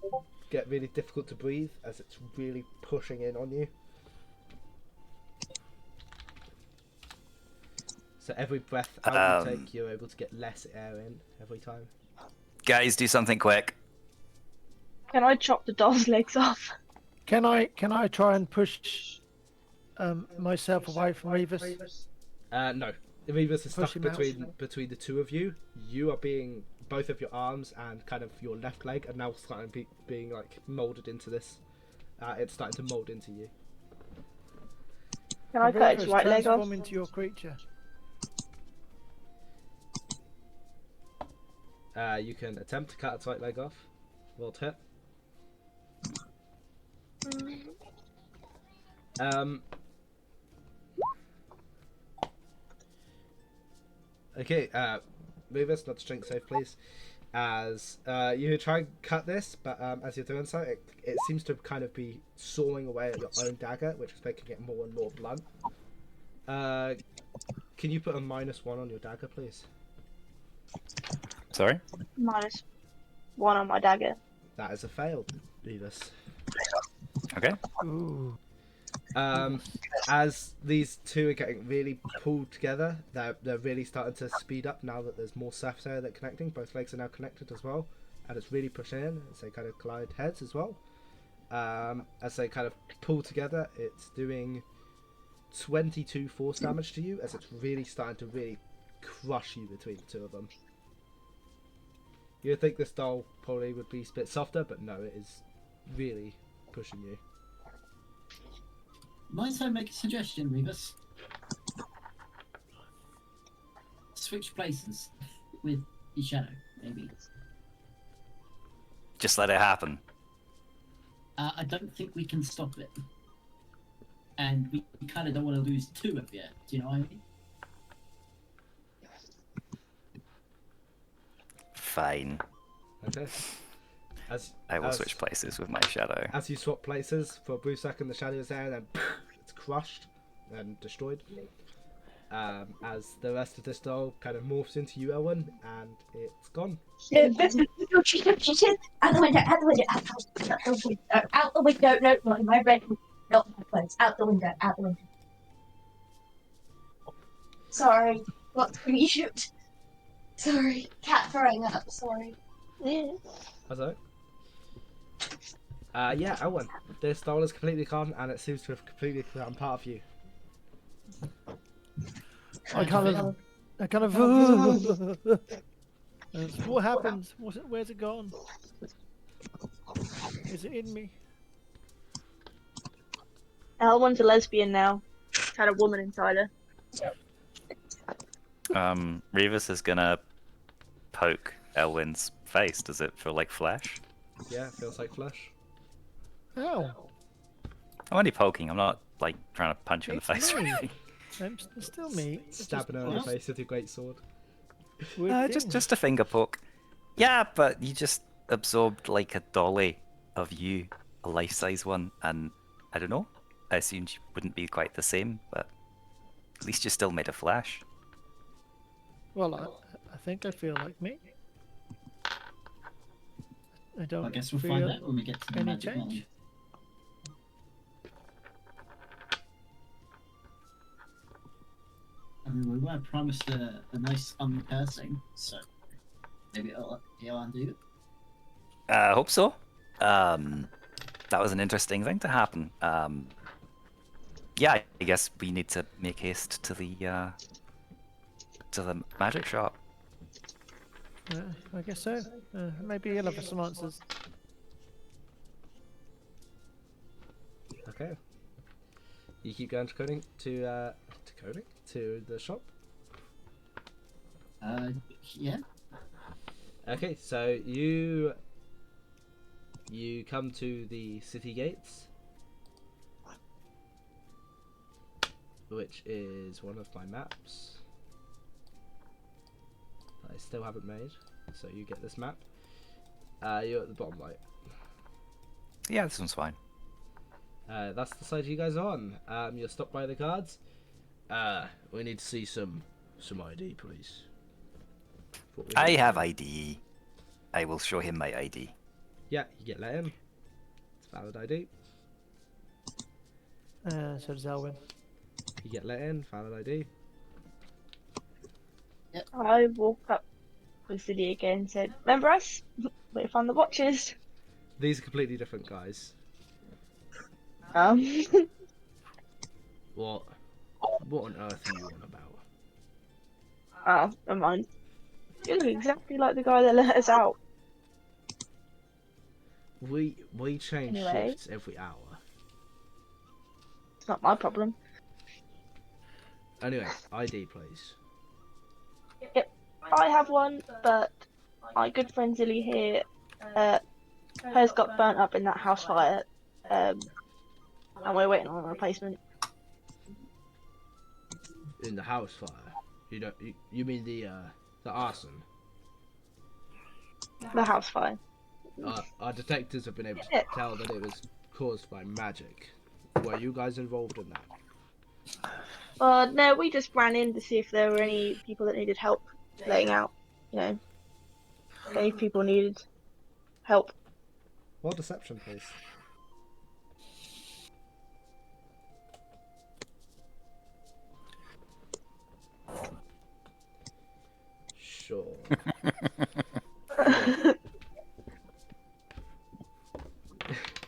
get really difficult to breathe as it's really pushing in on you. So every breath out you take, you're able to get less air in every time. Guys, do something quick. Can I chop the doll's legs off? Can I try and push myself away from Revis? No. Rebus is Push stuck him out. between the two of you. You are being both of your arms and kind of your left leg are now starting being like molded into this. It's starting to mold into you. Can I cut its Revis, right leg off? transform into your creature. You can attempt to cut its right leg off. Roll to hit. Okay, Rebus, not strength save, please. As you try and cut this, but as you're doing so, it seems to kind of be sawing away at your own dagger, which is making it more and more blunt. Can you put a -1 on your dagger, please? Sorry? -1 on my dagger. That is a fail, Rebus. Okay. Ooh. As these two are getting really pulled together, they're really starting to speed up now that there's more surface area that's connecting. Both legs are now connected as well, and it's really pushing in as they kind of collide heads as well. As they kind of pull together, it's doing 22 force damage to you as it's really starting to really crush you between the two of them. You would think this doll probably would be a bit softer, but no, it is really pushing you. Might I make a suggestion, Rebus? Switch places with your shadow, maybe. Just let it happen. I don't think we can stop it. And we kind of don't want to lose two of you. Do you know what I mean? Fine. Okay. I will switch places with my shadow. As you swap places, for a brief second the shadow is there, and then it's crushed and destroyed. As the rest of this doll kind of morphs into you, Elwyn, and it's gone. Out the window, out the window, out the window, no, not in my bedroom, not my clothes, out the window, out the window. Sorry, got to reshoot. Sorry, cat throwing up, sorry. How's that? Yeah, Elwyn, this doll is completely gone, and it seems to have completely become part of you. I kind of. What happens? Where's it gone? Is it in me? Elwyn's a lesbian now. Had a woman inside her. Revis is gonna poke Elwyn's face. Does it feel like flesh? Yeah, it feels like flesh. Ow! I'm only poking. I'm not like trying to punch you in the It's face or me. anything. It's still me. It's Stabbing her in the face with your great sword. weird Just thing. just a finger poke. Yeah, but you just absorbed like a dolly of you, a life-size one, and I don't know. I assumed you wouldn't be quite the same, but at least you're still made of flesh. Well, I think I feel like me. I don't I guess we'll feel find out when we get to the any magic change. wand. I mean, we were promised a nice uncursing, so maybe it'll undo it. I hope so. That was an interesting thing to happen. Yeah, I guess we need to make haste to the magic shop. I guess so. Maybe you'll have some answers. Okay. You keep going to coding to the shop. Yeah. Okay, so you you come to the city gates, which is one of my maps that I still haven't made. So you get this map. You're at the bottom right. Yeah, this one's fine. That's the side you guys are on. You're stopped by the guards. We need to see some ID, please. I have ID. I will show him my ID. Yeah, you get let in. It's valid ID. So does Elwin. You get let in, valid ID. I walk up with City again and said, "Remember us? We found the watches." These are completely different guys. Um, What on earth are you on about? oh, never mind. You look exactly like the guy that let us out. We change Anyway. shifts every hour. It's not my problem. Anyway, ID, please. Yep, I have one, but my good friend Zilly here, hers got burnt up in that house fire, and we're waiting on a replacement. In the house fire. You mean the arson? The house fire. Our detectives have been able to Yeah. tell that it was caused by magic. Were you guys involved in that? No, we just ran in to see if there were any people that needed help letting out. You know, if any people needed help. Well, deception, please. Sure.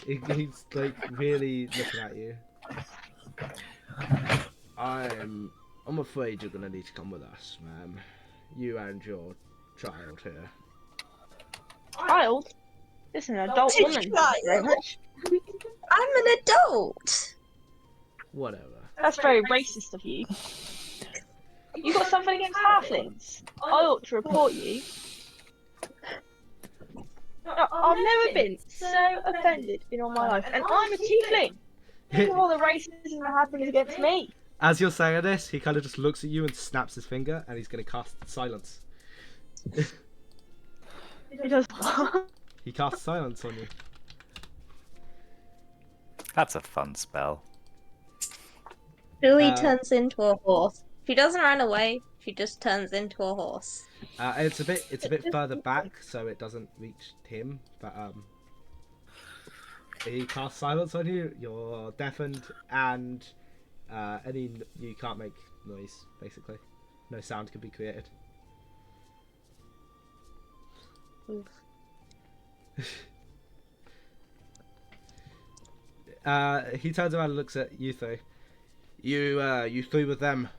He's like really looking at you. I'm afraid you're gonna need to come with us, ma'am. You and your child here. Child? It's an adult It's a woman. Thank you very child. much. I'm an adult. Whatever. That's very racist of you. You got something against halflings? I ought to report you. No, I've never been so offended in all my life, and I'm a tiefling. Think of all the racism that happens against me. As you're saying this, he kind of just looks at you and snaps his finger, and he's gonna cast silence. He does. He casts silence on you. That's a fun spell. Billy turns into a horse. She doesn't run away. She just turns into a horse. It's a bit further back, so it doesn't reach him. But he casts silence on you. You're deafened, and you can't make noise. Basically, no sound can be created. He turns around and looks at you three. You three with them.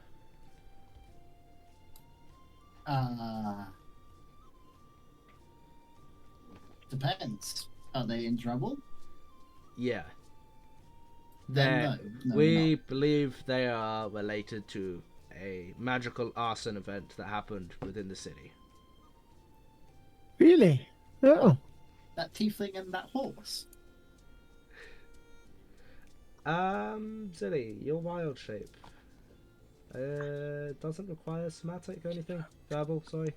Depends. Are they in trouble? Yeah. Then no, We we're not. believe they are related to a magical arson event that happened within the city. Really? Oh. That tiefling and that horse. Zilly, your wild shape. Doesn't require somatic or anything. Verbal, sorry.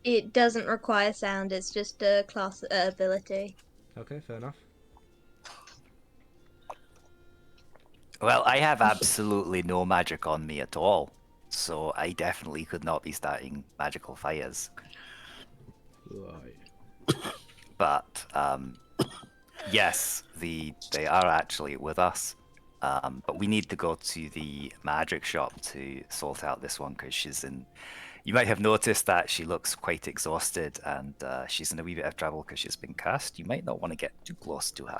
It doesn't require sound. It's just a class ability. Okay, fair enough. Well, I have absolutely no magic on me at all, so I definitely could not be starting magical fires. Right. But yes, they are actually with us. But we need to go to the magic shop to sort out this one because she's in. You might have noticed that she looks quite exhausted and she's in a wee bit of trouble because she's been cursed. You might not want to get too close to her.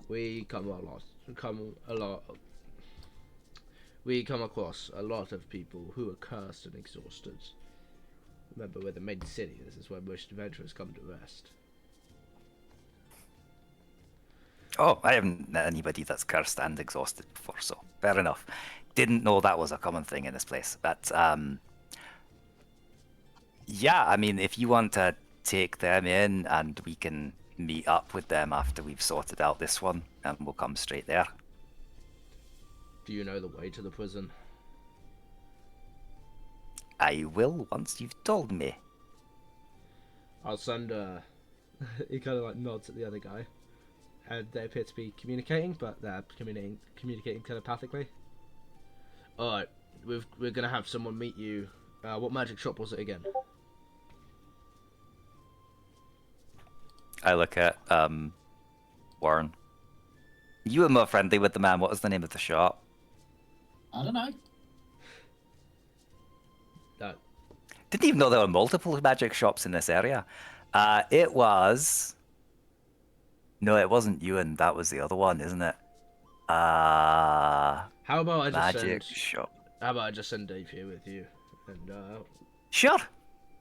We come across a lot of people who are cursed and exhausted. Remember, we're the main city. This is where most adventurers come to rest. Oh, I haven't met anybody that's cursed and exhausted before, so fair enough. Didn't know that was a common thing in this place. But yeah, I mean, if you want to take them in, and we can meet up with them after we've sorted out this one, and we'll come straight there. Do you know the way to the prison? I will once you've told me. I'll send he kind of like nods at the other guy, and they appear to be communicating, but they're communicating telepathically. All right, we're gonna have someone meet you. What magic shop was it again? I look at Warren. You were more friendly with the man. What was the name of the shop? I don't know. Didn't even know there were multiple magic shops in this area. It was. No, it wasn't Ewan. That was the other one, isn't it? How about I just Magic send? shop. How about I just send Dave here with you, and Sure.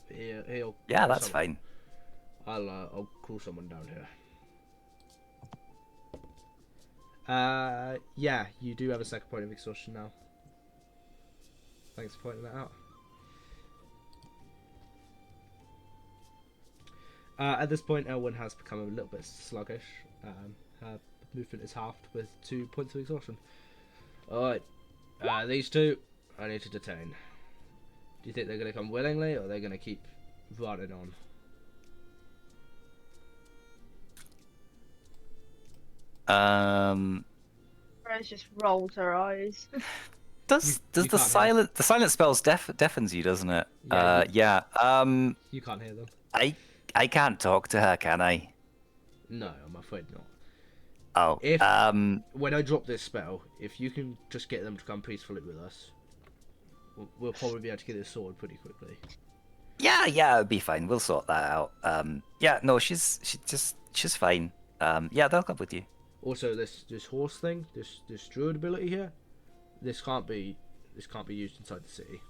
he'll Yeah, call that's someone. fine. I'll call someone down here. Yeah, you do have a second point of exhaustion now. Thanks for pointing that out. At this point, Elwyn has become a little bit sluggish. Her movement is halved with 2 points of exhaustion. Alright, these two I need to detain. Do you think they're going to come willingly, or are they going to keep running on? Rose just rolls her eyes. Does You the can't hear. silent spells deafens you, doesn't it? Yeah, Yeah. You can't hear them. I can't talk to her, can I? No, I'm afraid not. Oh. If when I drop this spell, if you can just get them to come peacefully with us, we'll probably be able to get this sword pretty quickly. Yeah, it'll be fine. We'll sort that out. Yeah, no, she's fine. Yeah, they'll come with you. Also, this horse thing, this druid ability here, this can't be used inside the city.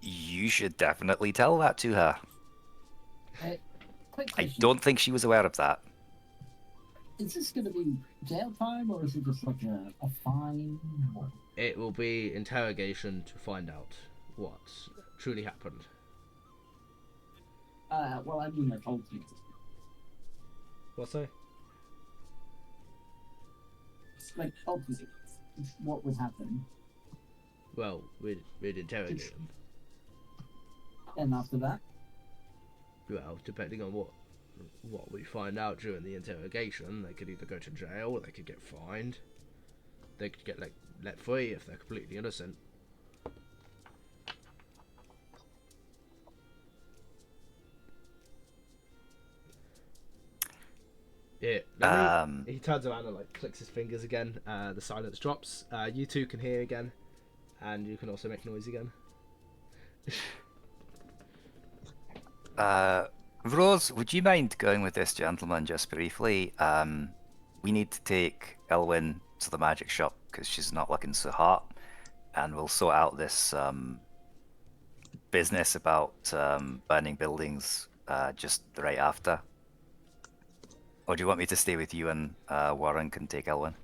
You should definitely tell that to her. Quick I question. don't think she was aware of that. Is this going to be jail time, or is it just like a fine? Or... It will be interrogation to find out what truly happened. Well, I mean, like, ultimately. What's that? Like, ultimately, what would happen? Well, we'd interrogate them. And after that? Well, depending on what we find out during the interrogation, they could either go to jail, or they could get fined. They could get let free if they're completely innocent. Yeah. He turns around and clicks his fingers again. The silence drops. You two can hear again, and you can also make noise again. Rose, would you mind going with this gentleman just briefly? We need to take Elwyn to the magic shop because she's not looking so hot, and we'll sort out this business about burning buildings just right after. Or do you want me to stay with you and Warren can take Elwyn?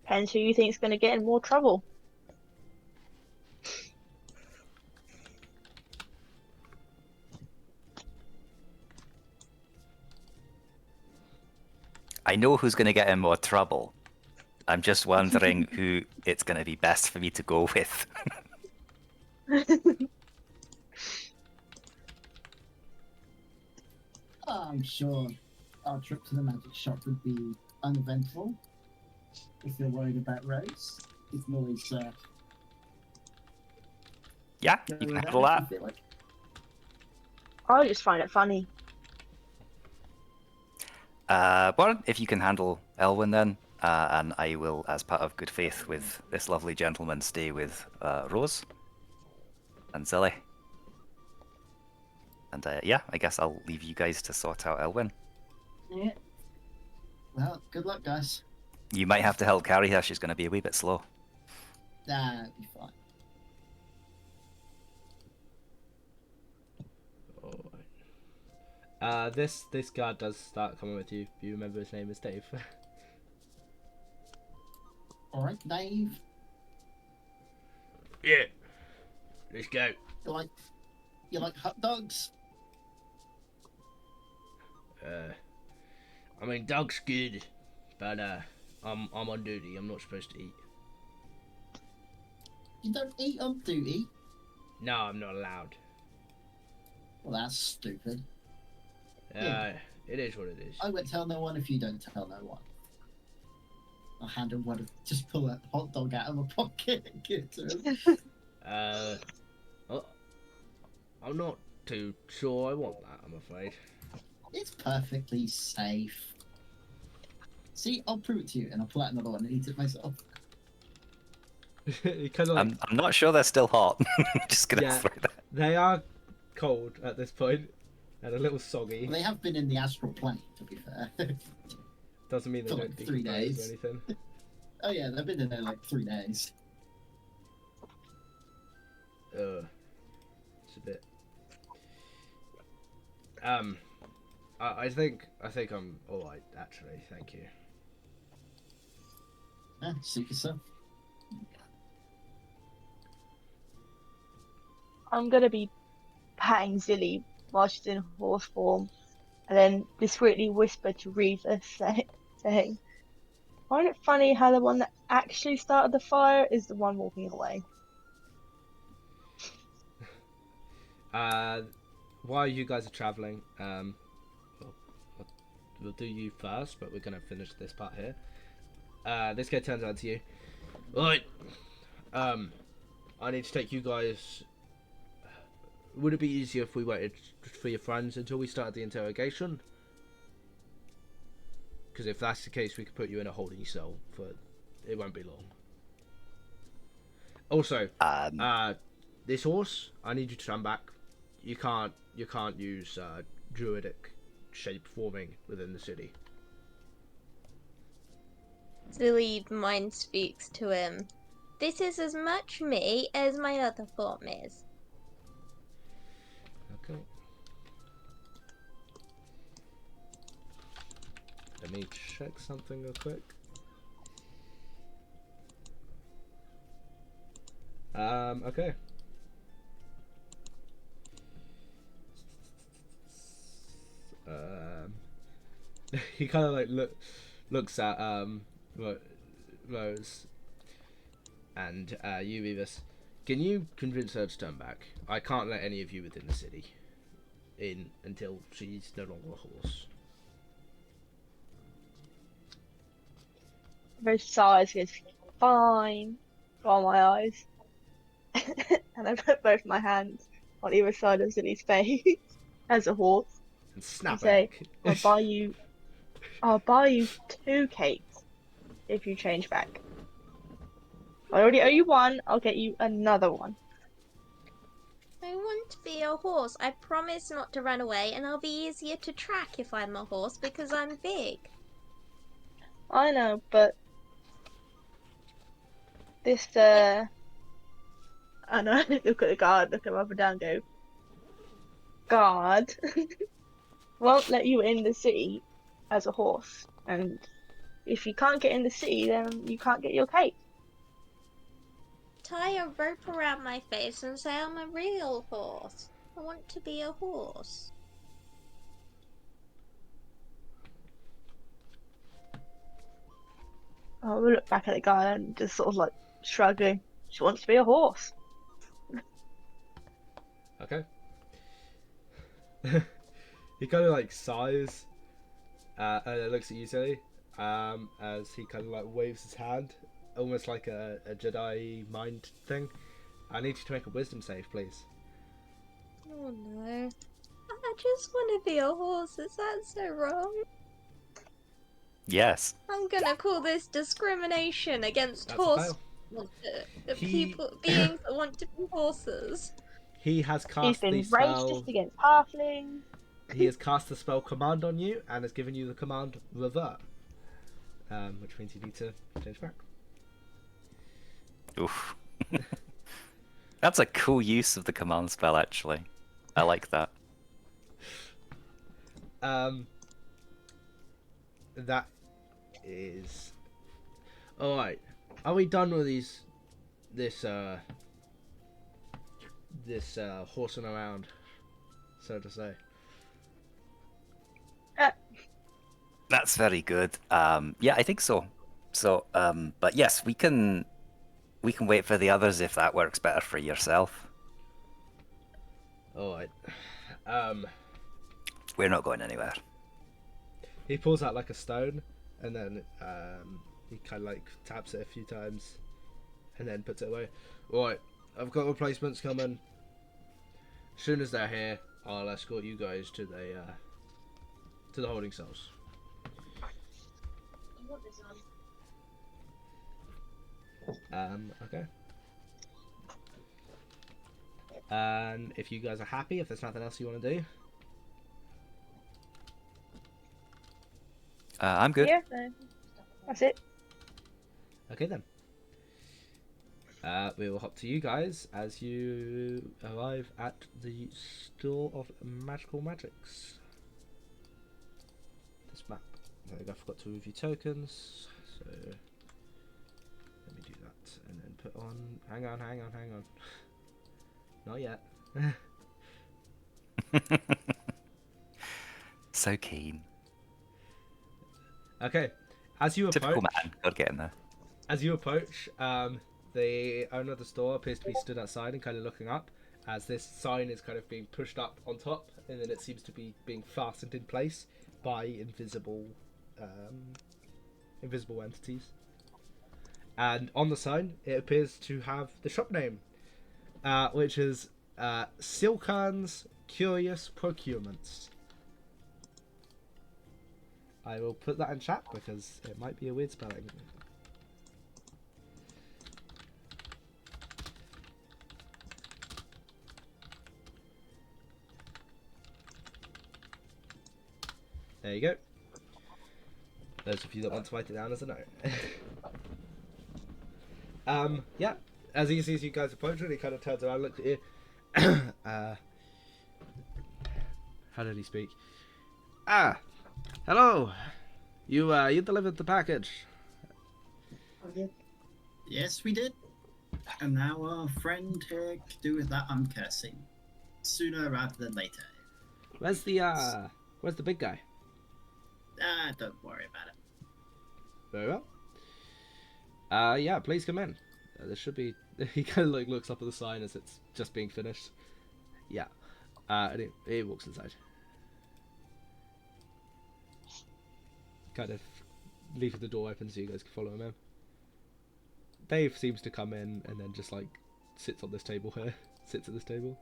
Depends who you think's going to get in more trouble. I know who's going to get in more trouble. I'm just wondering who it's going to be best for me to go with. I'm sure our trip to the magic shop would be uneventful. If you're worried about Rose, you can always Yeah, go you can with handle if that. you feel like. I just find it funny. Warren, if you can handle Elwyn then, and I will, as part of good faith with this lovely gentleman, stay with Rose and Zilly. And yeah, I guess I'll leave you guys to sort out Elwyn. Yeah. Well, good luck, guys. You might have to help carry her, she's going to be a wee bit slow. Nah, it'll be fine. Alright. This guard does start coming with you. You remember his name is Dave. Alright, Dave. Yeah. Let's go. You like hot dogs? I mean, dog's good, but I'm on duty. I'm not supposed to eat. You don't eat on duty? No, I'm not allowed. Well, that's stupid. It is what it is. I won't tell no one if you don't tell no one. I'll hand him one. Just pull a hot dog out of my pocket and give it to him. Well, I'm not too sure I want that, I'm afraid. It's perfectly safe. See, I'll prove it to you, and I'll pull out another one and eat it myself. You kind of like, I'm not sure they're still hot. Just gonna Yeah. throw that. they are cold at this point and a little soggy. Well, they have been in the astral plane, to be fair. Doesn't mean they For don't like 3 decompose days. or anything. Oh yeah, they've been in there like 3 days. It's a bit. I think I'm all right actually. Thank you. Yeah, suit yourself. I'm gonna be patting Zilly while she's in horse form, and then discreetly whisper to Reva, saying, "Find it funny how the one that actually started the fire is the one walking away." While you guys are traveling, we'll do you first, but we're gonna finish this part here. This guy turns out to you. Right. I need to take you guys. Would it be easier if we waited for your friends until we started the interrogation? Because if that's the case, we could put you in a holding cell for. It won't be long. Also, this horse, I need you to stand back. You can't use druidic shape forming within the city. Zilly mind speaks to him. This is as much me as my other form is. Okay. Let me check something real quick. Okay. He kind of like looks at Rose and you, Revis. Can you convince her to turn back? I can't let any of you within the city in until she's no longer a horse. Rose sighs, goes, "Fine," roll my eyes, and I put both my hands on either side of Zilly's face as a horse, And snap say, back. I'll buy you 2 cakes if you change back. I already owe you 1, I'll get you another one. I want to be a horse. I promise not to run away, and I'll be easier to track if I'm a horse because I'm big. I know, but this, I know, look at the guard, look him up and down, go, "Guard won't let you in the city as a horse, and if you can't get in the city, then you can't get your cake." Tie a rope around my face and say I'm a real horse. I want to be a horse. I will look back at the guy and just sort of like shrugging. She wants to be a horse. Okay. He kind of like sighs and looks at you, Zoe, as he kind of like waves his hand, almost like a Jedi mind thing. I need you to make a wisdom save, please. Oh no. I just want to be a horse. Is that so wrong? Yes. I'm gonna call this discrimination against That's a horse fail. people beings that want to be horses. He has He's cast been the spell. racist against halflings. He has cast the spell command on you and has given you the command revert, which means you need to change back. Oof. That's a cool use of the command spell, actually. I like that. That is alright. are we done with this horsing around, so to say? That's very good. Yeah, I think so. So, but yes, we can wait for the others if that works better for yourself. All right. We're not going anywhere. He pulls out like a stone, and then he kind of like taps it a few times, and then puts it away. Right, I've got replacements coming. As soon as they're here, I'll escort you guys to the holding cells. Okay. And if you guys are happy, if there's nothing else you want to do, I'm good. Yeah, that's it. okay then. We will hop to you guys as you arrive at the store of magical magics. This map. There we go. I forgot to review tokens, so let me do that and then put on. Hang on. Not yet. So keen. Okay. As you Typical approach, man. Gotta get in there. As you approach, the owner of the store appears to be stood outside and kind of looking up as this sign is kind of being pushed up on top, and then it seems to be being fastened in place by invisible entities. And on the sign, it appears to have the shop name, which is Silkan's Curious Procurements. I will put that in chat because it might be a weird spelling. There you go. Those of you that want to write it down as a note. Yeah. As he sees you guys approaching, he kind of turns around, looks at you. How did he speak? Ah, hello. You delivered the package. Yes, we did. And now our friend here could do with that uncursing. Sooner rather than later. Where's the big guy? Don't worry about it. Very well. Yeah, please come in. There should be. He kind of like looks up at the sign as it's just being finished. Yeah. And he walks inside. Kind of leaving the door open so you guys can follow him in. Dave seems to come in and then just like sits on this table here. Sits at this table.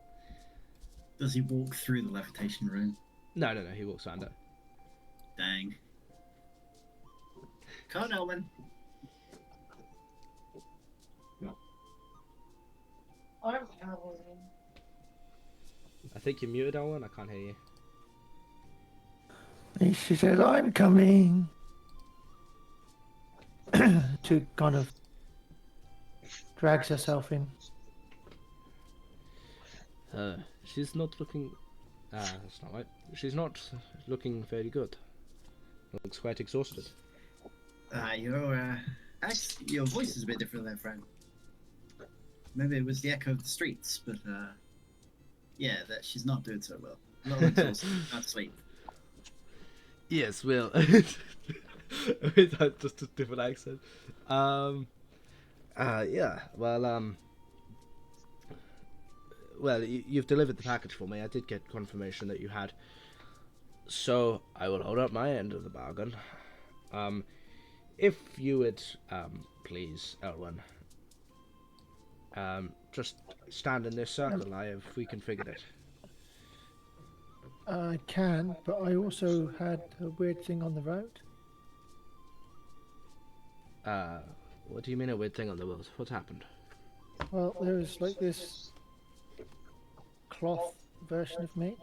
Does he walk through the levitation room? No, he walks around it. Dang. Come on, Elman. I think you're muted, Owen. I can't hear you. She says, I'm coming. To kind of drags herself in. She's not looking. That's not right. She's not looking very good. Looks quite exhausted. Your voice is a bit different there, friend. Maybe it was the echo of the streets, but yeah, that she's not doing so well. A lot of exhausted, not sleep. Yes, well, that's just a different accent. Yeah, well, you've delivered the package for me. I did get confirmation that you had. So, I will hold up my end of the bargain. If you would, please, Elwyn, just stand in this circle. I have reconfigured it. I can, but I also had a weird thing on the road. What do you mean a weird thing on the road? What happened? Well, there was like this cloth version of me,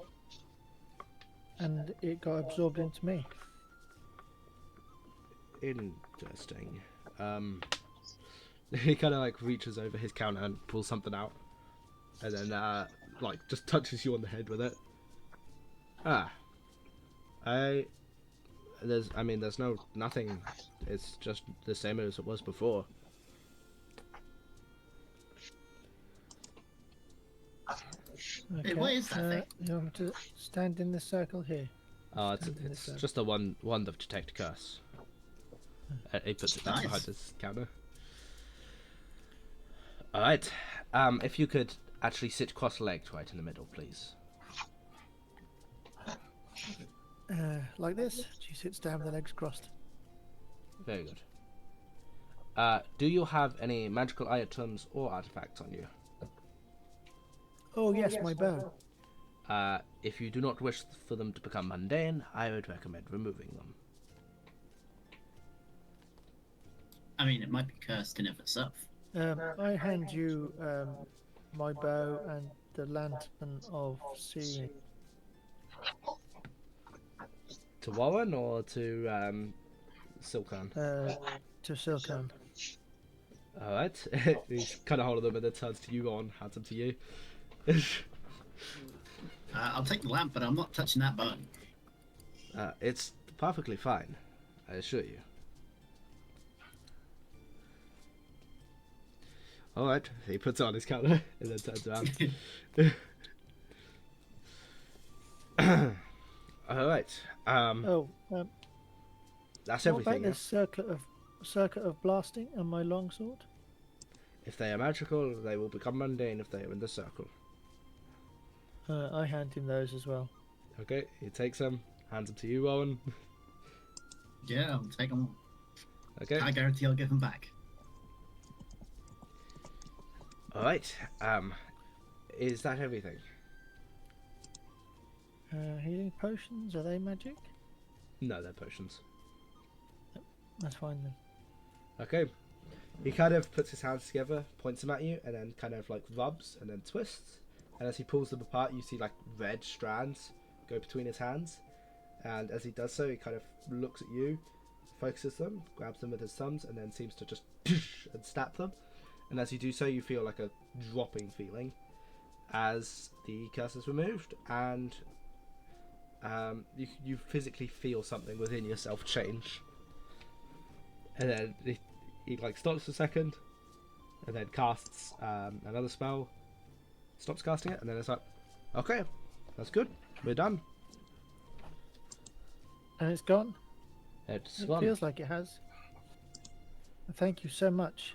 and it got absorbed into me. Interesting. He kind of like reaches over his counter and pulls something out, and then like just touches you on the head with it. There's nothing. It's just the same as it was before. Okay. what is that thing? You want me to stand in the circle here? It's, Stand in the it's circle. just a wand of detect curse. He puts it back Nice. behind his counter. Alright. If you could actually sit cross-legged right in the middle, please. Like this. She sits down with her legs crossed. Very good. Do you have any magical items or artifacts on you? Oh yes, my bow. If you do not wish for them to become mundane, I would recommend removing them. I mean, it might be cursed in of itself. I hand you my bow and the lantern of seeing. To Warren or to Silkan? To Silkan. Alright. He's kind of holding them and then turns to you, Warren, hands them to you. I'll take the lamp, but I'm not touching that button. It's perfectly fine, I assure you. Alright, he puts it on his counter and then turns around. Alright, that's what about everything. this circuit of blasting and my longsword? If they are magical, they will become mundane if they are in the circle. I hand him those as well. Okay, he takes them, hands them to you, Owen. Yeah, I'll take them all. Okay. I guarantee I'll give them back. Alright, is that everything? Healing potions, are they magic? No, they're potions. That's fine then. Okay. He kind of puts his hands together, points them at you, and then kind of like rubs and then twists. And as he pulls them apart, you see like red strands go between his hands. And as he does so, he kind of looks at you, focuses them, grabs them with his thumbs, and then seems to just and snap them. And as you do so, you feel like a dropping feeling as the curse is removed, and you physically feel something within yourself change. And then he like stops for a second, and then casts another spell, stops casting it, and then it's like, okay, that's good, we're done. And it's gone? It's It gone. feels like it has. Thank you so much.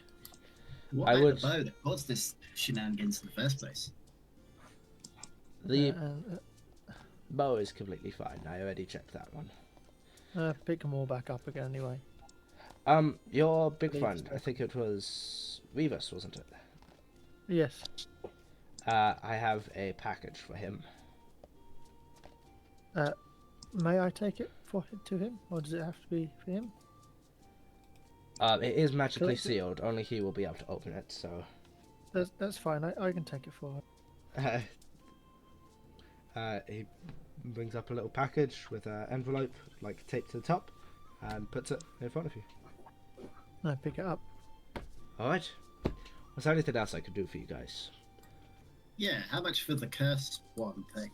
What I about would- the bow that caused this shenanigans in the first place? The And bow is completely fine. I already checked that one. pick them all back up again anyway. Your big Please. friend, I think it was Revis, wasn't it? Yes. I have a package for him. May I take it to him, or does it have to be for him? It is magically Collect it. sealed. Only he will be able to open it. So, That's fine. I can take it for him. he brings up a little package with an envelope, like taped to the top, and puts it in front of you. I pick it up. All right. Was there anything else I could do for you guys? Yeah, how much for the curse one thing?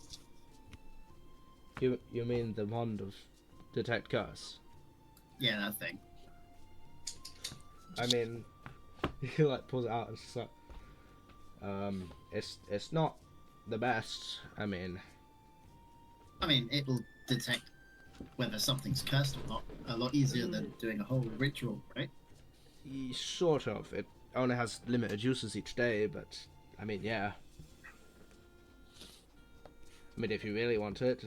You mean the wand of detect curse? Yeah, that thing. I mean, he like pulls it out and it's just like, it's not the best. I mean, it will detect whether something's cursed or not a lot easier than doing a whole ritual, right? sort of. It only has limited uses each day, but I mean, yeah. I mean, if you really want it,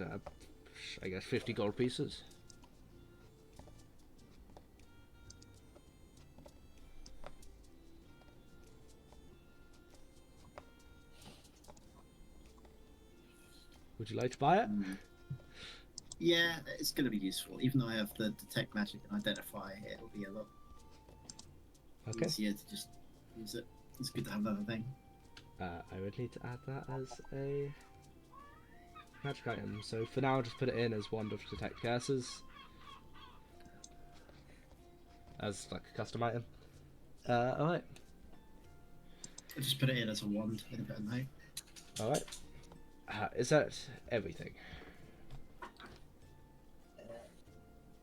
I guess 50 gold pieces. Would you like to buy it? Yeah, it's going to be useful. Even though I have the detect magic and identify, it'll be a lot Okay. easier to just use it. It's good to have another thing. I would need to add that as a magic item. So for now, I'll just put it in as wand of detect curses, as like a custom item. All right, I'll just put it in as a wand in a bit of note. all right. Is that everything?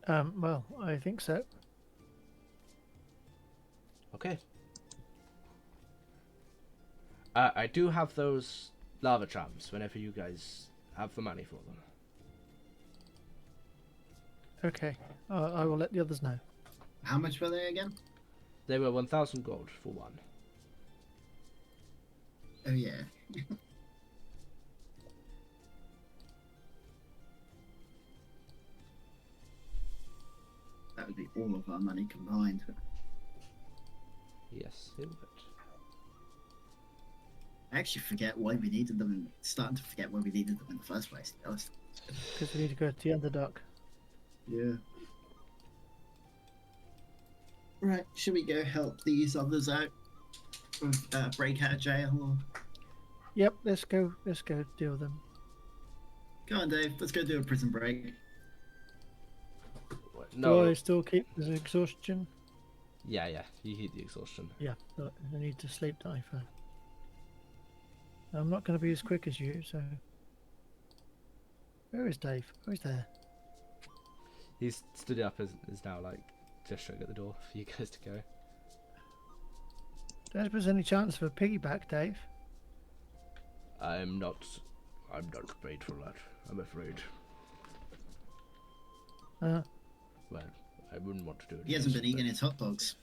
Well, I think so. Okay. I do have those lava trams whenever you guys have the money for them. Okay, I will let the others know. How much were they again? They were 1,000 gold for one. Oh yeah. That would be all of our money combined. Yes, it would. I actually forget why we needed them. Starting to forget why we needed them in the first place. To be honest. Because we need to go to the Underdark. Yeah. Right, should we go help these others out? Break out of jail? Or... Yep, let's go deal with them. Come on, Dave. Let's go do a prison break. No. Do I still keep this exhaustion? Yeah, you keep the exhaustion. Yeah, but I need to sleep dive. I'm not going to be as quick as you, so... Where is Dave? Oh, he's there. He's stood up and is now like gesturing at the door for you guys to go. Don't suppose any chance of a piggyback, Dave? I'm not paid for that, I'm afraid. Well, I wouldn't want to do it. He hasn't been eating his hot dogs.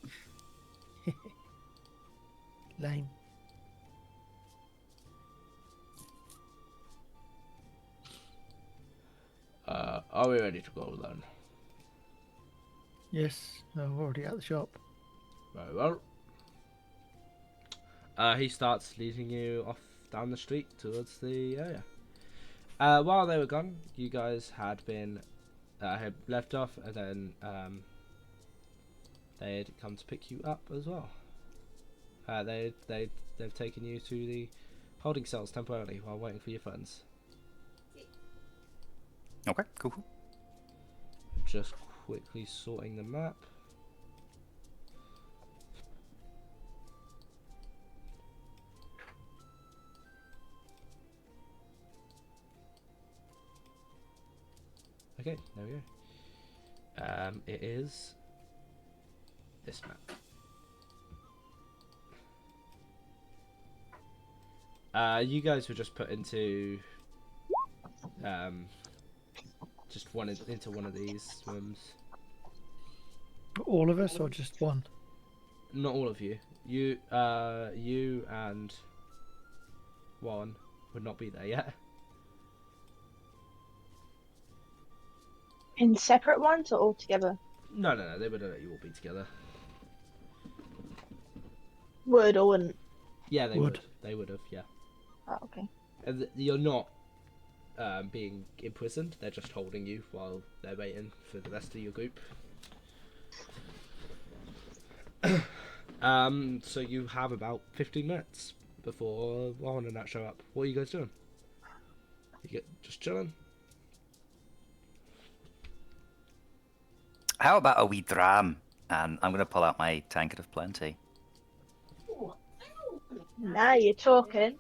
Lame. Are we ready to go then? Yes, I'm already at the shop. Very well. He starts leading you off down the street towards the area. While they were gone, you guys had left off, and then they'd come to pick you up as well. They've taken you to the holding cells temporarily while waiting for your funds. Okay, cool. Just quickly sorting the map. Okay, there we go. It is this map. You guys were just put into into one of these rooms. All of us, or just one? Not all of you. You and one would not be there yet. In separate ones or all together? No, they wouldn't let you all be together. Would or wouldn't? Yeah, they Would. would. They would have, yeah. Oh, okay. And you're not being imprisoned. They're just holding you while they're waiting for the rest of your group. So you have about 15 minutes before Warren and that show up. What are you guys doing? Just chilling? How about a wee dram? And I'm going to pull out my tankard of plenty. Now you're talking.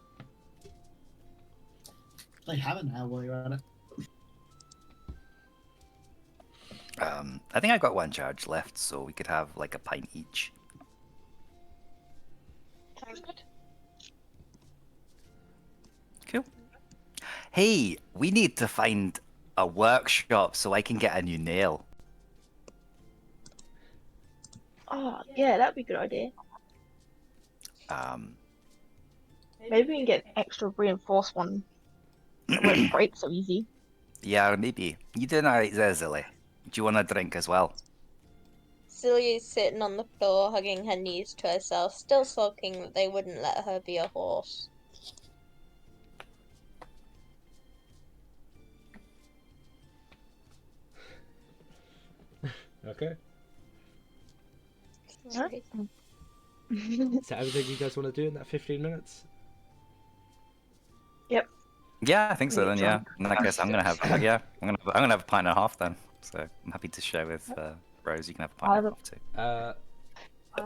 They have an hour while you're at it. I think I've got one charge left, so we could have like a pint each. Sounds good. Cool. Hey, we need to find a workshop so I can get a new nail. Oh, yeah, that'd be a good idea. Um, Maybe we can get an extra reinforced one. It won't break so easy. yeah, maybe. You doing alright there, Zilly? Do you want a drink as well? Celia's sitting on the floor, hugging her knees to herself, still sulking that they wouldn't let her be a horse. Okay. Sorry. Is that everything you guys want to do in that 15 minutes? Yeah, I think so. Yeah, Then sure. yeah. In that case, I'm gonna have I'm gonna have a pint and a half then. So I'm happy to share with Rose. You can have a pint and a half too.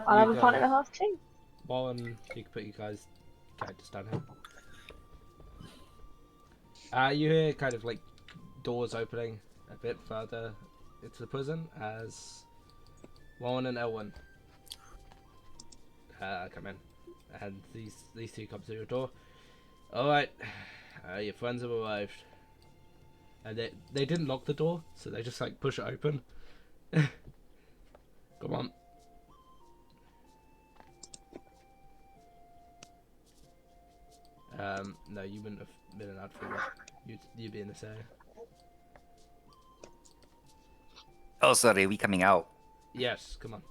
I'll have You a pint and a guys- half too. Warren, you can put you guys characters down here. You hear kind of like doors opening a bit further into the prison as Warren and Elwyn come in, and these two come to your door. Alright, your friends have arrived. And they didn't lock the door, so they just like push it open. Come on. No, you wouldn't have been allowed through that. You'd be in this area. Oh, sorry, are we coming out? Yes, come on.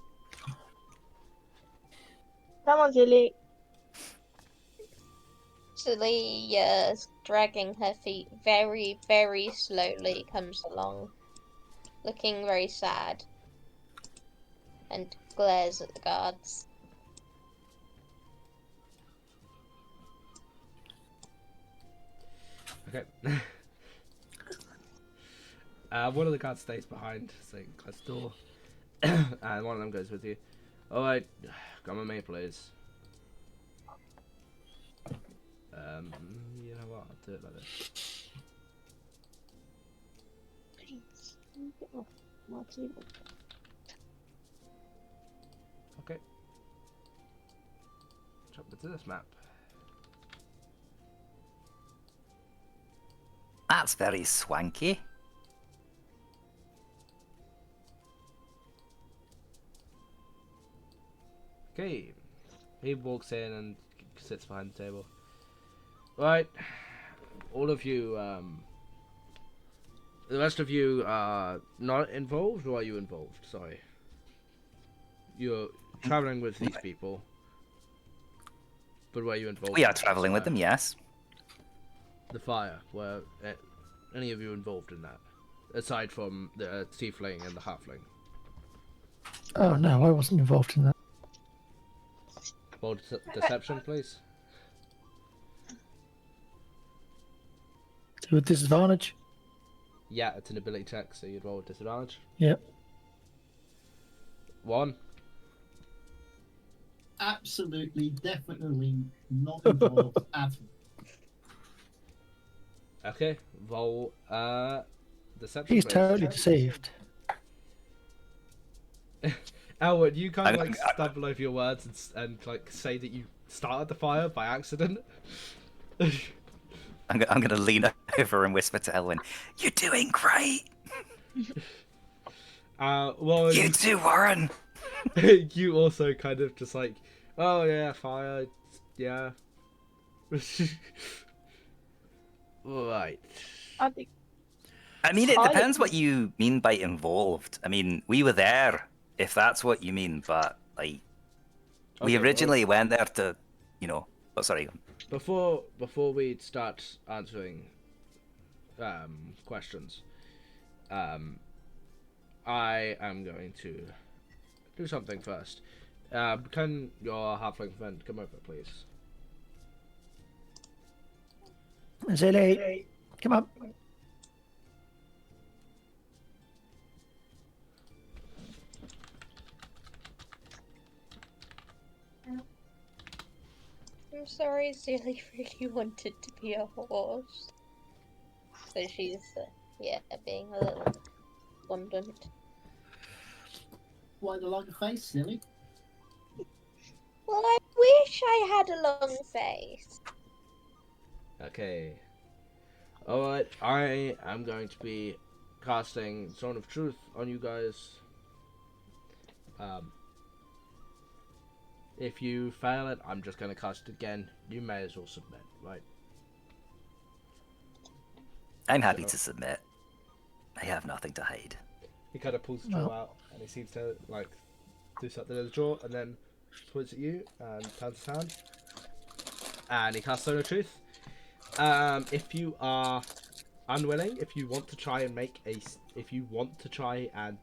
Come on, Zilly. Silly, dragging her feet very, very slowly, comes along, looking very sad, and glares at the guards. Okay. One of the guards stays behind, saying, "Close the door," and one of them goes with you. All right, come with me, please. You know what? I'll do it like this. Okay. Jump into this map. That's very swanky. Okay. He walks in and sits behind the table. Right. All of you, the rest of you are not involved, or are you involved? Sorry. You're traveling with these people. But were you involved? We in are traveling with them, yes. The fire. Were any of you involved in that? Aside from the tiefling and the halfling. Oh no, I wasn't involved in that. Roll deception, please. With disadvantage. Yeah, it's an ability check, so you'd roll with disadvantage. Yep. 1. Absolutely, definitely not involved at all. Okay, roll deception. He's please. totally deceived. Elwood, you kind of I'm- like stumble over your words and like say that you started the fire by accident. I'm gonna lean over and whisper to Elwyn, "You're doing great. Well, You too, Warren." you also kind of just like, oh yeah, fire, yeah. Right. I think I mean, it I- depends what you mean by involved. I mean, we were there, if that's what you mean, but like, we Okay, originally went there to, you know. Oh, sorry. Before we start answering questions, I am going to do something first. Can your halfling friend come over, please? Zilly, come on. I'm sorry, Zilly really wanted to be a horse. So she's, being a little despondent. Why the long face, silly? Well, I wish I had a long face. Okay. Alright, I am going to be casting Zone of Truth on you guys. If you fail it, I'm just going to cast it again. You may as well submit, right? I'm happy to submit. I have nothing to hide. He kind of pulls the jaw out, and he seems to, like, do something in the jaw, and then points at you, and turns his hand. And he casts Zone of Truth. If you are unwilling, if you want to try and make a... If you want to try and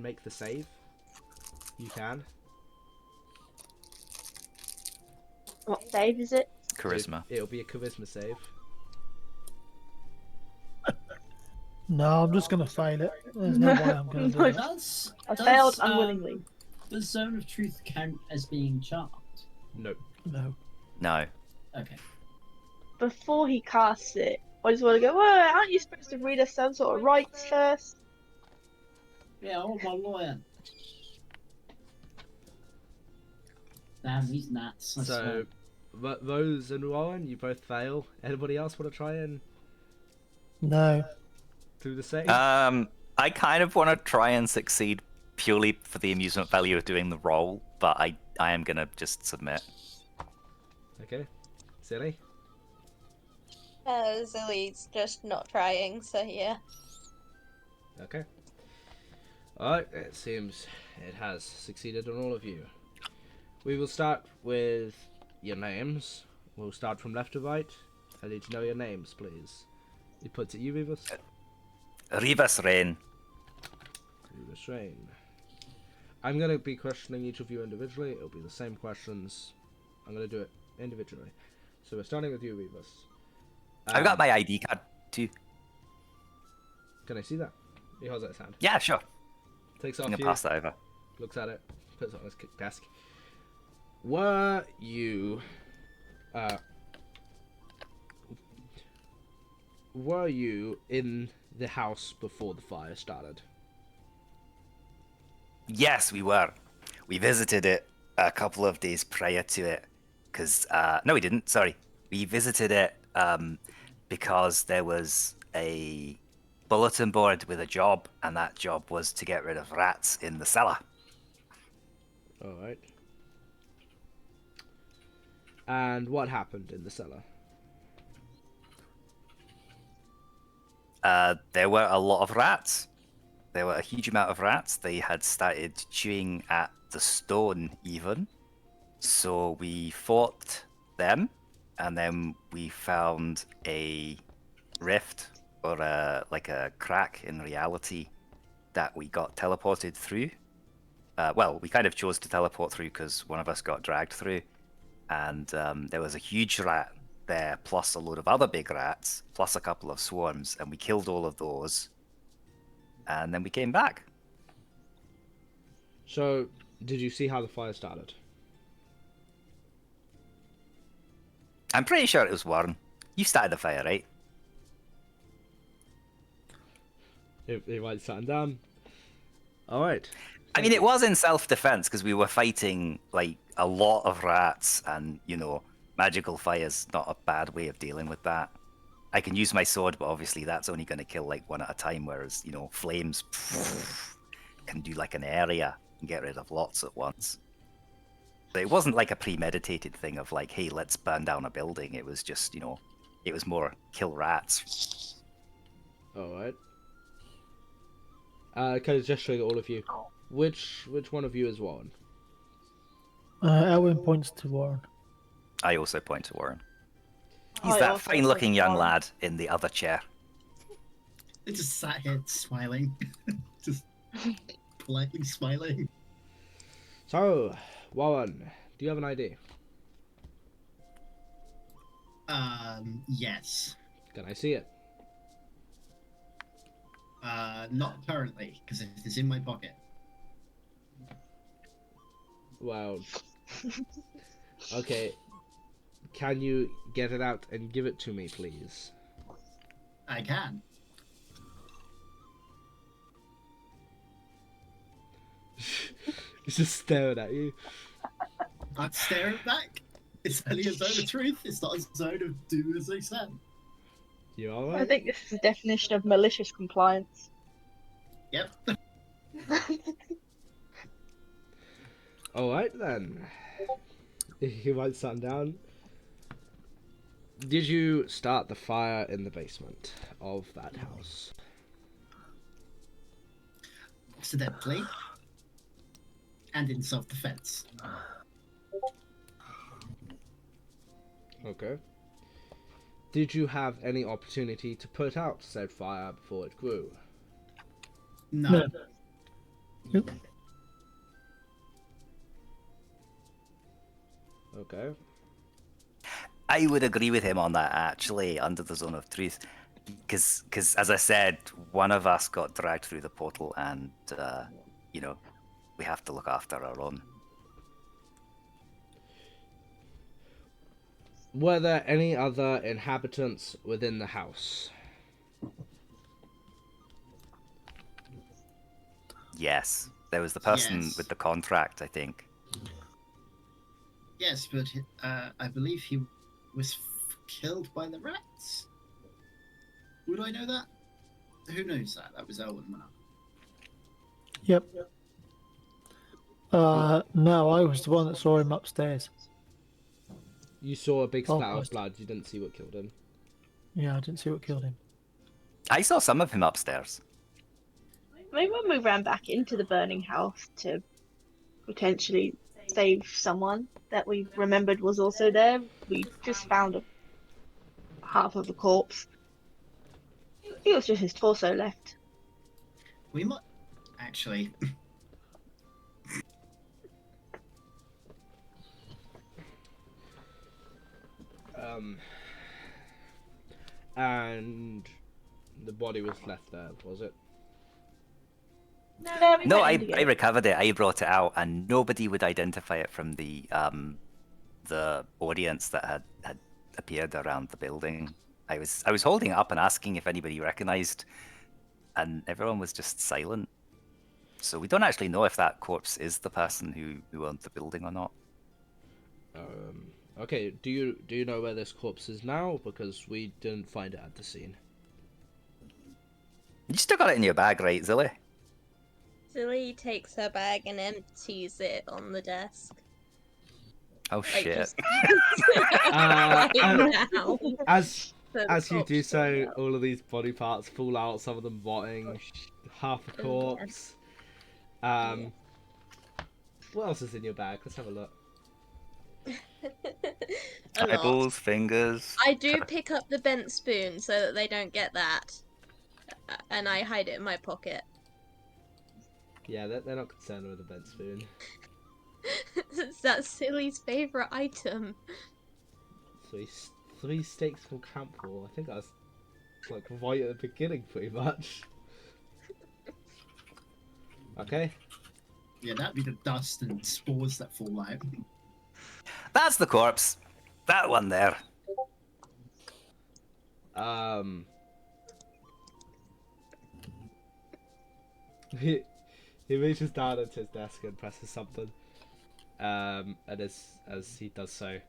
make the save, you can. what save is it? Charisma. It'll be a charisma save. No, I'm just gonna fail it. There's no way I'm gonna do it. Does, I does, failed unwillingly. Does Zone of Truth count as being charmed? No. No. No. Okay. Before he casts it, I just want to go, well, aren't you supposed to read us some sort of rights first? Yeah, I want my lawyer. Damn, these gnats. I So, swear. Rose and Warren, you both fail. Anybody else want to try and No. do the same? I kind of want to try and succeed purely for the amusement value of doing the roll, but I am gonna just submit. Okay. Silly. Zilly's just not trying, so yeah. Okay. Alright, it seems it has succeeded on all of you. We will start with your names. We'll start from left to right. I need to know your names, please. He puts it you, Rivas. Rivas Rain. Rivas Rain. I'm going to be questioning each of you individually. It'll be the same questions. I'm going to do it individually. So we're starting with you, Rivas. I've got my ID card too. Can I see that? He holds out his hand. Yeah, sure. Takes I'm off gonna you. pass that over. Looks at it. Puts it on his desk. Were you... were you in the house before the fire started? Yes, we were. We visited it a couple of days prior to it. Because, no, we didn't. Sorry. We visited it because there was a bulletin board with a job, and that job was to get rid of rats in the cellar. Alright. And what happened in the cellar? There were a lot of rats. There were a huge amount of rats. They had started chewing at the stone, even. So we fought them, and then we found a rift or like a crack in reality that we got teleported through. Well, we kind of chose to teleport through because one of us got dragged through, and there was a huge rat there, plus a load of other big rats, plus a couple of swarms, and we killed all of those, and then we came back. So, did you see how the fire started? I'm pretty sure it was Warren. You started the fire, right? He writes something down. Alright. I mean, it was in self-defense because we were fighting like a lot of rats, and magical fire's not a bad way of dealing with that. I can use my sword, but obviously that's only going to kill like one at a time, whereas flames can do like an area and get rid of lots at once. But it wasn't like a premeditated thing of like, hey, let's burn down a building. It was just, it was more kill rats. Alright. Kind of gesturing at all of you. Which one of you is Warren? Elwin points to Warren. I also point to Warren. He's I that also fine-looking point to young Warren. lad in the other chair. They just sat here smiling. Just politely smiling. So, Warren, do you have an ID? Yes. Can I see it? Not currently, because it is in my pocket. Well, okay. Can you get it out and give it to me, please? I can. He's just staring at you. I'm staring back. It's only a zone of truth. It's not a zone of do as they said. You I alright? think this is the definition of malicious compliance. Yep. Alright then. He writes something down. Did you start the fire in the basement of that house? Accidentally. And in self-defense. Okay. Did you have any opportunity to put out said fire before it grew? No. No. Nope. Okay. I would agree with him on that, actually, under the zone of truth. Because, as I said, one of us got dragged through the portal, and, we have to look after our own. Were there any other inhabitants within the house? Yes. There was the person Yes. with the contract, I think. Yes, but I believe he was killed by the rats. Would I know that? Who knows that? That was Elwin. Now. Yep. No, I was the one that saw him upstairs. You saw a big Oh, splatter of Christ. blood. You didn't see what killed him. Yeah, I didn't see what killed him. I saw some of him upstairs. Maybe when we ran back into the burning house to potentially save someone that we remembered was also there, we just found half of a corpse. It was just his torso left. We might actually. And the body was left there, was it? No, I recovered it. I brought it out, and nobody would identify it from the audience that had appeared around the building. I was holding it up and asking if anybody recognized, and everyone was just silent. So we don't actually know if that corpse is the person who owned the building or not. Okay. Do you know where this corpse is now? Because we didn't find it at the scene. You still got it in your bag, right, Zilly? Zilly takes her bag and empties it on the desk. Oh Like, shit! just Uh, right now. As So the as you corpse do falls so, out. all of these body parts fall out. Some of them rotting, half a Again. corpse. What else is in your bag? Let's have a look. A lot. Eyeballs, fingers. I do pick up the bent spoon so that they don't get that, and I hide it in my pocket. Yeah, they're not concerned with the bent spoon. That's Silly's favorite item. Three steaks for camp war. I think that's like right at the beginning, pretty much. Okay. Yeah, that'd be the dust and spores that fall out. That's the corpse. That one there. He reaches down into his desk and presses something. And as he does so,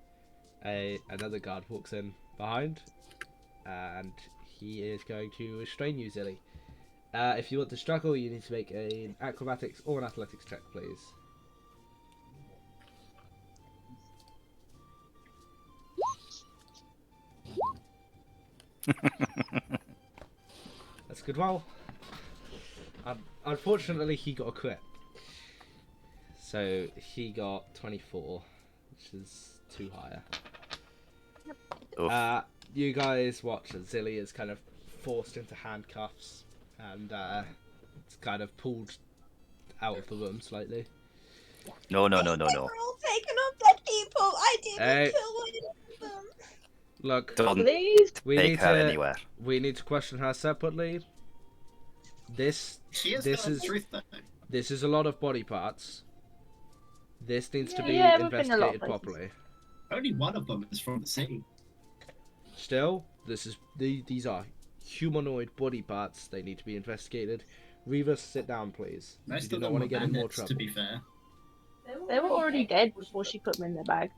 another guard walks in behind, and he is going to restrain you, Zilly. If you want to struggle, you need to make an acrobatics or an athletics check, please. That's a good roll. Unfortunately, he got a crit. So he got 24, which is too higher. Oof. You guys watch as Zilly is kind of forced into handcuffs and it's kind of pulled out of the room slightly. No. We're all taken on dead people. I didn't kill any of them. Look, Don't Please. we take need her to anywhere. we need to question her separately. This She is this telling is the truth, though. this is a lot of body parts. This needs to be Yeah, we've been a lot of investigated places. properly. Only one of them is from the city. Still, these are humanoid body parts. They need to be investigated. Revis, sit down, please. You Most do of not them want were to get in more bandits, trouble. to be fair. They were already dead before she put them in their bag.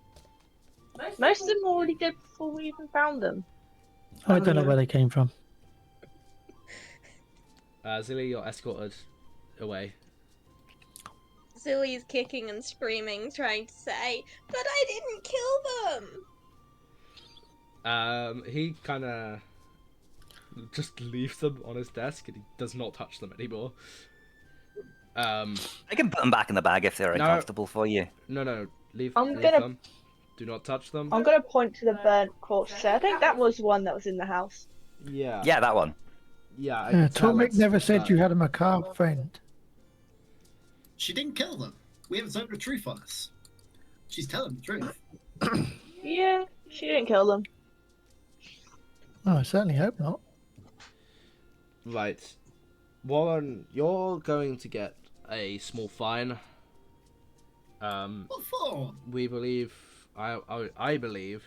Most of them were already dead before we even found them. I don't know where they came from. Zilly, you're escorted away. Zilly's kicking and screaming, trying to say, "But I didn't kill them." He kind of just leaves them on his desk and he does not touch them anymore. I can put them back in the bag if they're No. uncomfortable for you. No, leave I'm leave gonna- them. Do not touch them. I'm gonna point to the burnt corpse. So I think that was the one that was in the house. Yeah. Yeah, that one. Yeah, I can tell Tomic it's never said that. you had a macabre friend. She didn't kill them. We have told the truth on us. She's telling the truth. Yeah, she didn't kill them. Oh, I certainly hope not. Right. Warren, you're going to get a small fine. What for? We believe, I believe,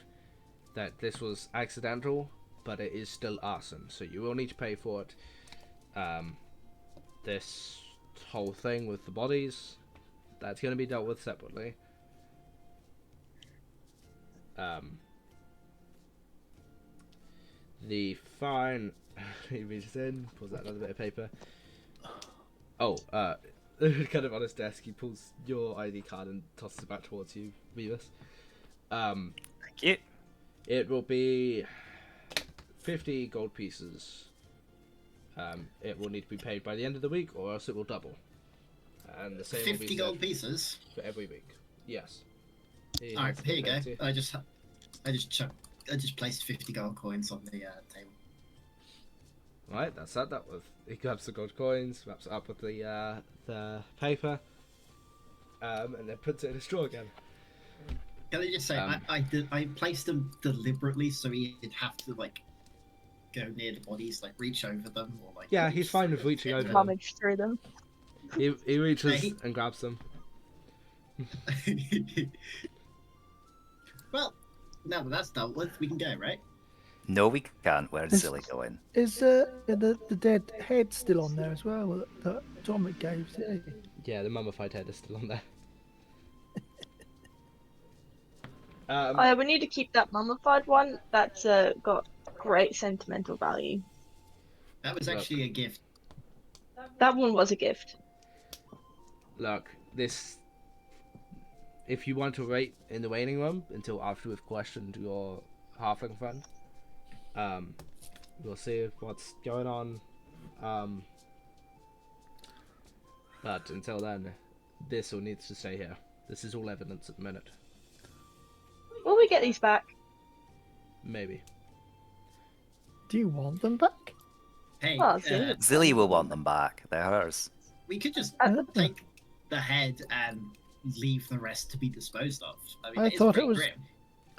that this was accidental, but it is still arson, so you will need to pay for it. This whole thing with the bodies, that's going to be dealt with separately. The fine. He reaches in, pulls out another bit of paper. Oh, kind of on his desk, he pulls your ID card and tosses it back towards you, Remus. Thank you. It will be 50 gold pieces. It will need to be paid by the end of the week, or else it will double. And the same will 50 be gold said pieces. for every week. Yes. He All right, has here you go. ability. I just placed 50 gold coins on the table. Right, that's that. That was. He grabs the gold coins, wraps it up with the paper, and then puts it in his drawer again. Can I just say, I placed them deliberately so he'd have to like go near the bodies, like reach over them, or like. Yeah, he's fine with reaching over them. Rummage through them. He reaches Hey. and grabs them. Well, now that that's dealt with, we can go, right? No, we can't. Where's Silly going? Is the dead head still on there as well that Dominic gave? Yeah, the mummified head is still on there. We need to keep that mummified one. That's got great sentimental value. That was actually a gift. That one was a gift. Look, this. If you want to wait in the waiting room until after we've questioned your halfling friend, we'll see what's going on. But until then, this all needs to stay here. This is all evidence at the minute. Will we get these back? Maybe. Do you want them back? Hey, Well, see. Zilly will want them back. They're hers. we could just Uh, take the head and leave the rest to be disposed of. I mean, I it's thought pretty it was- grim.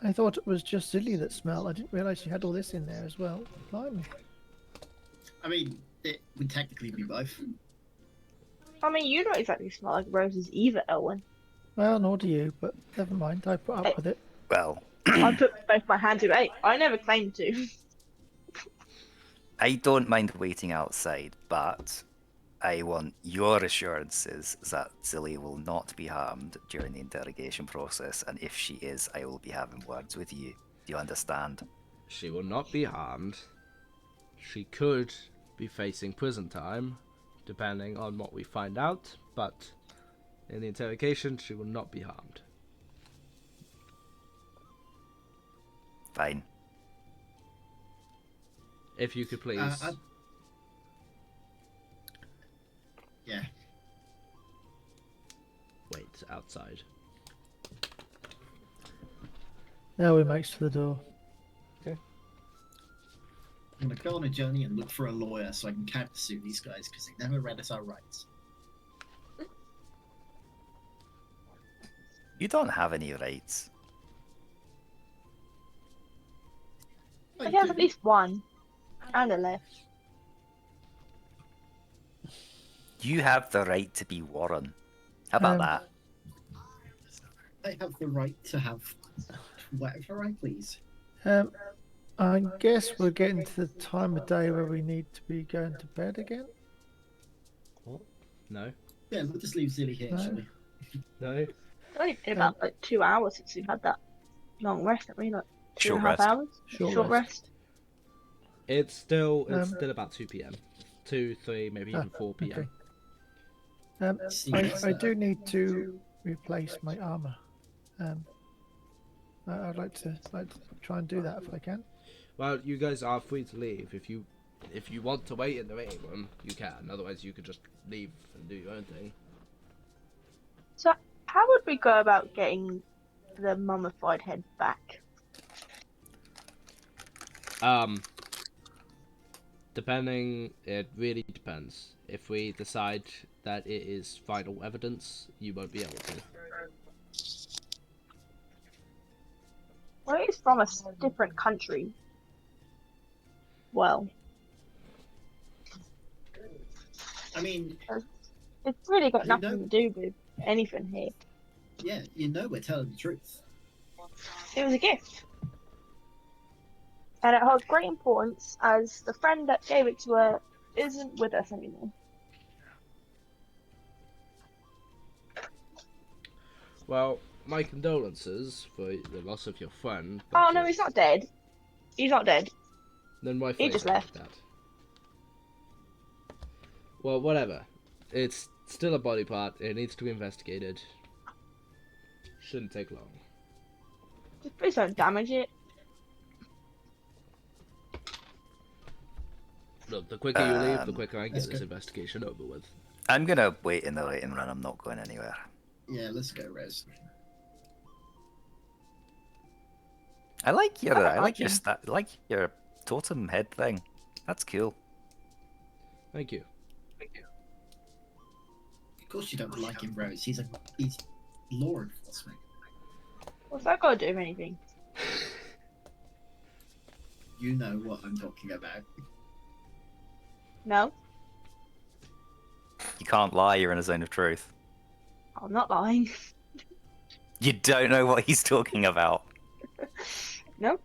I thought it was just Zilly that smelled. I didn't realise you had all this in there as well. Blimey. I mean, it would technically be both. I mean, you don't exactly smell like roses either, Elwyn. Well, nor do you, but never mind. I put up with it. Well, I put both my hands to it. I never claimed to. I don't mind waiting outside, but I want your assurances that Zilly will not be harmed during the interrogation process, and if she is, I will be having words with you. Do you understand? She will not be harmed. She could be facing prison time, depending on what we find out, but in the interrogation, she will not be harmed. Fine. If you could please. Yeah. Wait outside. Now we makes to the door. I'm gonna go on a journey and look for a lawyer so I can countersue these guys because they never read us our rights. You don't have any rights. I have at least one. And a left. You have the right to be Warren. How about Um, that? I have the right to have whatever I please. I guess we're getting to the time of day where we need to be going to bed again. No. Yeah, we'll just leave Zilly here, No. shall we? No. It's only been about like 2 hours since we've had that long rest, haven't we? Like two and Short a half rest. hours? Short rest. It's still Um, about 2 p.m. 2, 3, maybe even 4 p.m. Okay. I do need to replace my armor. I'd like to try and do that if I can. Well, you guys are free to leave. If you want to wait in the waiting room, you can. Otherwise, you could just leave and do your own thing. So, how would we go about getting the mummified head back? Depending, it really depends. If we decide that it is vital evidence, you won't be able to. Well, it's from a different country. Well, I mean, it's really got You nothing know- to do with anything here. yeah, you know we're telling the truth. It was a gift. And it holds great importance as the friend that gave it to her isn't with us anymore. Well, my condolences for the loss of your friend. Oh But no, he's not dead. He's not dead. Then why He phrase just it like left. that? Well, whatever. It's still a body part. It needs to be investigated. Shouldn't take long. Just please don't damage it. Look, the quicker you leave, the Um, quicker I can let's get this go. investigation over with. I'm gonna wait in the waiting room. I'm not going anywhere. Yeah, let's go, Rez. I like your I don't I like like your him. I like your totem head thing. That's cool. Thank you. Of course you don't like him, Rose. He's law enforcement. What's that got to do with anything? You know what I'm talking about. No, You can't lie. You're in a zone of truth. I'm not lying. You don't know what he's talking about. No,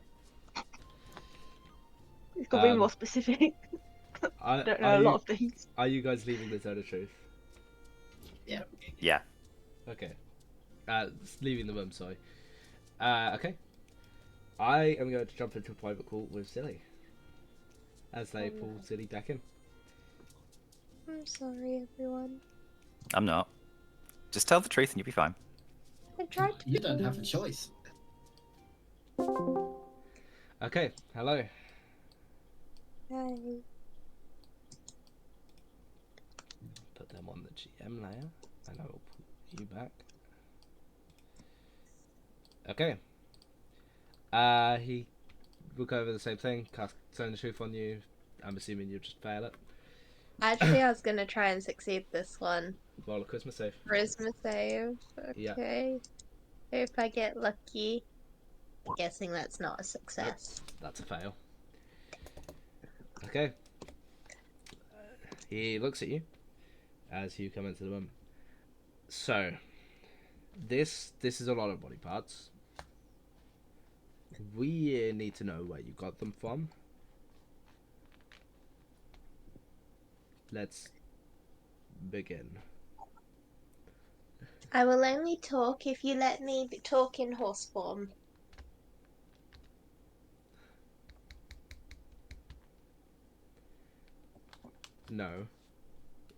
it's got to be Um, more specific. I don't know are a lot you of things. are you guys leaving the zone of truth? Yeah. Yeah. Okay. Leaving the room. Sorry. Okay. I am going to jump into a private call with Silly as they pull Silly back in. I'm sorry, everyone. I'm not. Just tell the truth and you'll be fine. I tried to. You don't have a choice. Okay. Hello. Hi. Put them on the GM layer, and I will put you back. Okay. He will go over the same thing, cast Zone of Truth on you. I'm assuming you just fail it. Actually, I was gonna try and succeed this one. Roll a Christmas save. Charisma save. Yeah. Okay. If I get lucky. I'm guessing that's not a success. That's a fail. Okay. He looks at you as you come into the room. So, this is a lot of body parts. We need to know where you got them from. Let's begin. I will only talk if you let me talk in horse form. No.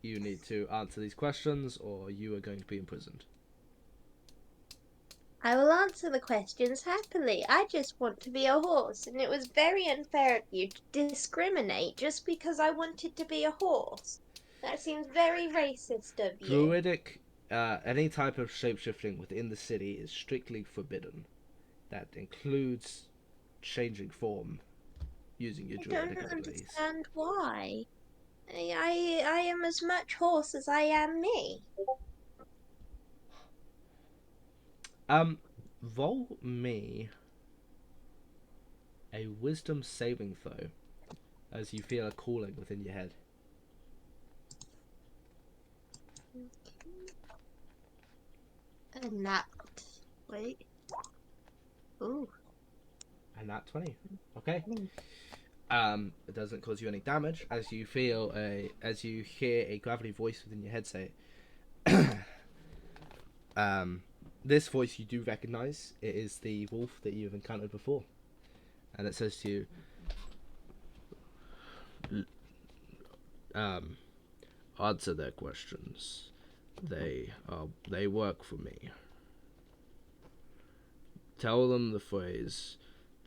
You need to answer these questions or you are going to be imprisoned. I will answer the questions happily. I just want to be a horse, and it was very unfair of you to discriminate just because I wanted to be a horse. That seems very racist of you. Druidic, any type of shapeshifting within the city is strictly forbidden. That includes changing form using your I don't druidic abilities. understand why. I am as much horse as I am me. Roll me a wisdom saving throw as you feel a calling within your head. And that. Wait. Ooh. And that 20. Okay. Mm. It doesn't cause you any damage as you as you hear a gravity voice within your head say, this voice you do recognize. It is the wolf that you've encountered before. And it says to you, answer their questions. They work for me. Tell them the phrase,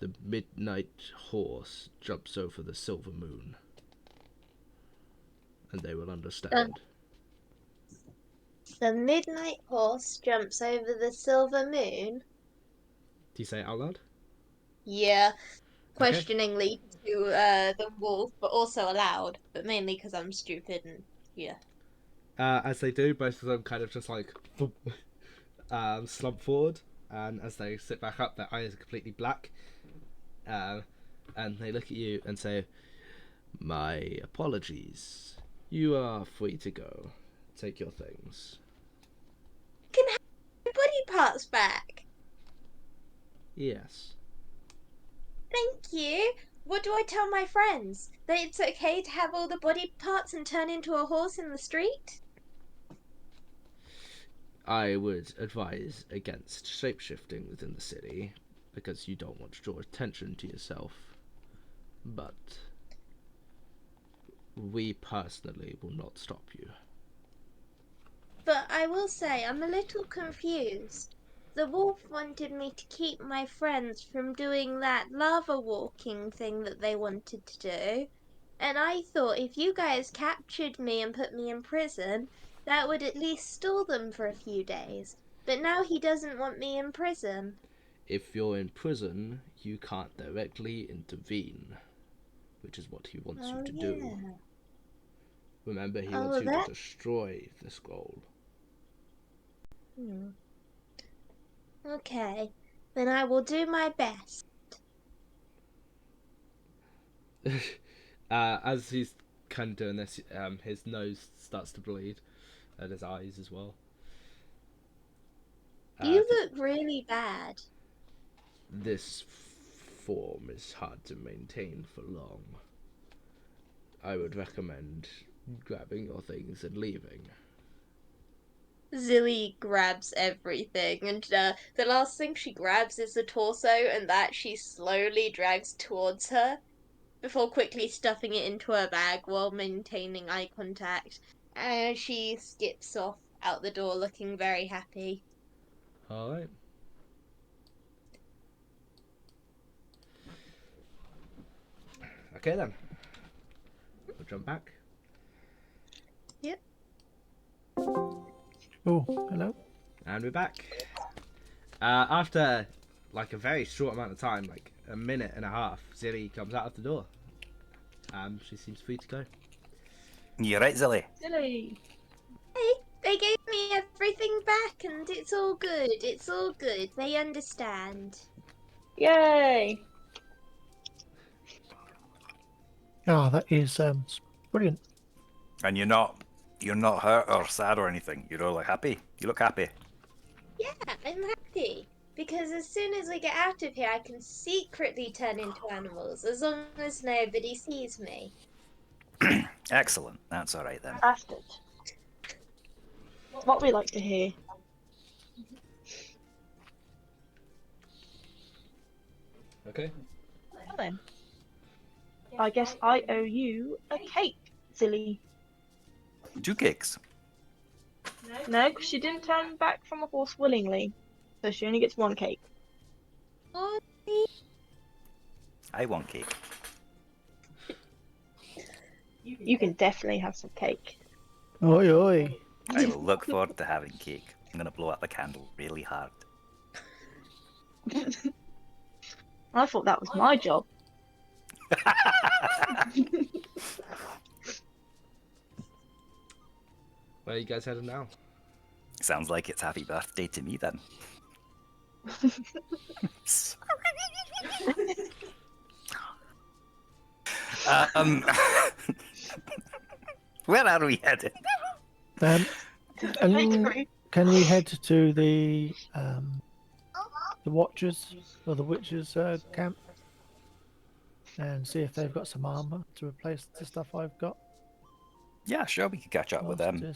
the midnight horse jumps over the silver moon. And they will understand. The midnight horse jumps over the silver moon. Do you say it out loud? Yeah. Okay. Questioningly to the wolf, but also aloud, but mainly because I'm stupid and yeah. As they do, both of them kind of just like slump forward, and as they sit back up, their eyes are completely black, and they look at you and say, "My apologies. You are free to go. Take your things." Can have my body parts back. Yes. Thank you. What do I tell my friends? That it's okay to have all the body parts and turn into a horse in the street? I would advise against shapeshifting within the city because you don't want to draw attention to yourself. But we personally will not stop you. But I will say, I'm a little confused. The wolf wanted me to keep my friends from doing that lava walking thing that they wanted to do. And I thought if you guys captured me and put me in prison, that would at least stall them for a few days. But now he doesn't want me in prison. If you're in prison, you can't directly intervene, which is what he wants you Oh, to do. yeah. Remember, he Oh, wants you that. to destroy the scroll. Okay. Then I will do my best. As he's kind of doing this, his nose starts to bleed, and his eyes as well. You look really bad. This form is hard to maintain for long. I would recommend grabbing your things and leaving. Zilly grabs everything, and the last thing she grabs is the torso, and that she slowly drags towards her before quickly stuffing it into her bag while maintaining eye contact. And she skips off out the door looking very happy. Alright. Okay then. We'll jump back. Yep. Oh, hello. And we're back. After like a very short amount of time, like a minute and a half, Zilly comes out of the door. She seems free to go. You're right, Zilly. Silly. Hey, they gave me everything back, and it's all good. It's all good. They understand. Yay! Ah, that is brilliant. And you're not hurt or sad or anything. You're all like happy. You look happy. Yeah, I'm happy. Because as soon as we get out of here, I can secretly turn into animals, as long as nobody sees me. Excellent. That's all right then. That's good. What we like to hear. Okay. Well then. I guess I owe you a cake, silly. 2 cakes. No, because she didn't turn back from a horse willingly. So she only gets 1 cake. Oh, I want cake. You can definitely have some cake. Oi, oi. I will look forward to having cake. I'm gonna blow up a candle really hard. I thought that was my job. Where are you guys headed now? Sounds like it's happy birthday to me then. um, where are we headed? And can we head to the Watchers or the Witches camp and see if they've got some armor to replace the stuff I've got? Yeah, sure, we could catch up with them.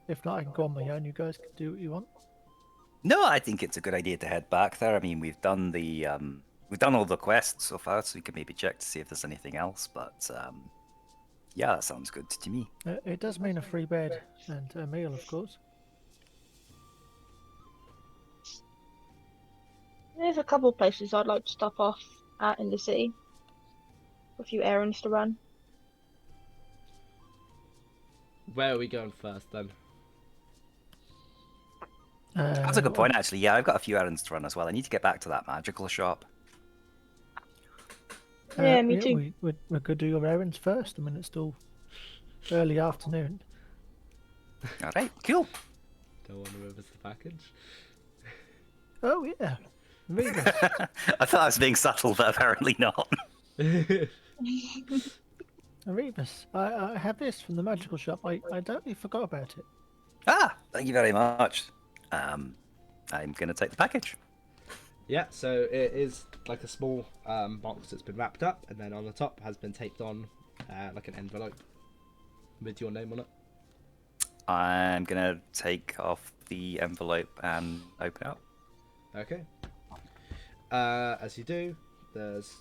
If not, I can go on my own. You guys can do what you want. No, I think it's a good idea to head back there. I mean, we've done all the quests so far, so we can maybe check to see if there's anything else. But yeah, that sounds good to me. It does mean a free bed and a meal, of course. There's a couple places I'd like to stop off at in the city. A few errands to run. Where are we going first then? That's a good point, actually. Yeah, I've got a few errands to run as well. I need to get back to that magical shop. Yeah, me too. We could do your errands first. I mean, it's still early afternoon. All right, cool. Don't want to reverse the package. Oh yeah, Rebus. I thought I was being subtle, but apparently not. Rebus, I have this from the magical shop. I totally forgot about it. Ah, thank you very much. I'm gonna take the package. Yeah, so it is like a small box that's been wrapped up, and then on the top has been taped on like an envelope with your name on it. I'm gonna take off the envelope and open it up. Okay. As you do, there's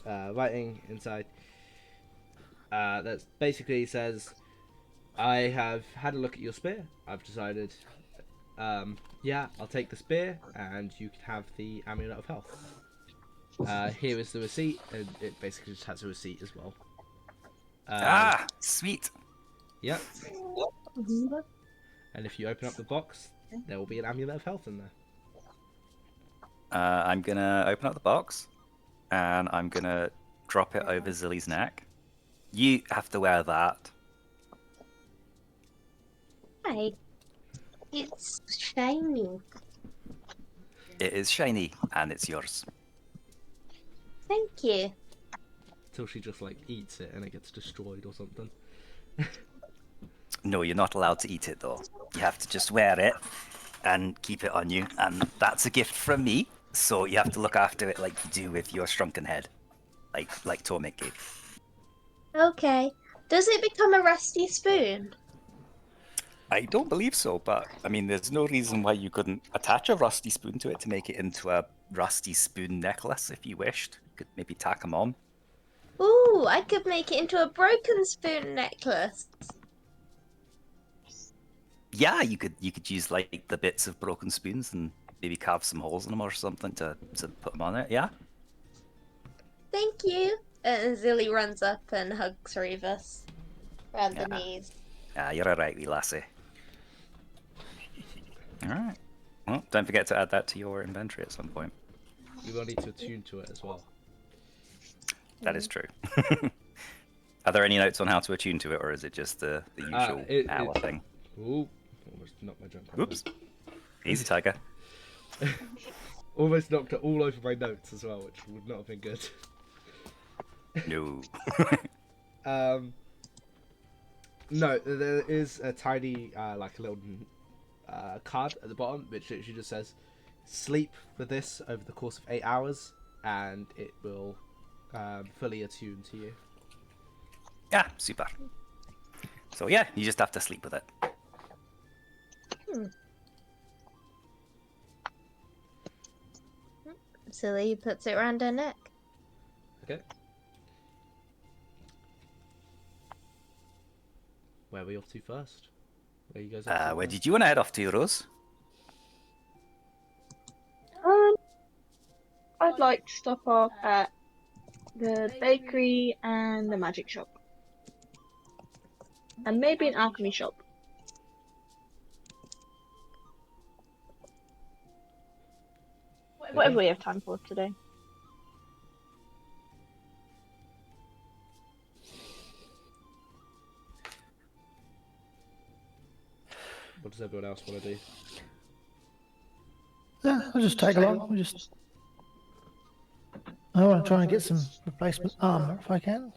writing inside. That basically says, "I have had a look at your spear. I've decided, yeah, I'll take the spear, and you can have the amulet of health. Here is the receipt, and it basically just has a receipt as well. Sweet. Yep. And if you open up the box, there will be an amulet of health in there. I'm gonna open up the box, and I'm gonna drop it over Zilly's neck. You have to wear that. Hi. It's shiny. It is shiny, and it's yours. Thank you. Till she just like eats it and it gets destroyed or something. No, you're not allowed to eat it though. You have to just wear it and keep it on you, and that's a gift from me. So you have to look after it like you do with your shrunken head, like Tormik gave. Okay. Does it become a rusty spoon? I don't believe so, but I mean, there's no reason why you couldn't attach a rusty spoon to it to make it into a rusty spoon necklace if you wished. You could maybe tack them on. Ooh, I could make it into a broken spoon necklace. Yeah, you could use like the bits of broken spoons and maybe carve some holes in them or something to put them on it. Yeah. Thank you. And Zilly runs up and hugs Revis around the Yeah. knees. Yeah, you're alright, wee lassie. Alright. Well, don't forget to add that to your inventory at some point. You will need to attune to it as well. That is true. Are there any notes on how to attune to it, or is it just the usual hour thing? Ooh, almost knocked my junk. Oops. Easy, Tiger. Almost knocked it all over my notes as well, which would not have been good. No. No, there is a tiny, like a little card at the bottom, which literally just says, "Sleep with this over the course of 8 hours, and it will fully attune to you." Yeah, super. So yeah, you just have to sleep with it. Zilly puts it around her neck. Okay. Where are we off to first? Where you guys off to Where first? did you want to head off to, Rose? I'd like to stop off at the bakery and the magic shop. And maybe an alchemy shop. Whatever we have time for today. What does everyone else want to do? Yeah, I'll just tag along. I want to try and get some replacement armor if I can.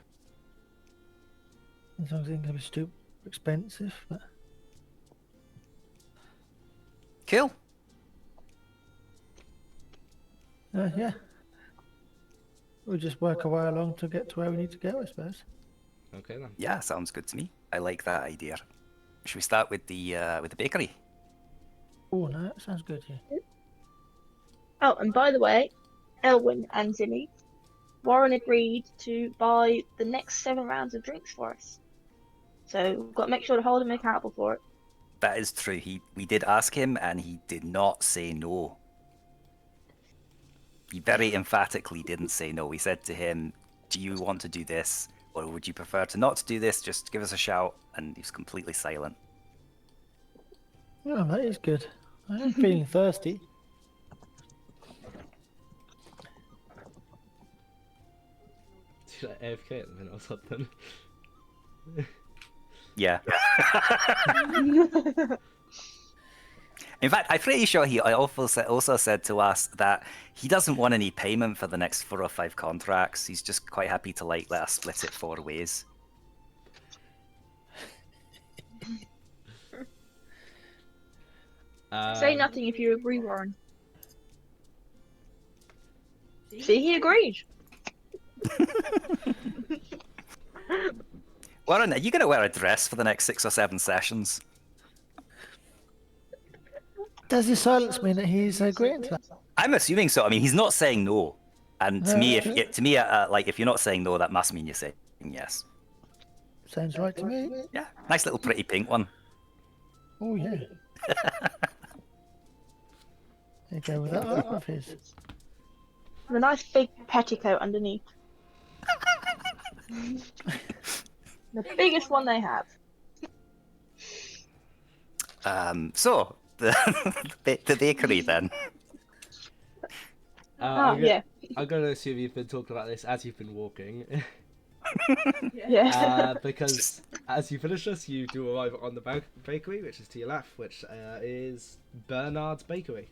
As long as it's going to be stupid expensive, but Cool. yeah. We'll just work our way along to get to where we need to go, I suppose. Okay then. Yeah, sounds good to me. I like that idea. Should we start with the bakery? Oh no, that sounds good. Yeah. Oh, and by the way, Elwyn and Zilly, Warren agreed to buy the next 7 rounds of drinks for us. So we've got to make sure to hold him accountable for it. That is true. We did ask him, and he did not say no. He very emphatically didn't say no. We said to him, "Do you want to do this, or would you prefer to not do this? Just give us a shout." And he was completely silent. Oh, that is good. I am feeling thirsty. She's like AFK at the minute or something. Yeah. In fact, I'm pretty sure he also said to us that he doesn't want any payment for the next 4 or 5 contracts. He's just quite happy to let us split it 4 ways. Say nothing if you agree, Warren. See, he agreed. Warren, are you going to wear a dress for the next 6 or 7 sessions? Does his silence mean that he's agreeing to that? I'm assuming so. I mean, he's not saying no, and to No, me, okay. like if you're not saying no, that must mean you're saying yes. Sounds right to me. Yeah, nice little pretty pink one. Oh yeah. You go with that arm of his. The nice big petticoat underneath. The biggest one they have. So the bakery then. Yeah. I'm going to assume you've been talking about this as you've been walking. Yeah. Because as you finish this, you do arrive on the bakery, which is to your left, which is Bernard's Bakery.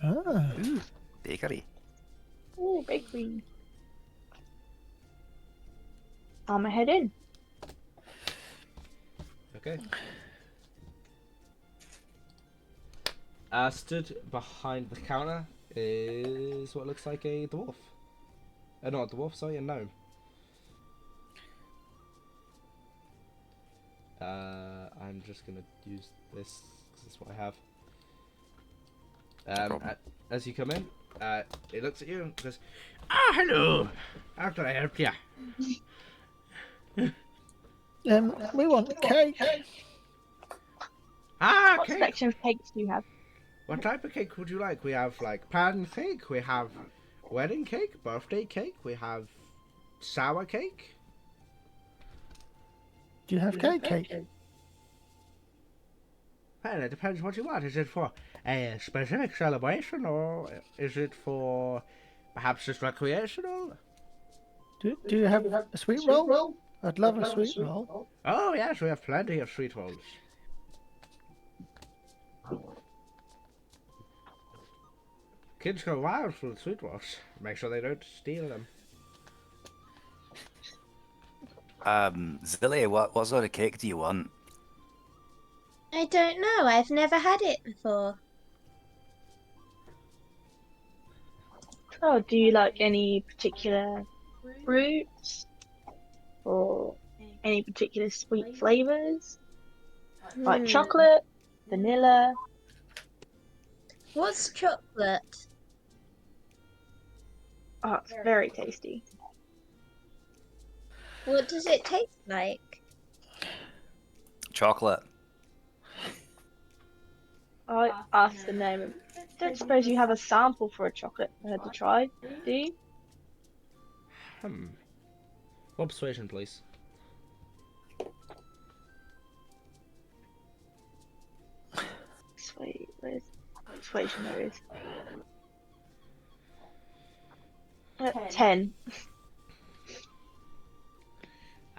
Ah. Ooh, bakery. Ooh, bakery. I'm gonna head in. Okay. Stood behind the counter is what looks like a dwarf. Not a dwarf, sorry, a gnome. I'm just gonna use this because that's what I have. As you come in, it looks at you and says, "Ah, hello. How can I help you?" We want cake. Ah, What cake. section of cakes do you have? What type of cake would you like? We have like pan cake. We have wedding cake, birthday cake. We have sour cake. Do you have cake? Well, it depends what you want. Is it for a specific celebration or is it for perhaps just recreational? Do you have a sweet roll? I'd love a sweet roll. Oh yes, we have plenty of sweet rolls. Kids go wild for the sweet rolls. Make sure they don't steal them. Zilly, what sort of cake do you want? I don't know. I've never had it before. Oh, do you like any particular fruits or any particular sweet flavors? Like chocolate, vanilla? What's chocolate? Oh, it's very tasty. What does it taste like? Chocolate. I asked the name. I don't suppose you have a sample for a chocolate for her to try, do you? Roll persuasion, please. Sweet, where's persuasion there is? 10.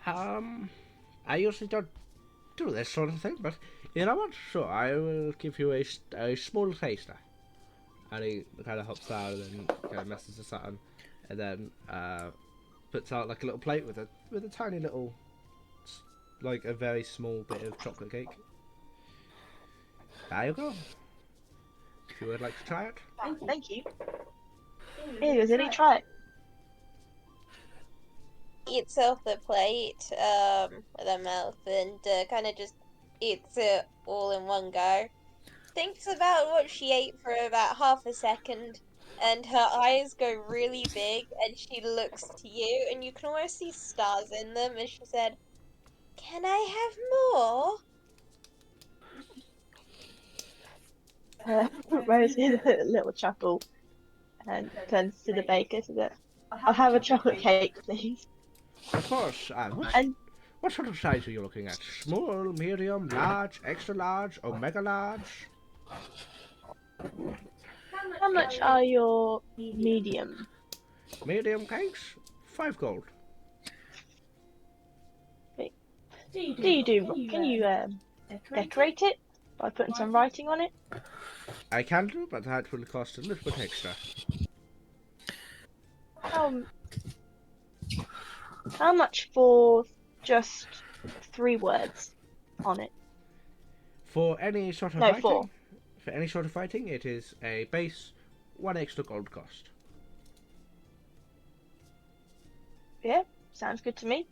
I usually don't do this sort of thing, but you know what? Sure, I will give you a small taster. And he kind of hops down and kind of messes this up, and then puts out like a little plate with a tiny little, like a very small bit of chocolate cake. There you go. If you would like to try it. Thank you. Here you go, Zilly, try it. Eats off the plate with her mouth and kind of just eats it all in one go. Thinks about what she ate for about half a second, and her eyes go really big, and she looks to you, and you can almost see stars in them, and she said, "Can I have more?" Rose did a little chuckle and turns to the baker and says, I'll have a chocolate cake, please. Of course. And What sort of size are you looking at? Small, medium, large, extra large, omega large? how much are your medium? Medium cakes, 5 gold. Can you decorate it by putting some writing on it? I can do, but that will cost a little bit extra. How much for just 3 words on it? For any sort of No, fighting, 4. for any sort of fighting, it is a base 1 extra gold cost. Yeah, sounds good to me.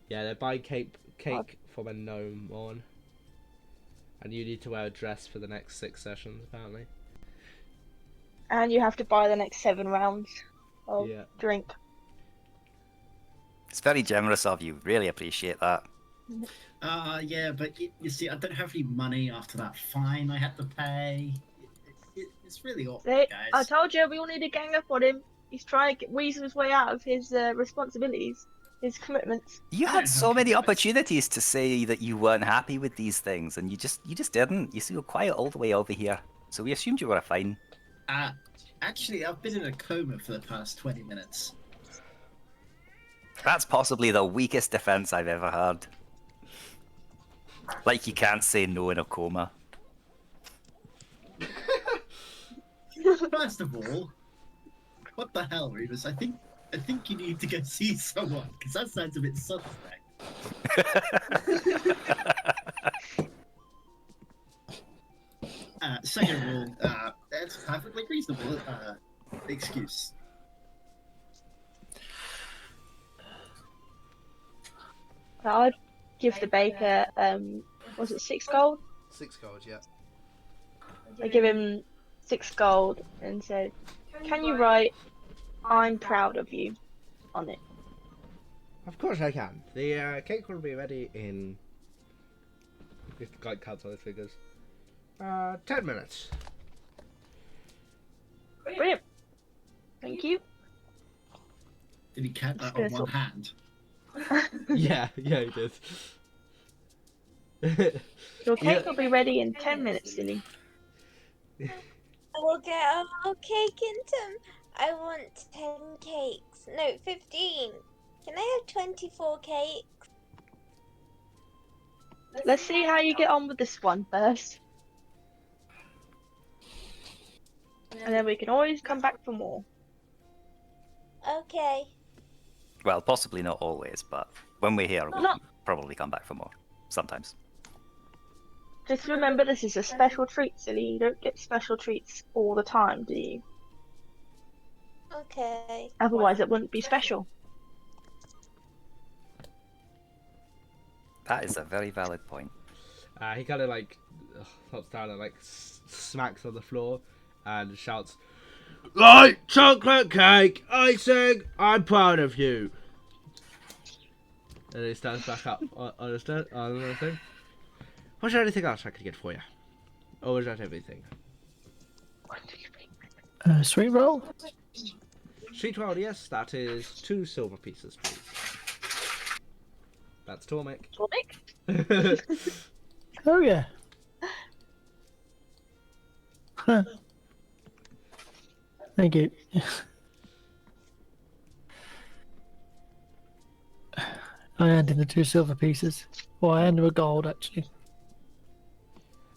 Yeah, they buy cake from a gnome on. And you need to wear a dress for the next 6 sessions, apparently. And you have to buy the next 7 rounds of Yeah. drink. It's very generous of you. Really appreciate that. Yeah, but you see, I don't have any money after that fine I had to pay. It's really awkward, See, I guys. told you we all need to gang up on him. He's trying to weasel his way out of his responsibilities, his commitments. You I had don't so have many commitments. opportunities to say that you weren't happy with these things, and you just didn't. You were quiet all the way over here, so we assumed you were fine. Actually, I've been in a coma for the past 20 minutes. That's possibly the weakest defense I've ever heard. Like you can't say no in a coma. First of all, what the hell, Rebus? I think you need to go see someone, because that sounds a bit suspect. Second of all, that's a perfectly reasonable excuse. I'd give the baker, was it 6 gold? 6 gold, yeah. I give him 6 gold and said, "Can you write, 'I'm proud of you' on it?" Of course I can. The cake will be ready in... If the guy counts on his fingers. 10 minutes. Brilliant. Thank you. Did he count that Just on gonna one hand? Yeah, he did. Your cake Yeah. will be ready in 10 minutes, silly. We'll get a whole cake into. I want 10 cakes. No, 15. Can I have 24 cakes? Let's see how you get on with this one first. And then we can always come back for more. Okay. Well, possibly not always, but when we're here, we'll No. probably come back for more. Sometimes. Just remember, this is a special treat, silly. You don't get special treats all the time, do you? Okay. Otherwise, it wouldn't be special. That is a very valid point. He kind of like hops down and like smacks on the floor and shouts, "Right, chocolate cake, icing, I'm proud of you." And he stands back up on the thing. Was there anything else I could get for you? Or was that everything? Sweet roll. Street roll, yes, that is 2 silver pieces, please. That's Tormek. Oh yeah. Huh. Thank you. I hand him the 2 silver pieces. Well, I hand him a gold actually.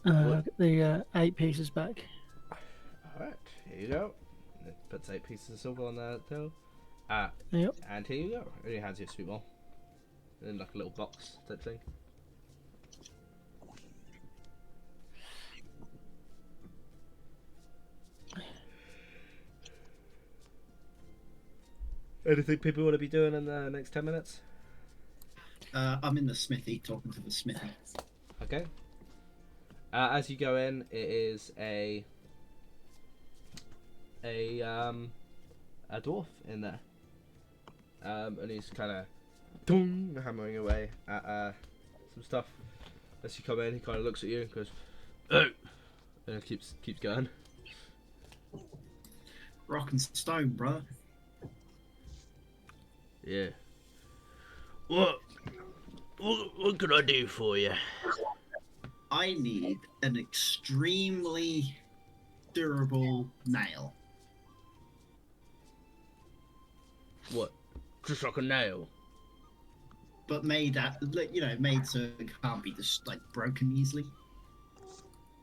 What? Get the 8 pieces back. Alright, here you go. It puts 8 pieces of silver on there too. Yep. And here you go. And he hands you a sweet roll. In like a little box type thing. Anything people want to be doing in the next 10 minutes? I'm in the smithy, talking to the smithy. Okay. As you go in, it is a dwarf in there, and he's kind of hammering away at some stuff. As you come in, he kind of looks at you and goes, "Oh," and keeps going. Rock and stone, bro. Yeah. What can I do for you? I need an extremely durable nail. What? Just like a nail? But made made so it can't be just like broken easily.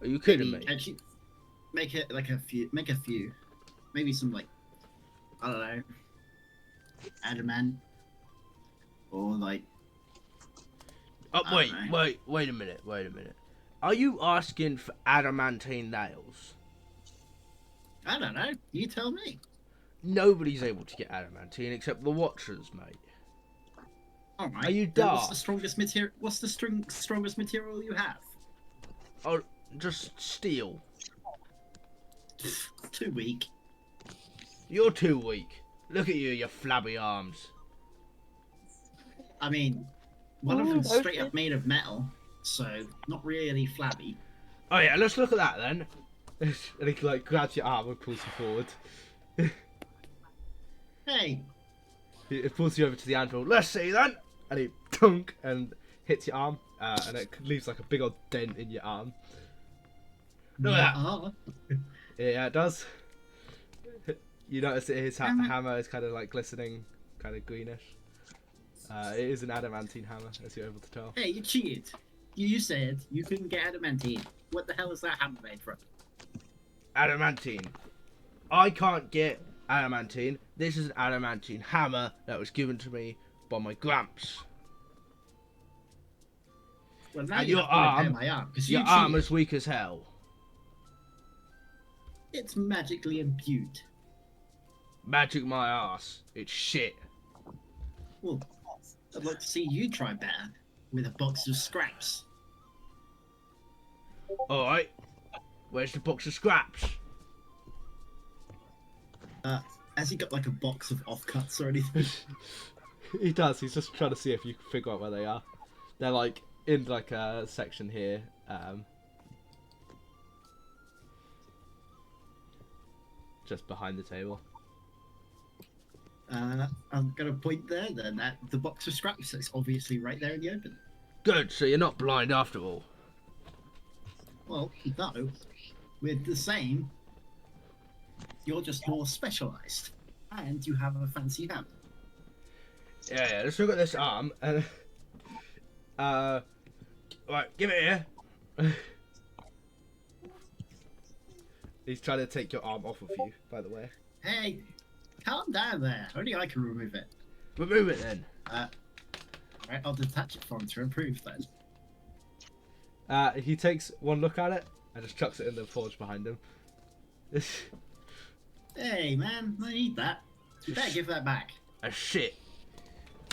Are you kidding me? Actually, make it like a few. Make a few. Maybe some like, I don't know, adamant, or like. Oh, I don't know. wait a minute. Are you asking for adamantine nails? I don't know. You tell me. Nobody's able to get adamantine except the Watchers, mate. All right. Are you then what's daft? the strongest material? What's the strongest material you have? Oh, just steel. Too weak. You're too weak. Look at you, your flabby arms. I mean, one of Ooh, them's those straight up made of metal, so not really flabby. Oh yeah, let's look at that then. And he like grabs your arm and pulls you forward. Hey, He pulls you over to the anvil. Let's see then. And he tunk and hits your arm, and it leaves like a big old dent in your arm. Look at that. uh-huh. Yeah, it does. You notice that his Damn it. hammer is kind of like glistening, kind of greenish. It is an adamantine hammer, as you're able to tell. Hey, you cheated. You said you couldn't get adamantine. What the hell is that hammer made from? Adamantine. I can't get adamantine. This is an adamantine hammer that was given to me by my gramps. Well, now And you your have to repair arm, my arm because your you arm cheated. is weak as hell. It's magically imbued. Magic my ass. It's shit. Well, I'd like to see you try better with a box of scraps. Alright. Where's the box of scraps? Has he got like a box of offcuts or anything? He does. He's just trying to see if you can figure out where they are. They're like in like a section here. Just behind the table. I'm gonna point there then at the box of scraps that's obviously right there in the open. Good. So you're not blind after all. Well, no, we're the same. You're just more specialised, and you have a fancy hammer. Yeah. Let's look at this arm. And right, give it here. He's trying to take your arm off of you, by the way. Hey, calm down there. Only I can remove it. Remove it then. Right, I'll detach it from to improve then. He takes one look at it and just chucks it in the forge behind him. Hey, man, I need that. You better give that back. Shit.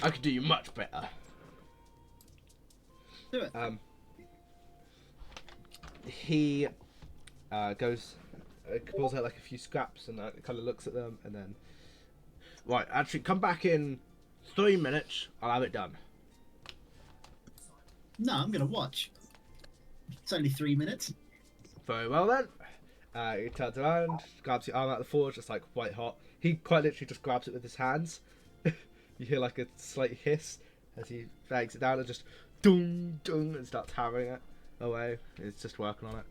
I could do you much better. Do it. He goes, pulls out like a few scraps and kind of looks at them and then, right, actually come back in 3 minutes. I'll have it done. No, I'm gonna watch. It's only 3 minutes. Very well then. He turns around, grabs your arm out of the forge, it's like white hot. He quite literally just grabs it with his hands. You hear like a slight hiss as he bangs it down and just dung dung and starts hammering it away. He's just working on it.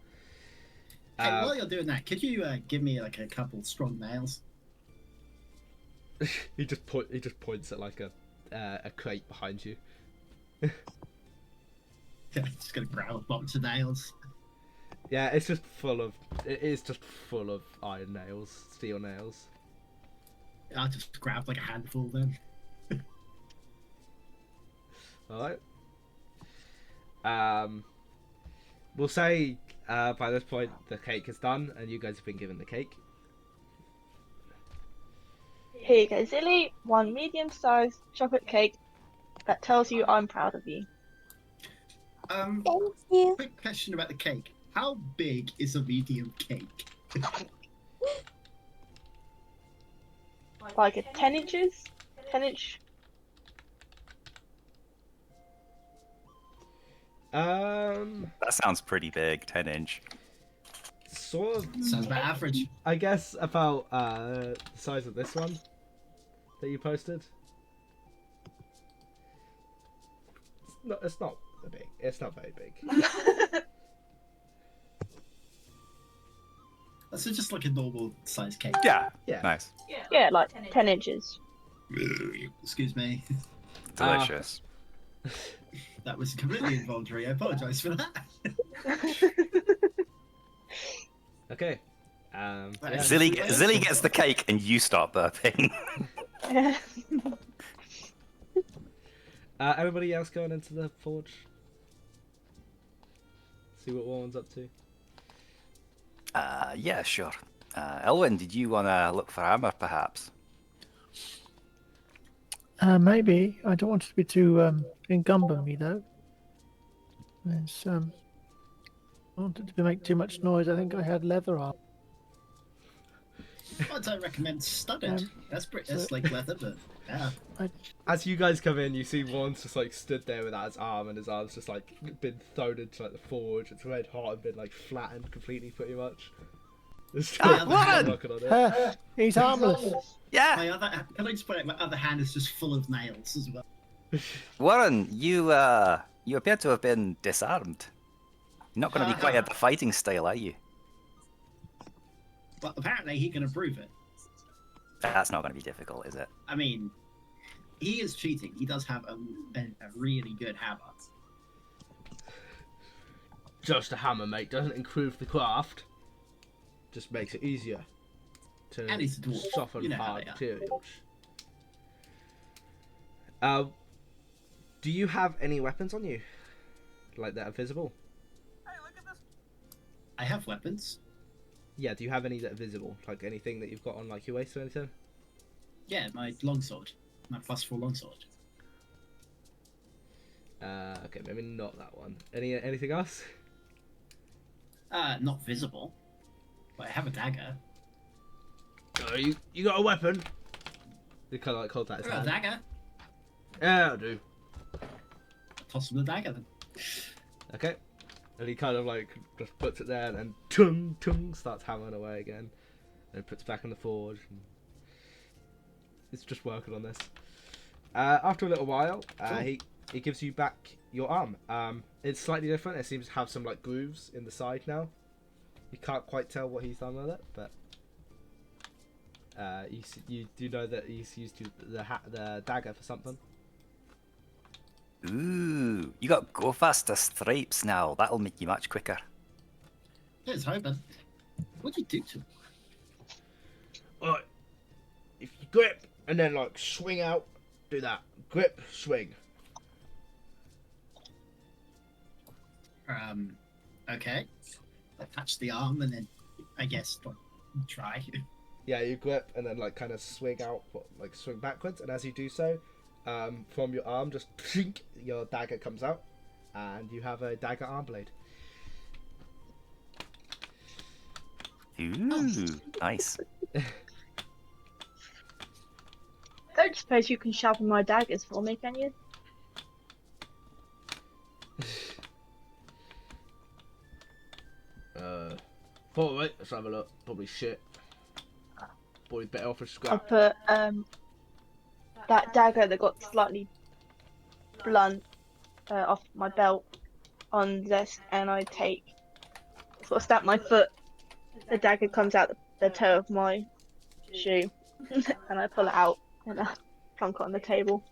Hey, while you're doing that, could you give me like a couple strong nails? He just points at like a crate behind you. Just gonna grab a box of nails. Yeah, it is just full of iron nails, steel nails. I'll just grab like a handful then. Alright. We'll say by this point the cake is done and you guys have been given the cake. Here you go, Zilly. One medium-sized chocolate cake that tells you I'm proud of you. Thank you. Quick question about the cake. How big is a medium cake? Like a 10 inches? 10 inch? That sounds pretty big, 10-inch. Sort of. Sounds about average. I guess about the size of this one that you posted. It's not big. It's not very big. So just like a normal size cake. Yeah. Yeah. Nice. Yeah, like 10 inches. Excuse me. Delicious. That was completely involuntary. I apologise for that. Okay. That Yeah. is- Zilly gets the cake and you start burping. Everybody else going into the forge? See what Warren's up to. Yeah, sure. Elwyn, did you want to look for armor, perhaps? Maybe. I don't want it to be too encumber me though. It's, I don't want it to make too much noise. I think I had leather on. I don't recommend studded. That's pretty. so- That's like leather, but yeah. As you guys come in, you see Warren's just like stood there without his arm, and his arm's just like been thrown into like the forge. Its red hot and been like flattened completely, pretty much. It's still Warren! working on it. He's harmless. Yeah, My other, can I just put it? My other hand is just full of nails as well. Warren, you appear to have been disarmed. You're not going to be quite at the fighting style, are you? Well, apparently he can approve it. That's not going to be difficult, is it? I mean, he is cheating. He does have a really good hammer. Just a hammer, mate. Doesn't improve the craft. Just makes it easier to And he's a dwarf. soften You know how hard they are. materials. Do you have any weapons on you? Like that are visible? I have weapons. Yeah, do you have any that are visible? Like anything that you've got on like your waist or anything? Yeah, my longsword. My +4 longsword. Okay, maybe not that one. Anything else? Not visible. But I have a dagger. You got a weapon? You kind of like hold that I his got a hand. dagger. Yeah, I do. Toss him the dagger then. Okay. And he kind of like just puts it there and then tung tung starts hammering away again. And puts it back in the forge. And it's just working on this. After a little while, Cool. he gives you back your arm. It's slightly different. It seems to have some like grooves in the side now. You can't quite tell what he's done with it, but you do know that he's used the dagger for something. Ooh, you got go faster stripes now. That'll make you much quicker. Here's hoping. What'd you do to him? Alright, if you grip and then like swing out, do that. Grip, swing. Okay. Attach the arm and then, I guess, try. Yeah, you grip and then like kind of swing out, like swing backwards, and as you do so, from your arm, just your dagger comes out, and you have a dagger arm blade. Ooh, nice. Don't suppose you can sharpen my daggers for me, can you? Probably. Let's have a look. Probably shit. Probably better off a I scrap. put that dagger that got slightly blunt off my belt on the desk, and I sort of stamp my foot. The dagger comes out the toe of my shoe, and I pull it out and I plonk it on the table.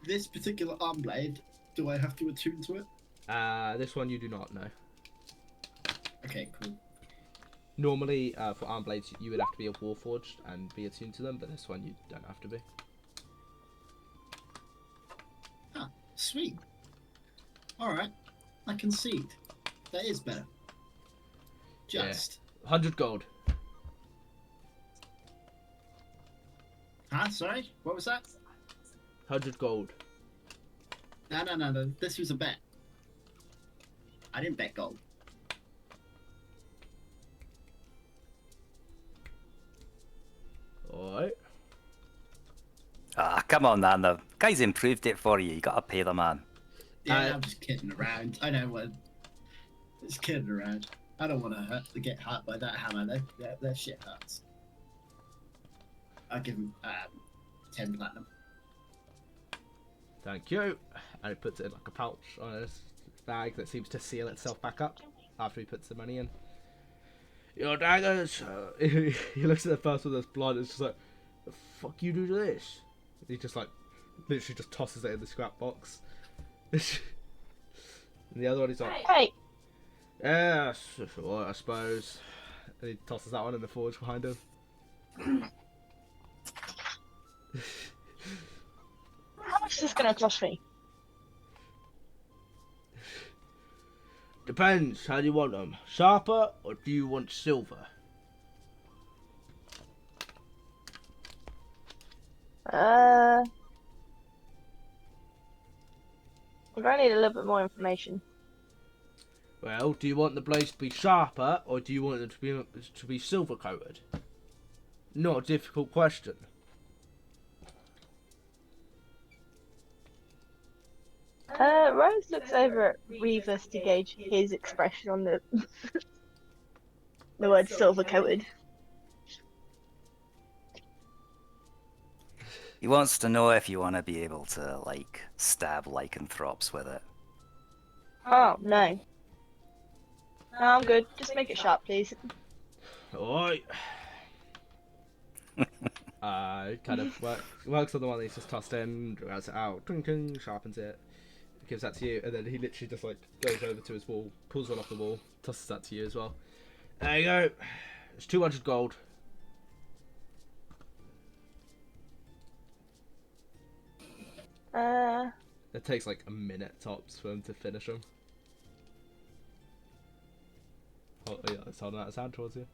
This particular arm blade, do I have to attune to it? This one you do not know. Okay, cool. Normally, for arm blades, you would have to be a warforged and be attuned to them, but this one you don't have to be. Ah, sweet. Alright, I concede. That is better. Just. 100 gold. Huh? Sorry? What was that? 100 gold. No. This was a bet. I didn't bet gold. Alright. Ah, come on, man. The guy's improved it for you. You gotta pay the man. Yeah, I'm just kidding around. I know what. Just kidding around. I don't want to get hurt by that hammer. That shit hurts. I'll give him 10 platinum. Thank you. And he puts it in like a pouch on his bag that seems to seal itself back up after he puts the money in. Your daggers. He looks at the first one that's blind. It's just like, the fuck you do to this? He just like, literally just tosses it in the scrap box. And the other one he's like, Hey, yeah, that's alright, I suppose. And he tosses that one in the forge behind him. how much is this gonna cost me? Depends, how do you want them? Sharper or do you want silver? I'm gonna need a little bit more information. Well, do you want the blades to be sharper, or do you want them to be silver coated? Not a difficult question. Rose looks over at Revis to gauge his expression on the the word silver coated. He wants to know if you want to be able to, like, stab lycanthropes with it. Oh, no. No, I'm good. Just make it sharp, please. Alright. Kind of works on the one that he's just tossed in, draws it out, ting ting, sharpens it, gives that to you, and then he literally just like goes over to his wall, pulls one off the wall, tosses that to you as well. There you go. It's 200 gold. It takes like a minute tops for him to finish them. Oh yeah, it's holding out his hand towards you.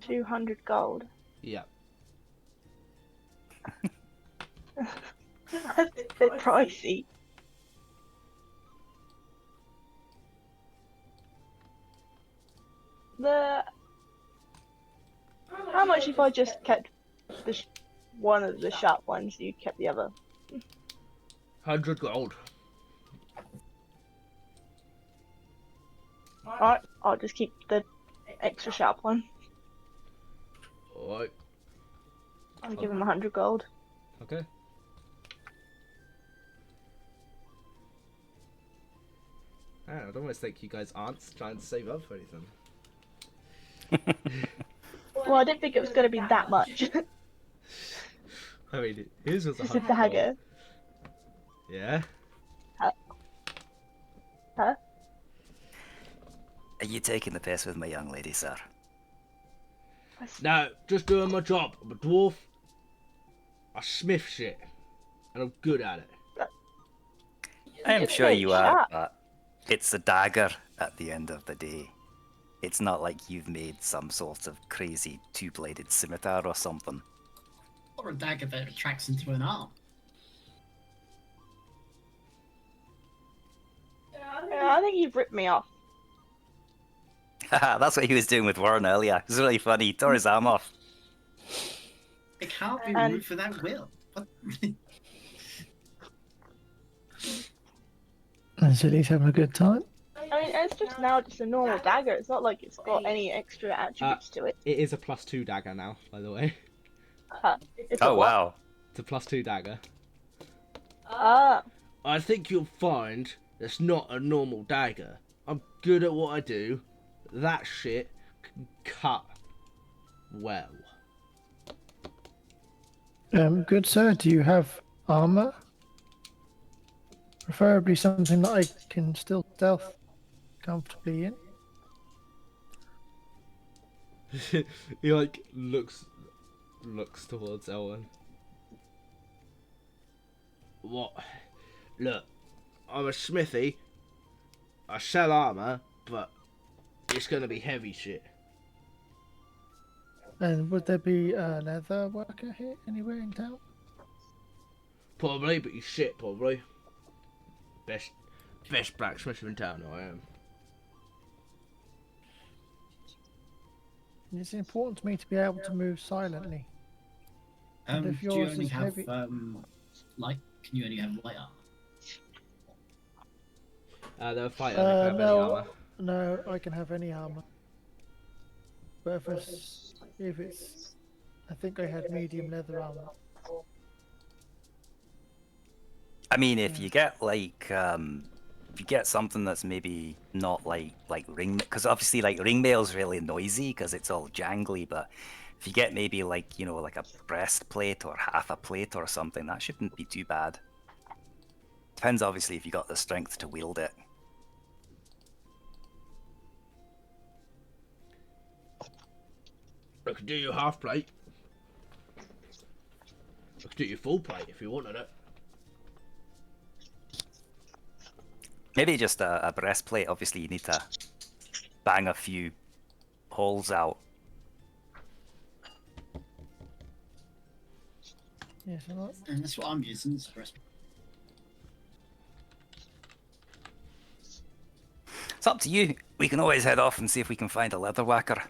200 gold. Yeah. That's a bit pricey. How much if I just kept one of the sharp ones, you kept the other? 100 gold. Alright, I'll just keep the extra sharp one. Alright. I'll give him 100 gold. Okay. I'd almost think you guys aren't trying to save up for anything. Well, I didn't think it was going to be that much. I mean, his was Just a 100 gold. dagger. Yeah? Huh? Are you taking the piss with my young lady, sir? No, just doing my job. I'm a dwarf. I smith shit. And I'm good at it. I am It's sure very you are, sharp. but it's a dagger at the end of the day. It's not like you've made some sort of crazy two-bladed scimitar or something. Or a dagger that retracts into an arm. Yeah, I think you've ripped me off. That's what he was doing with Warren earlier. It was really funny. He tore his arm off. It can't be And- removed without will. What? And Silly's having a good time. I mean, it's just now just a normal dagger. It's not like it's got any extra attributes to it. It is a +2 dagger now, by the way. It's a Oh, what? wow. It's a +2 dagger. Ah, I think you'll find it's not a normal dagger. I'm good at what I do. That shit can cut well. Good sir, do you have armor? Preferably something that I can still stealth comfortably in. He like looks towards Elwyn. What? Look, I'm a smithy. I sell armor, but it's gonna be heavy shit. And would there be a leather worker here anywhere in town? Probably, but you shit probably. Best blacksmith in town, I am. It's important to me to be able to move silently. And if Do you yours only is have heavy- light? Can you only have light armor? They're fighting. They can have any armor. No, I can have any armor. But if it's, I think I had medium leather armor. I mean, if you get like, if you get something that's maybe not like ring, because obviously like ring mail's really noisy because it's all jangly. But if you get maybe like, you know, like a breastplate or half a plate or something, that shouldn't be too bad. Depends obviously if you got the strength to wield it. I could do you half plate. I could do you full plate if you wanted it. Maybe just a breastplate. Obviously, you need to bang a few holes out. Yes, I'm not. And that's what I'm using. Is breast. It's up to you. We can always head off and see if we can find a leather whacker.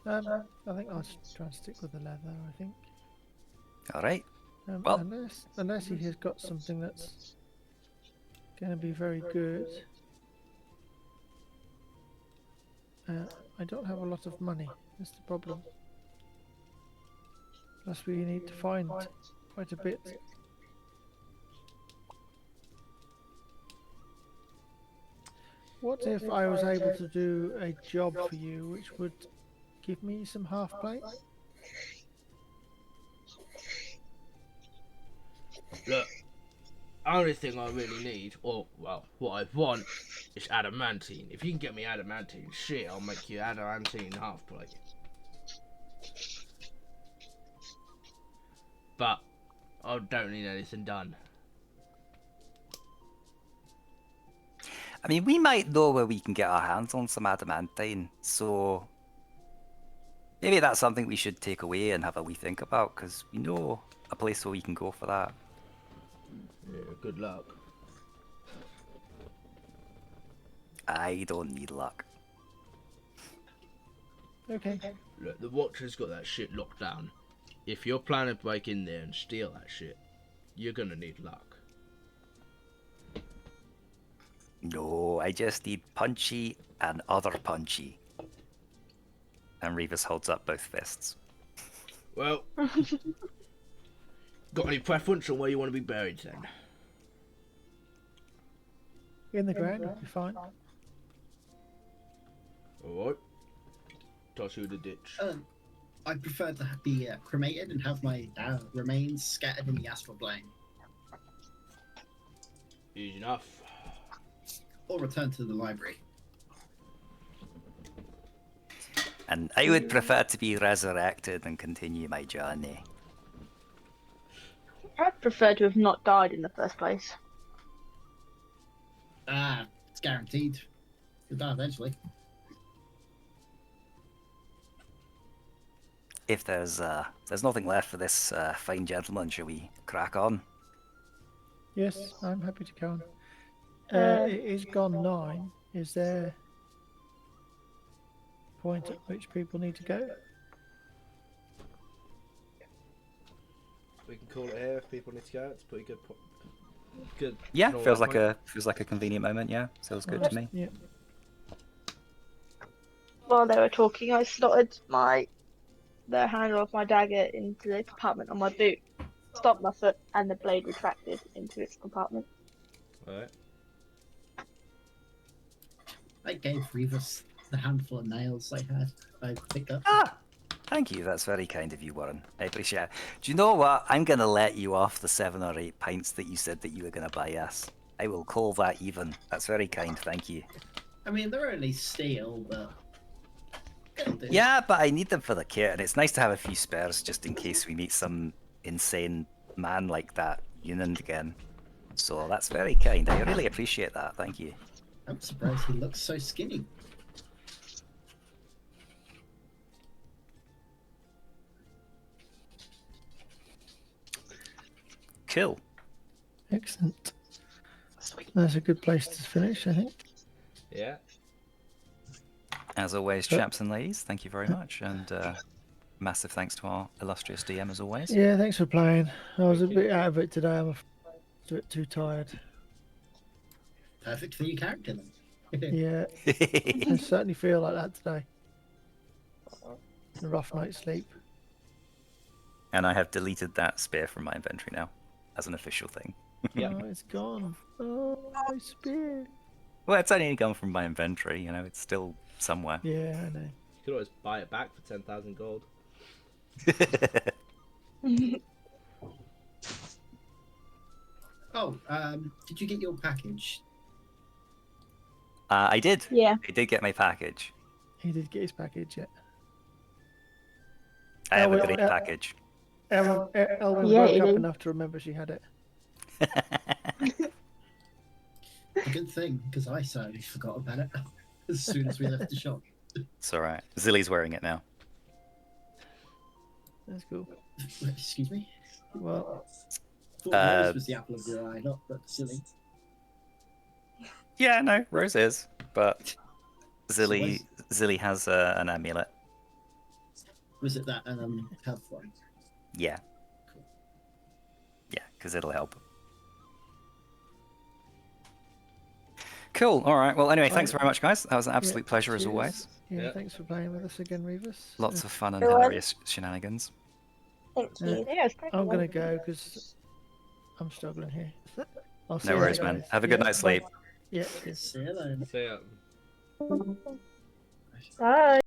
I think I'll try and stick with the leather. I think. All right. Well- Unless he has got something that's going to be very good. I don't have a lot of money. That's the problem. Plus, we need to find quite a bit. What if I was able to do a job for you, which would give me some half plate? Look, only thing I really need, or well, what I want, is adamantine. If you can get me adamantine, shit, I'll make you adamantine half plate. But I don't need anything done. I mean, we might know where we can get our hands on some adamantine, so maybe that's something we should take away and have a wee think about, because we know a place where we can go for that. Yeah, good luck. I don't need luck. Okay. Look, the Watcher's got that shit locked down. If you're planning to break in there and steal that shit, you're gonna need luck. No, I just need punchy and other punchy. And Revis holds up both fists. Well, got any preference on where you want to be buried then? In the ground would be fine. Alright. Toss you in the ditch. I prefer to be cremated and have my remains scattered in the astral plane, Easy enough. or return to the library. And I would prefer to be resurrected and continue my journey. I'd prefer to have not died in the first place. It's guaranteed. You'll die eventually. If there's nothing left for this fine gentleman, shall we crack on? Yes, I'm happy to go on. It is gone 9. Is there a point at which people need to go? We can call it here if people need to go. It's pretty good. Good. Yeah, normal feels like point. a convenient moment. Yeah, sounds good Right, to me. Yeah. While they were talking, I slotted the handle of my dagger into the compartment on my boot, stopped my foot, and the blade retracted into its compartment. Alright. I gave Revis the handful of nails I picked up. Ah, thank you. That's very kind of you, Warren. I appreciate it. Do you know what? I'm gonna let you off the 7 or 8 pints that you said that you were gonna buy us. I will call that even. That's very kind. Thank you. I mean, they're only steel, but it'll do. Yeah, but I need them for the kit, and it's nice to have a few spares just in case we meet some insane man like that Unand again. So that's very kind. I really appreciate that. Thank you. I'm surprised he looks so skinny. Cool. Excellent. That's a good place to finish, I think. Yeah. As always, chaps and ladies, thank you very much, and massive thanks to our illustrious DM as always. Yeah, thanks for playing. I was a Thank you. bit out of it today. I'm a bit too tired. Perfect for your character then. Yeah, I certainly feel like that today. A rough night's sleep. And I have deleted that spear from my inventory now, as an official thing. Yeah. Oh, it's gone. Oh, my spear. Well, it's only gone from my inventory, you know, it's still somewhere. Yeah, I know. You could always buy it back for 10,000 gold. Oh, did you get your package? I did. Yeah. I did get my package. He did get his package, yeah. I have a Elwyn- goodie package. Elwyn Yeah, woke he up did. enough to remember she had it. A good thing, because I certainly forgot about it as soon as we left the shop. It's alright. Zilly's wearing it now. That's cool. Excuse me? Well, Thought Rose was the apple of your eye, not but silly. Yeah, no, Rose is, but Zilly was- Zilly has an amulet. Was it that health one? Yeah. Cool. Yeah, because it'll help. Cool. All right. Well, anyway, thanks very much, guys. That was an absolute pleasure as cheers. always. Yeah, Yeah. thanks for playing with us again, Revis. Lots of fun and Go on. hilarious shenanigans. Thank Yeah. you. Yeah, it's great. I'm gonna go because I'm struggling here. I'll see No you worries, later, man. guys. Have a good Yeah, night's bye. sleep. Yeah, cheers. See you then. So yeah. Bye.